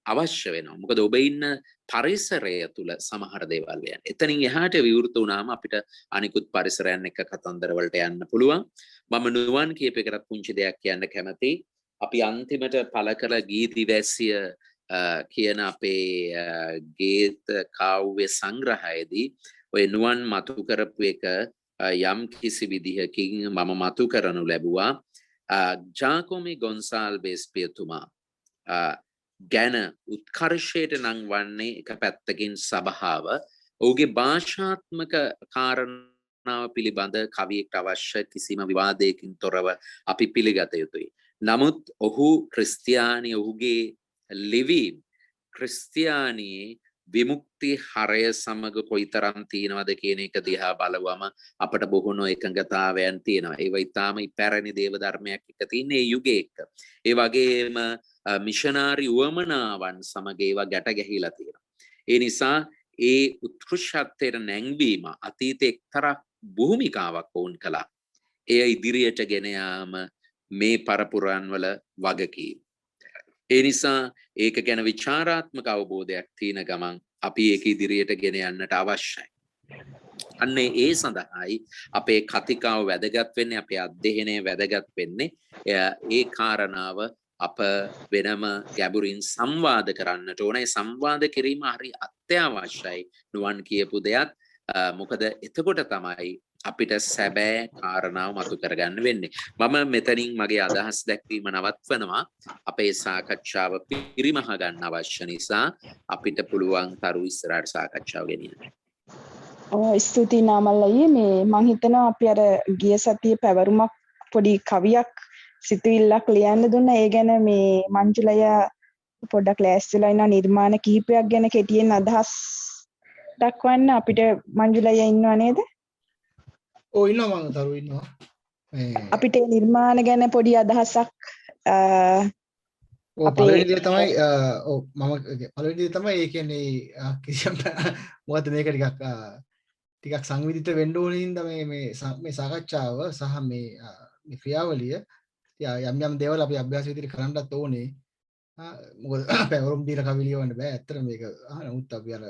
අවශ්‍ය වෙනවා. මොකද ඔබ ඉන්න පරිසරය තුළ සමහර දේවල් යන. එතනින් එහාට විවෘත වුණාම අපිට අනිකුත් පරිසරයන් එක්ක කතන්දර වලට යන්න පුළුවන්. මම නුවන් කියප එකකට පුංචි දෙයක් කියන්න කැමතියි. අපි අන්තිමට පළ කළ ගීතිවැසිය කියන අපේ ගීත කාව්‍ය සංග්‍රහයේදී ඔය නුවන් මතු කරපු එක යම් කිසි විදිහකින් මම මතු කරනු ලැබුවා. ජාකෝමි ගොන්සාල්වෙස් පියතුමා ගැන උත්කර්ෂයට නම් වන්නේ එක පැත්තකින් සභාව ඔහුගේ භාෂාත්මක කාරණා කාරණාව පිළිබඳ කවියෙක්ට අවශ්‍ය කිසිම විවාදයකින් තොරව අපි පිළිගත යුතුයි. නමුත් ඔහු ක්‍රිස්තියානි ඔහුගේ ලිවීම් ක්‍රිස්තියානියේ විමුක්ති හරය සමග කොයිතරම් තියෙනවද කියන එක දිහා බලවම අපට බොහෝ නොඑකඟතාවයන් තියෙනවා. ඒවා ඊටාම ඉපැරණි දේව ධර්මයක් එක තියෙන ඒ යුගයක. ඒ වගේම මිෂනාරි උවමනාවන් සමග ඒවා ගැට ගැහිලා තියෙනවා. ඒ නිසා ඒ උත්කෘෂ්ඨත්වයට නැංවීම අතීතයේ එක්තරා භූමිකාවක් වුන් කළා. එය ඉදිරියට ගෙන යාම මේ පරපුරන් වල වගකීම. ඒ නිසා ඒක ගැන විචාරාත්මක අවබෝධයක් තියෙන ගමන් අපි ඒක ඉදිරියට ගෙන යන්නට අවශ්‍යයි. අන්නේ ඒ සඳහායි අපේ කතිකාව වැදගත් වෙන්නේ, අපේ අධ්‍යයනය වැදගත් වෙන්නේ. ඒ කාරණාව අප වෙනම ගැඹුරින් සංවාද කරන්නට ඕනේ. සංවාද කිරීම හරි අත්‍යවශ්‍යයි. නුවන් කියපු දෙයක්. මොකද එතකොට තමයි අපිට සැබෑ කාරණාව මතු කරගන්න වෙන්නේ. මම මෙතනින් මගේ අදහස් දැක්වීම නවත්වනවා. අපේ සාකච්ඡාව පිරිමහ ගන්න අවශ්‍ය නිසා අපිට පුළුවන් තරු ඉස්සරහට සාකච්ඡාව ගෙනියන්න. ස්තුතියි නාමල් අයියේ. මේ මං හිතනවා අපි අර ගිය සතියේ පැවරුමක් පොඩි කවියක් සිතුවිල්ලක් ලියන්න දුන්නා. ඒ ගැන මේ මංජුලය පොඩ්ඩක් ලෑස්තිලා ඉන්න නිර්මාණ කිහිපයක් ගැන කෙටියෙන් අදහස් දක්වන්න. අපිට මංජුලය ඉන්නව නේද? ඔව් ඉන්නවා, මම තරු ඉන්නවා. අපිට නිර්මාණ ගැන පොඩි අදහසක් පළවෙනි දේ තමයි මම පළවෙනි දේ තමයි ඒ කියන්නේ කිසියම් මොකද මේක ටිකක් සංවිධිත වෙන්න ඕනේ හින්දා මේ සාකච්ඡාව සහ මේ ක්‍රියාවලිය යම් යම් දේවල් අපි අභ්‍යාස විදිහට කරන්නත් ඕනේ. මොකද පැවරුම් දීලා කවි ලියවන්න බෑ. ඇත්තට මේක නමුත් අපි අර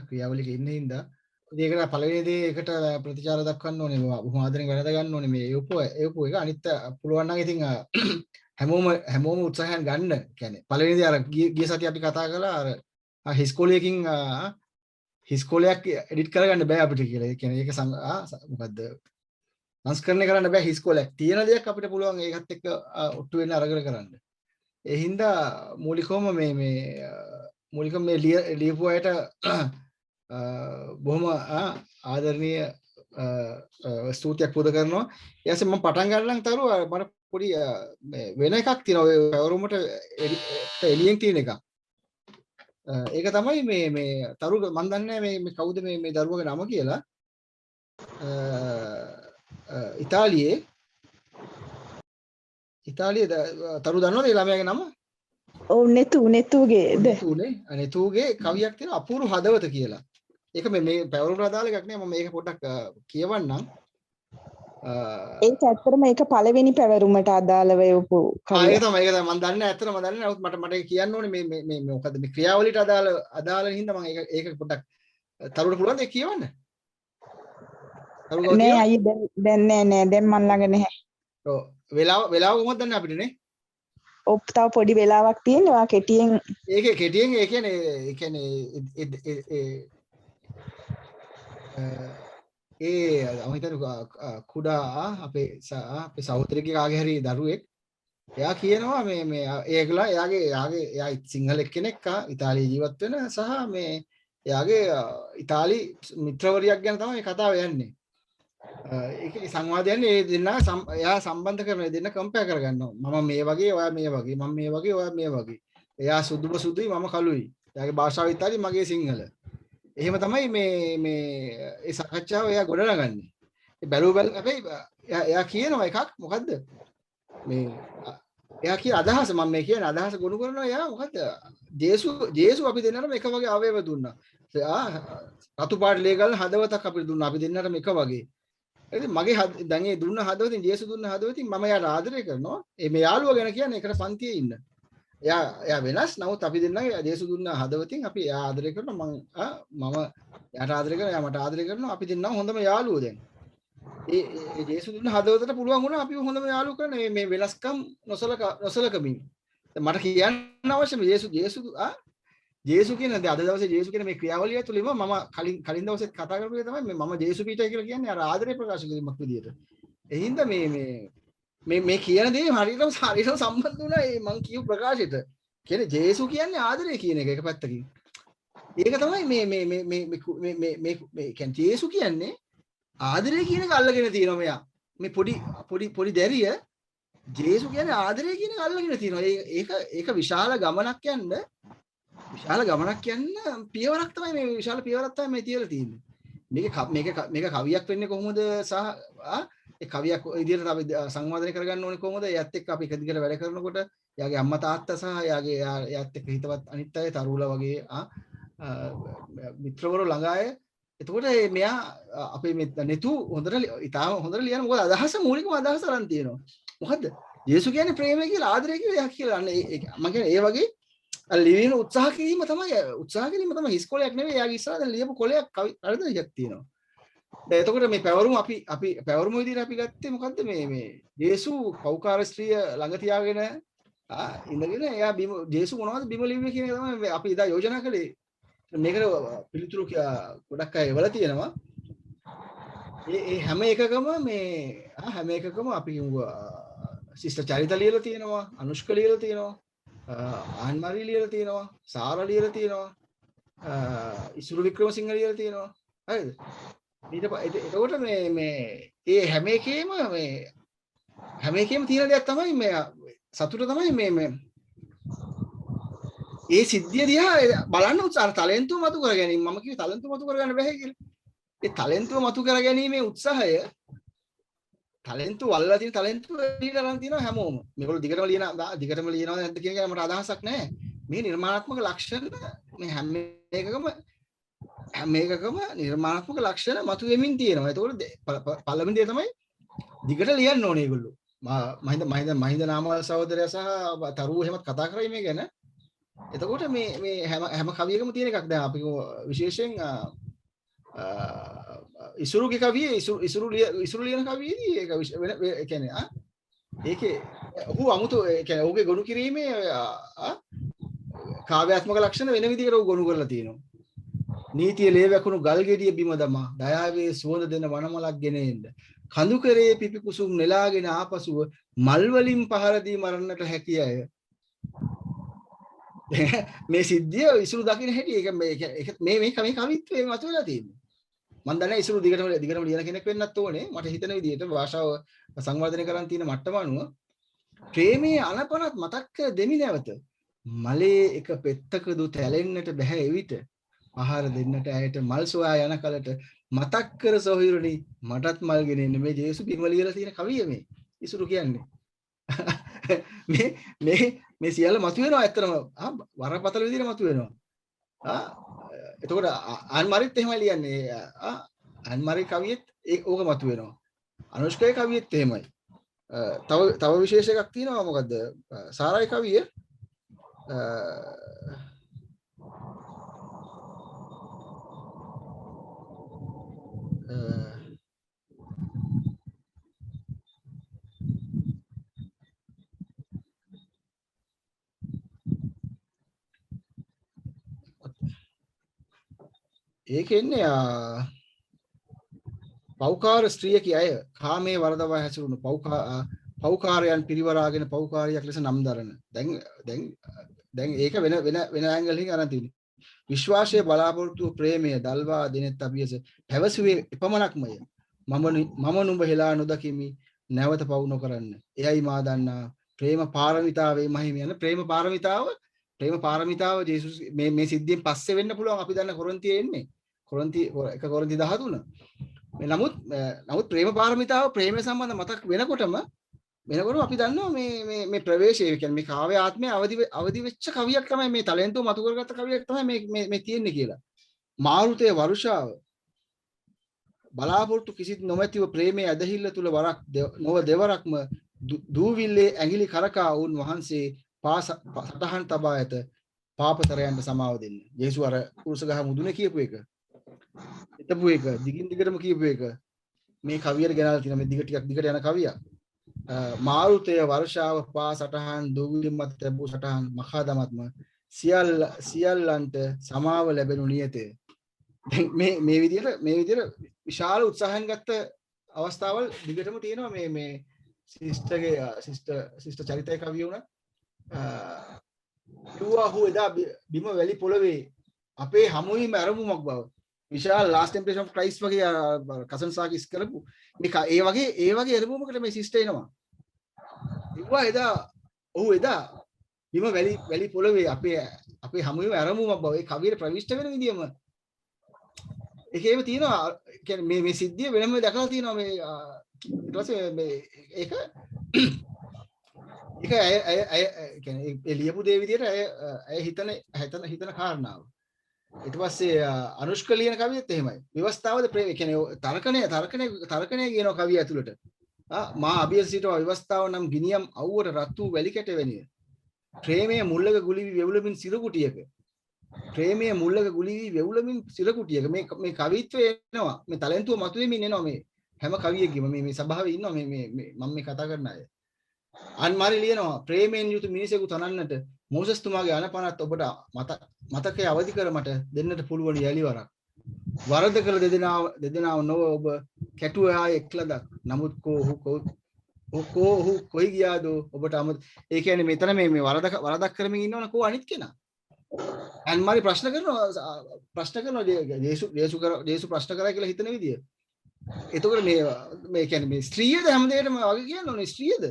ක්‍රියාවලියක ඉන්න හින්දා ඒකට පළවෙනි දේ එකට ප්‍රතිචාර දක්වන්න ඕනේ. බොහොම ආදරෙන් වැඩ ගන්න ඕනේ මේ ඒපෝ එක. අනිත් පුළුවන් නම් ඉතින් හැමෝම උත්සාහයෙන් ගන්න. කියන්නේ පළවෙනි දේ අර ගිය සතිය අපි කතා කළා අර හිස්කෝලයකින් හිස්කෝලයක් එඩිට් කරගන්න බෑ අපිට කියලා. ඒ කියන්නේ ඒක මොකද්ද සංස්කරණය කරන්න බෑ හිස්කෝලයක්. තියෙන දෙයක් අපිට පුළුවන් ඒකත් එක්ක ඔට්ටු වෙන්න අරගෙන කරන්න. ඒ හින්දා මූලිකවම මූලිකව මේ ලියපු අයට බොහොම ආදරණීය ස්තුතියක් පුද කරනවා. ඊට පස්සේ මම පටන් ගන්නම් තරු මට පොඩි වෙන එකක් තියෙනවා ඔය පැවරුමට එළියෙන් තියෙන එකක්. ඒක තමයි මේ තරු මම දන්නේ මේ කවුද මේ දරුවගේ නම කියලා. ඉතාලියේ තරු දන්නවද ඒ ළමයාගේ නම? ඔව් නෙතුගේද? නෙතුගේ කවියක් තියෙනවා අපූර්ව හදවත කියලා. ඒක මේ පැවරුමට අදාළ එකක් නේ. මම මේක පොඩ්ඩක් කියවන්නම්. ඒක ඇත්තටම ඒක පළවෙනි පැවරුමට අදාළව යොපු කවිය. ඒක තමයි මම දන්නේ ඇත්තටම මම දන්නේ. නමුත් මට කියන්න ඕනේ මේ මොකද්ද මේ ක්‍රියාවලියට අදාළ හින්දා මම ඒක පොඩ්ඩක් තරුවට පුළුවන් ඒක කියවන්න. නෑ අයියේ දැන් නෑ දැන් මන් ළඟ නැහැ. ඔව් වෙලාව කොහොමද දන්නේ අපිට නේ? ඔප් තව පොඩි වෙලාවක් තියෙනවා කෙටියෙන්. ඒකේ කෙටියෙන් ඒ කියන්නේ මම හිතන්නේ කුඩා අපේ සහෝදරයෙක්ගේ කාගේ හරි දරුවෙක් එයා කියනවා මේ ඒගොල්ලෝ එයා සිංහල කෙනෙක් ඉතාලියේ ජීවත් වෙන සහ මේ එයාගේ ඉතාලි මිත්‍රවරියක් ගැන තමයි කතාව යන්නේ. ඒකේ සංවාදය යන්නේ ඒ දෙන්නා එයා සම්බන්ධ කරන දෙන්න කම්පෙයාර් කරගන්නවා. මම මේ වගේ ඔයා මේ වගේ මම මේ වගේ ඔයා මේ වගේ. එයා සුදුයි මම කළුයි. එයාගේ භාෂාව ඉතාලි මගේ සිංහල. එහෙම තමයි මේ ඒ සාකච්ඡාව එයා ගොඩනගන්නේ. ඒ හැබැයි එයා කියනවා එකක් මොකද්ද? මේ එයා කියන අදහස මම මේ කියන අදහස ගොනු කරනවා එයා මොකද්ද? ජේසු අපි දෙන්නටම එක වගේ ආවේව දුන්නා. රතු පාට ලේගල් හදවතක් අපිට දුන්නා. අපි දෙන්නටම එක වගේ. ඉතින් මගේ දැන් ඒ දුන්න හදවතින් ජේසු දුන්න හදවතින් මම එයාට ආදරය කරනවා. මේ යාළුවා ගැන කියන්නේ එකට පන්තියේ ඉන්න. එයා වෙනස්. නමුත් අපි දෙන්නගේ ජේසු දුන්න හදවතින් අපි එයා ආදරය කරනවා. මම එයාට ආදරය කරනවා. එයා මට ආදරය කරනවා. අපි දෙන්නම හොඳම යාළුවෝ දැන්. ඒ ජේසු දුන්න හදවතට පුළුවන් වුණා අපි හොඳම යාළුවෝ කරන මේ වෙනස්කම් නොසලකමින්. මට කියන්න අවශ්‍යම ජේසු කියන අද දවසේ ජේසු කියන මේ ක්‍රියාවලිය තුළින්ම මම කලින් දවසෙත් කතා කරපු එක තමයි මම ජේසු පීඨය කියලා කියන්නේ අර ආදරේ ප්‍රකාශ කිරීමක් විදියට. ඒ හින්දා මේ කියන දේ හරියටම සම්බන්ධ වුණා මේ මම කියපු ප්‍රකාශයට. කියන්නේ ජේසු කියන්නේ ආදරය කියන එක පැත්තකින්. ඒක තමයි මේ කියන්නේ ජේසු කියන්නේ ආදරය කියන එක අල්ලගෙන තියෙනවා මෙයා. මේ පොඩි දැරිය ජේසු කියන්නේ ආදරය කියන එක අල්ලගෙන තියෙනවා. ඒක විශාල ගමනක් යන්න පියවරක් තමයි මේ විශාල පියවරක් තමයි මේ තියලා තියෙන්නේ. මේක කවියක් වෙන්නේ කොහොමද සහ ඒ කවියක් විදිහට අපි සංවාදනය කරගන්න ඕනේ කොහොමද? එයත් එක්ක අපි එක දිගට වැඩ කරනකොට එයාගේ අම්මා තාත්තා සහ එයාත් එක්ක හිතවත් අනිත් අය තරුලා වගේ මිත්‍රවරු ළඟ අය. එතකොට මෙයා අපේ නෙතු ඉතාම හොඳට ලියන මොකද අදහස මූලිකම අදහස අරන් තියෙනවා. මොකද්ද? යේසු කියන්නේ ප්‍රේමය කියලා ආදරය කියලා එයා කියලා. අන්න මම කියන්නේ ඒ වගේ ලියන උත්සාහ කිරීම තමයි හිස් කොලයක් නෙවෙයි. එයාගේ ඉස්සරහ ලියපු කොලයක් අරදයක් තියෙනවා. දැන් එතකොට මේ පැවරුම අපි පැවරුම විදිහට අපි ගත්තේ මොකද්ද මේ යේසු පෞකාර ස්ත්‍රිය ළඟ තියාගෙන ඉඳගෙන එයා යේසු මොනවද බිම ලිව්වේ කියන එක තමයි අපි ඉදා යෝජනා කළේ. මේකට පිළිතුරු ගොඩක් අය එවලා තියෙනවා. ඒ හැම එකකම අපි සිස්ටර් චරිත ලියලා තියෙනවා, අනුෂ්ක ලියලා තියෙනවා, ආන්මරි ලියලා තියෙනවා, සාරා ලියලා තියෙනවා, ඉසුරු වික්‍රමසිංහ ලියලා තියෙනවා. හරිද? එතකොට මේ ඒ හැම එකේම තියෙන දෙයක් තමයි මේ සතුට තමයි මේ ඒ සිද්ධිය දිහා බලන්න උත්සාහ ටැලන්තුව මතු කර ගැනීම. මම කිව්වේ ටැලන්තුව මතු කර ගන්න බැහැ කියලා. ඒ ටැලන්තුව මතු කර ගැනීමේ උත්සාහය ටැලන්තුව අල්ලලා තියෙන ටැලන්තුව එළියට අරන් තියෙනවා හැමෝම. මේගොල්ලෝ දිගටම ලියනවද නැද්ද කියන එක මට අදහසක් නැහැ. මේ නිර්මාණාත්මක ලක්ෂණ මේ හැම එකකම නිර්මාණාත්මක ලක්ෂණ මතු වෙමින් තියෙනවා. ඒතකොට පළවෙනි දේ තමයි දිගට ලියන්න ඕනේ ඒගොල්ලෝ. මහින්ද නාමල් සහෝදරයා සහ තරුව එහෙමත් කතා කරයි මේ ගැන. එතකොට මේ හැම කවියකම තියෙන එකක්. දැන් අපි විශේෂයෙන් ඉසුරුගේ කවියේ ඉසුරු ලියන කවියේදී ඒක ඒ කියන්නේ ඒකේ ඔහු අමුතු ඒ කියන්නේ ඔහුගේ ගොනු කිරීමේ කාව්‍යාත්මක ලක්ෂණ වෙන විදිහකට ඔහු ගොනු කරලා තියෙනවා. නීතිය ලේ වැකුණු ගල් ගෙඩිය බිම දමා දයාවේ සුවඳ දෙන වනමලක් ගෙන එන්න කඳු කරේ පිපි කුසුම් නෙලාගෙන ආපසුව මල් වලින් පහර දී මරන්නට හැකිය අය. මේ සිද්ධිය ඉසුරු දකින්න හැටි ඒක මේ කවිත්වයේ මතුවලා තියෙනවා. මම දන්නේ ඉසුරු දිගටම ලියන කෙනෙක් වෙන්නත් ඕනේ. මට හිතෙන විදිහට භාෂාව සංවර්ධනය කරන් තියෙන මට්ටම අනුව ප්‍රේමයේ අනපනත් මතක් කර දෙමි නැවත මලේ එක පෙත්තක දු තැලෙන්නට බෑ එවිට ආහාර දෙන්නට ඇයට මල් සොයා යන කලට මතක් කර සොහිරුනි මටත් මල් ගෙනෙන්න. මේ ජේසු බිම ලියලා තියෙන කවිය මේ ඉසුරු කියන්නේ. මේ සියල්ල මතුවෙනවා ඇත්තටම වරපතල විදිහට මතුවෙනවා. එතකොට අන්මරිත් එහෙමයි ලියන්නේ. අන්මරි කවියෙත් ඕක මතුවෙනවා. අනුෂ්කේ කවියෙත් එහෙමයි. තව විශේෂ එකක් තියෙනවා. මොකද්ද? සාරායි කවිය ඒකෙන්නේ පෞකාර ස්ත්‍රිය කිය අය කාමයේ වරදවා හැසිරුණු පෞකාරයන් පිරිවරාගෙන පෞකාරියක් ලෙස නම් දරන. දැන් ඒක වෙන ඇන්ගල් එකකින් අරන් තියෙන්නේ. විශ්වාසයේ බලාපොරොත්තු ප්‍රේමය දල්වා දිනෙත් අභියස පැවසුවේ එපමණක්මය. මම නුඹ හෙලා නොදකිමි නැවත පවු නොකරන්න. එයයි මා දන්නා ප්‍රේම පාරමිතාවේ මහිම යන ප්‍රේම පාරමිතාව ජේසුස් මේ සිද්ධියෙන් පස්සේ වෙන්න පුළුවන්. අපි දන්න කොරින්තියේ එන්නේ. කොරින්ති 13. නමුත් ප්‍රේම පාරමිතාව ප්‍රේමය සම්බන්ධ මතක් වෙනකොටම අපි දන්නවා මේ ප්‍රවේශය කියන්නේ මේ කාව්‍ය ආත්මය අවදි වෙච්ච කවියක් තමයි මේ ටැලන්තුව මතු කරගත්ත කවියක් තමයි මේ තියෙන්නේ කියලා. මාරුතේ වර්ෂාව බලාපොරොත්තු කිසිත් නොමැතිව ප්‍රේමයේ ඇදහිල්ල තුල වරක් නොව දෙවරක්ම දූවිල්ලේ ඇඟිලි කරකා වුන් වහන්සේ සටහන් තබා ඇත පාපතරයන්ට සමාව දෙන්න. යේසු අර කුරුස ගහ මුදුනේ කියපු එක. හිතපු එක දිගින් දිගටම කියපු එක මේ කවියට ගෙනල්ලා තියෙන මේ දිගට යන කවියක්. මාරුතය වර්ෂාව පා සටහන් දූවිලි මත තැබූ සටහන් මහදමත්ම සියල්ලන්ට සමාව ලැබෙනු නියතය. මේ විදිහට විශාල උත්සාහයෙන් ගත්ත අවස්ථාවල් දිගටම තියෙනවා මේ සිස්ටර් චරිතය කවිය උනත් කිව්වා හු එදා බිම වැලි පොළවේ අපේ හමුවීම ආරමුමක් බව. විශාල last temptation of Christ වගේ කසන් සාකිස් කරපු මේ ඒ වගේ එළඹුමකට මේ සිස්ටර් එනවා. ඉුවා එදා ඔහු එදා බිම වැලි පොළවේ අපේ හමුවේ ආරම්භුමක් බව ඒ කවියට ප්‍රවිෂ්ඨ වෙන විදියම ඒකේම තියෙනවා. කියන්නේ මේ සිද්ධිය වෙනම දැකලා තියෙනවා මේ ඊට පස්සේ මේ ඒක කියන්නේ ඒ ලියපු දේ විදියට ඇය හිතන කාරණාව. ඊට පස්සේ අනුෂ්ක ලියන කවියත් එහෙමයි. විවස්ථාවද ප්‍රේම කියන්නේ තර්කණය කියන කවිය ඇතුළට මා අභියසිතව විවස්ථාව නම් ගිනියම් අවුවට රත් වූ වැලි කැට වැනිය. ප්‍රේමයේ මුල්ලක ගුලිවි වෙවුලමින් සිරකුටියක. ප්‍රේමයේ මුල්ලක ගුලිවි වෙවුලමින් සිරකුටියක මේ කවිත්වය එනවා. මේ ටැලන්තුව මතුවෙමින් එනවා මේ හැම කවියෙකම මේ සභාවේ ඉන්නවා මේ මම මේ කතා කරන අය. අන්මාරි ලියනවා ප්‍රේමයෙන් යුතු මිනිසෙකු තනන්නට මෝසස් තුමාගේ අනපනත් ඔබට මතකයේ අවදි කර මට දෙන්නට පුළුවන් යලිවරක්. වරද කළ දෙදෙනාව නොව ඔබ කැටුව ආයේ එක්ලදක්. නමුත් ඔහු කොයි ගියාද ඔබට ඒ කියන්නේ මෙතන මේ වරදක් කරමින් ඉන්නවනේ කෝ අනිත් කෙනා. අන්මාරි ප්‍රශ්න කරනවා ජේසු ප්‍රශ්න කරා කියලා හිතන විදිය. එතකොට මේ කියන්නේ මේ ස්ත්‍රියද හැමදේටම වගේ කියන්නේ ස්ත්‍රියද?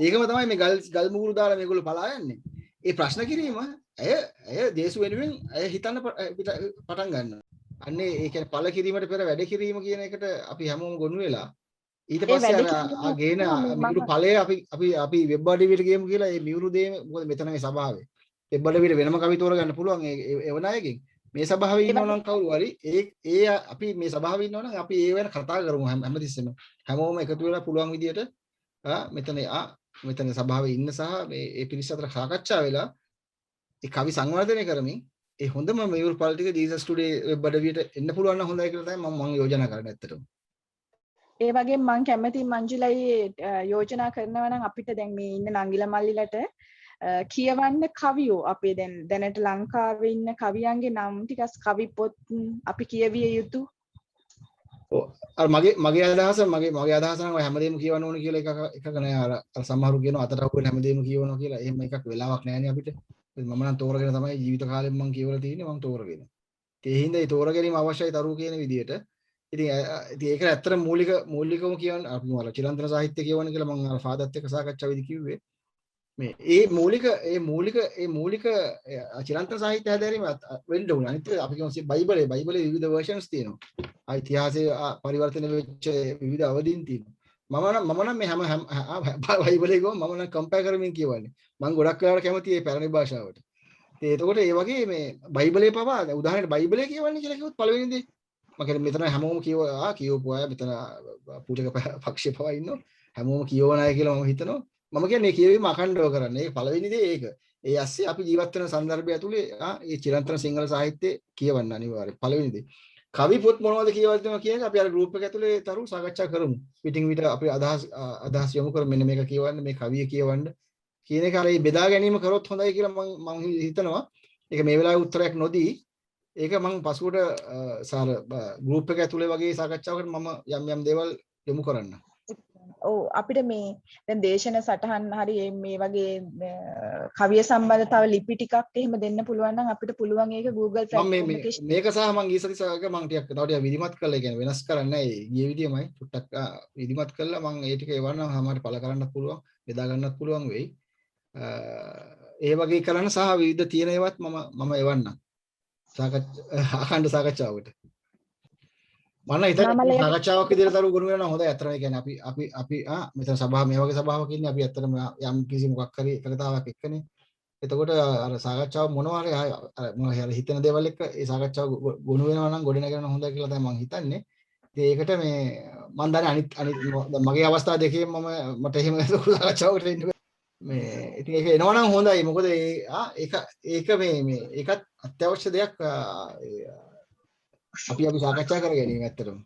ඒකම තමයි මේ ගල් මුගුරු දාලා මේගොල්ලෝ පලා යන්නේ. ඒ ප්‍රශ්න කිරීම ඇය දේශු වෙනුවෙන් ඇය හිතන්න පටන් ගන්නවා. අන්නේ ඒ කියන්නේ පළ කිරීමට පෙර වැඩ කිරීම කියන එකට අපි හැමෝම ගොනු වෙලා ඊට පස්සේ ආ ගේන මියුරු ඵලය අපි වෙබ් අඩවියට ගියමු කියලා ඒ මියුරු දේ මොකද මෙතන මේ සභාවේ වෙබ් අඩවියට වෙනම කවි තෝරගන්න පුළුවන් ඒ වනායකින් මේ සභාවේ ඉන්නව නම් කවුරු හරි ඒ අපි මේ සභාවේ ඉන්නව නම් අපි ඒ වෙන කතා කරමු හැමතිස්සෙම හැමෝම එකතු වෙලා පුළුවන් විදියට මෙතන සභාවේ ඉන්න සහ මේ පිරිස අතර සාකච්ඡා වෙලා ඒ කවි සංවර්ධනය කරමින් ඒ හොඳම මියුරු ඵල ටික ජීසස් ටුඩේ වෙබ් අඩවියට එන්න පුළුවන් නම් හොඳයි කියලා තමයි මම යෝජනා කරන්නේ ඇත්තටම. ඒ වගේ මම කැමති මංජුලයි යෝජනා කරනවා නම් අපිට දැන් මේ ඉන්න නංගිලා මල්ලිලට කියවන්න කවියෝ අපේ දැනට ලංකාවේ ඉන්න කවියන්ගේ නම් ටිකක් කවි පොත් අපි කියවිය යුතු. මගේ අදහස නම් හැමදේම කියවන්න ඕන කියලා එකක නෑ. අර සමහරු කියනවා අතට අහුවෙන හැමදේම කියවනවා කියලා. එහෙම එකක් වෙලාවක් නෑනේ අපිට. මම නම් තෝරගෙන තමයි ජීවිත කාලෙම මම කියවලා තියෙන්නේ. මම තෝරගෙන. ඒ හින්දා ඒ තෝරගැනීම අවශ්‍යයි තරු කියන විදියට. ඉතින් ඒක ඇත්තටම මූලිකවම කියවන්න අපි මොකද චිරන්තන සාහිත්‍ය කියවන්න කියලා මම අර ෆාදර්ත් එක්ක සාකච්ඡාවේදී කිව්වේ. මේ මූලික චිරන්තන සාහිත්‍ය හැදෑරීම වෙන්න ඕන. අනිත් අපි කියමු බයිබලේ විවිධ versions තියෙනවා. ඉතිහාසයේ පරිවර්තන වෙච්ච විවිධ අවදීන් තියෙනවා. මම නම් මේ හැම බයිබලේ ගොම මම නම් කම්පයර් කරමින් කියවන්නේ. මම ගොඩක් වෙලාවට කැමති මේ පැරණි භාෂාවට. ඉතින් එතකොට ඒ වගේ මේ බයිබලේ පවා උදාහරණයක් බයිබලේ කියවන්නේ කියලා කිව්වොත් පළවෙනි දේ මම කියන්නේ මෙතන හැමෝම කියවපු අය මෙතන පූජක පක්ෂේ පවා ඉන්නවා. හැමෝම කියවන අය කියලා මම හිතනවා. මම කියන්නේ කියවීම අඛණ්ඩව කරන්න. ඒක පළවෙනි දේ ඒක. ඒ ඇස්සේ අපි ජීවත් වෙන සංදර්භය ඇතුලේ මේ චිරන්තන සිංහල සාහිත්‍යය කියවන්න අනිවාර්යයි. පළවෙනි දේ. කවි පොත් මොනවද කියවද්දිම කියන්නේ අපි අර ගෲප් එක ඇතුලේ තරු සාකච්ඡා කරමු. පිටින් පිට අපි අදහස් යොමු කරමු මෙන්න මේක කියවන්න මේ කවිය කියවන්න කියන එක අර මේ බෙදා ගැනීම කරොත් හොඳයි කියලා මම හිතනවා. ඒක මේ වෙලාවේ උත්තරයක් නොදී ඒක මම පසුවට සාර ගෲප් එක ඇතුලේ වගේ සාකච්ඡාවකට මම යම් දේවල් යොමු කරන්න. ඔව් අපිට මේ දැන් දේශන සටහන් හරි මේ වගේ කවිය සම්බන්ධතාව ලිපි ටිකක් එහෙම දෙන්න පුළුවන් නම් අපිට පුළුවන් ඒක Google platform එකේ මේක සහ මම ඊසතිසක මම ටිකක් තව විධිමත් කරලා කියන්නේ වෙනස් කරන්නේ නැහැ. ගිය විදියමයි ටුට්ටක් විධිමත් කරලා මම ඒ ටික එවන්නම් හැමෝට පළ කරන්නත් පුළුවන් බෙදා ගන්නත් පුළුවන් වෙයි. ඒ වගේ කරන්න සහ විවිධ තියෙන ඒවත් මම එවන්නම්. අඛණ්ඩ සාකච්ඡාවකට. මම හිතන්නේ සාකච්ඡාවක් විදිහට තරු ගොනු වෙනවා හොඳයි. අතන ඒ කියන්නේ අපි මෙතන සභාව මේ වගේ සභාවක ඉන්නේ අපි ඇත්තටම යම් කිසි මොකක් හරි එකකතාවක් එක්කනේ. එතකොට අර සාකච්ඡාව මොනවා හරි හිතන දේවල් එක්ක ඒ සාකච්ඡාව ගොනු වෙනවා නම් ගොඩ නැගෙනවා හොඳයි කියලා තමයි මම හිතන්නේ. ඉතින් ඒකට මේ මම දන්නේ අනිත් මගේ අවස්ථා දෙකේම මට එහෙම සාකච්ඡාවකට එන්න මේ ඉතින් ඒක එනවනම් හොඳයි. මොකද ඒක මේ ඒකත් අත්‍යවශ්‍ය දෙයක් අපි සාකච්ඡා කර ගැනීම ඇත්තටම.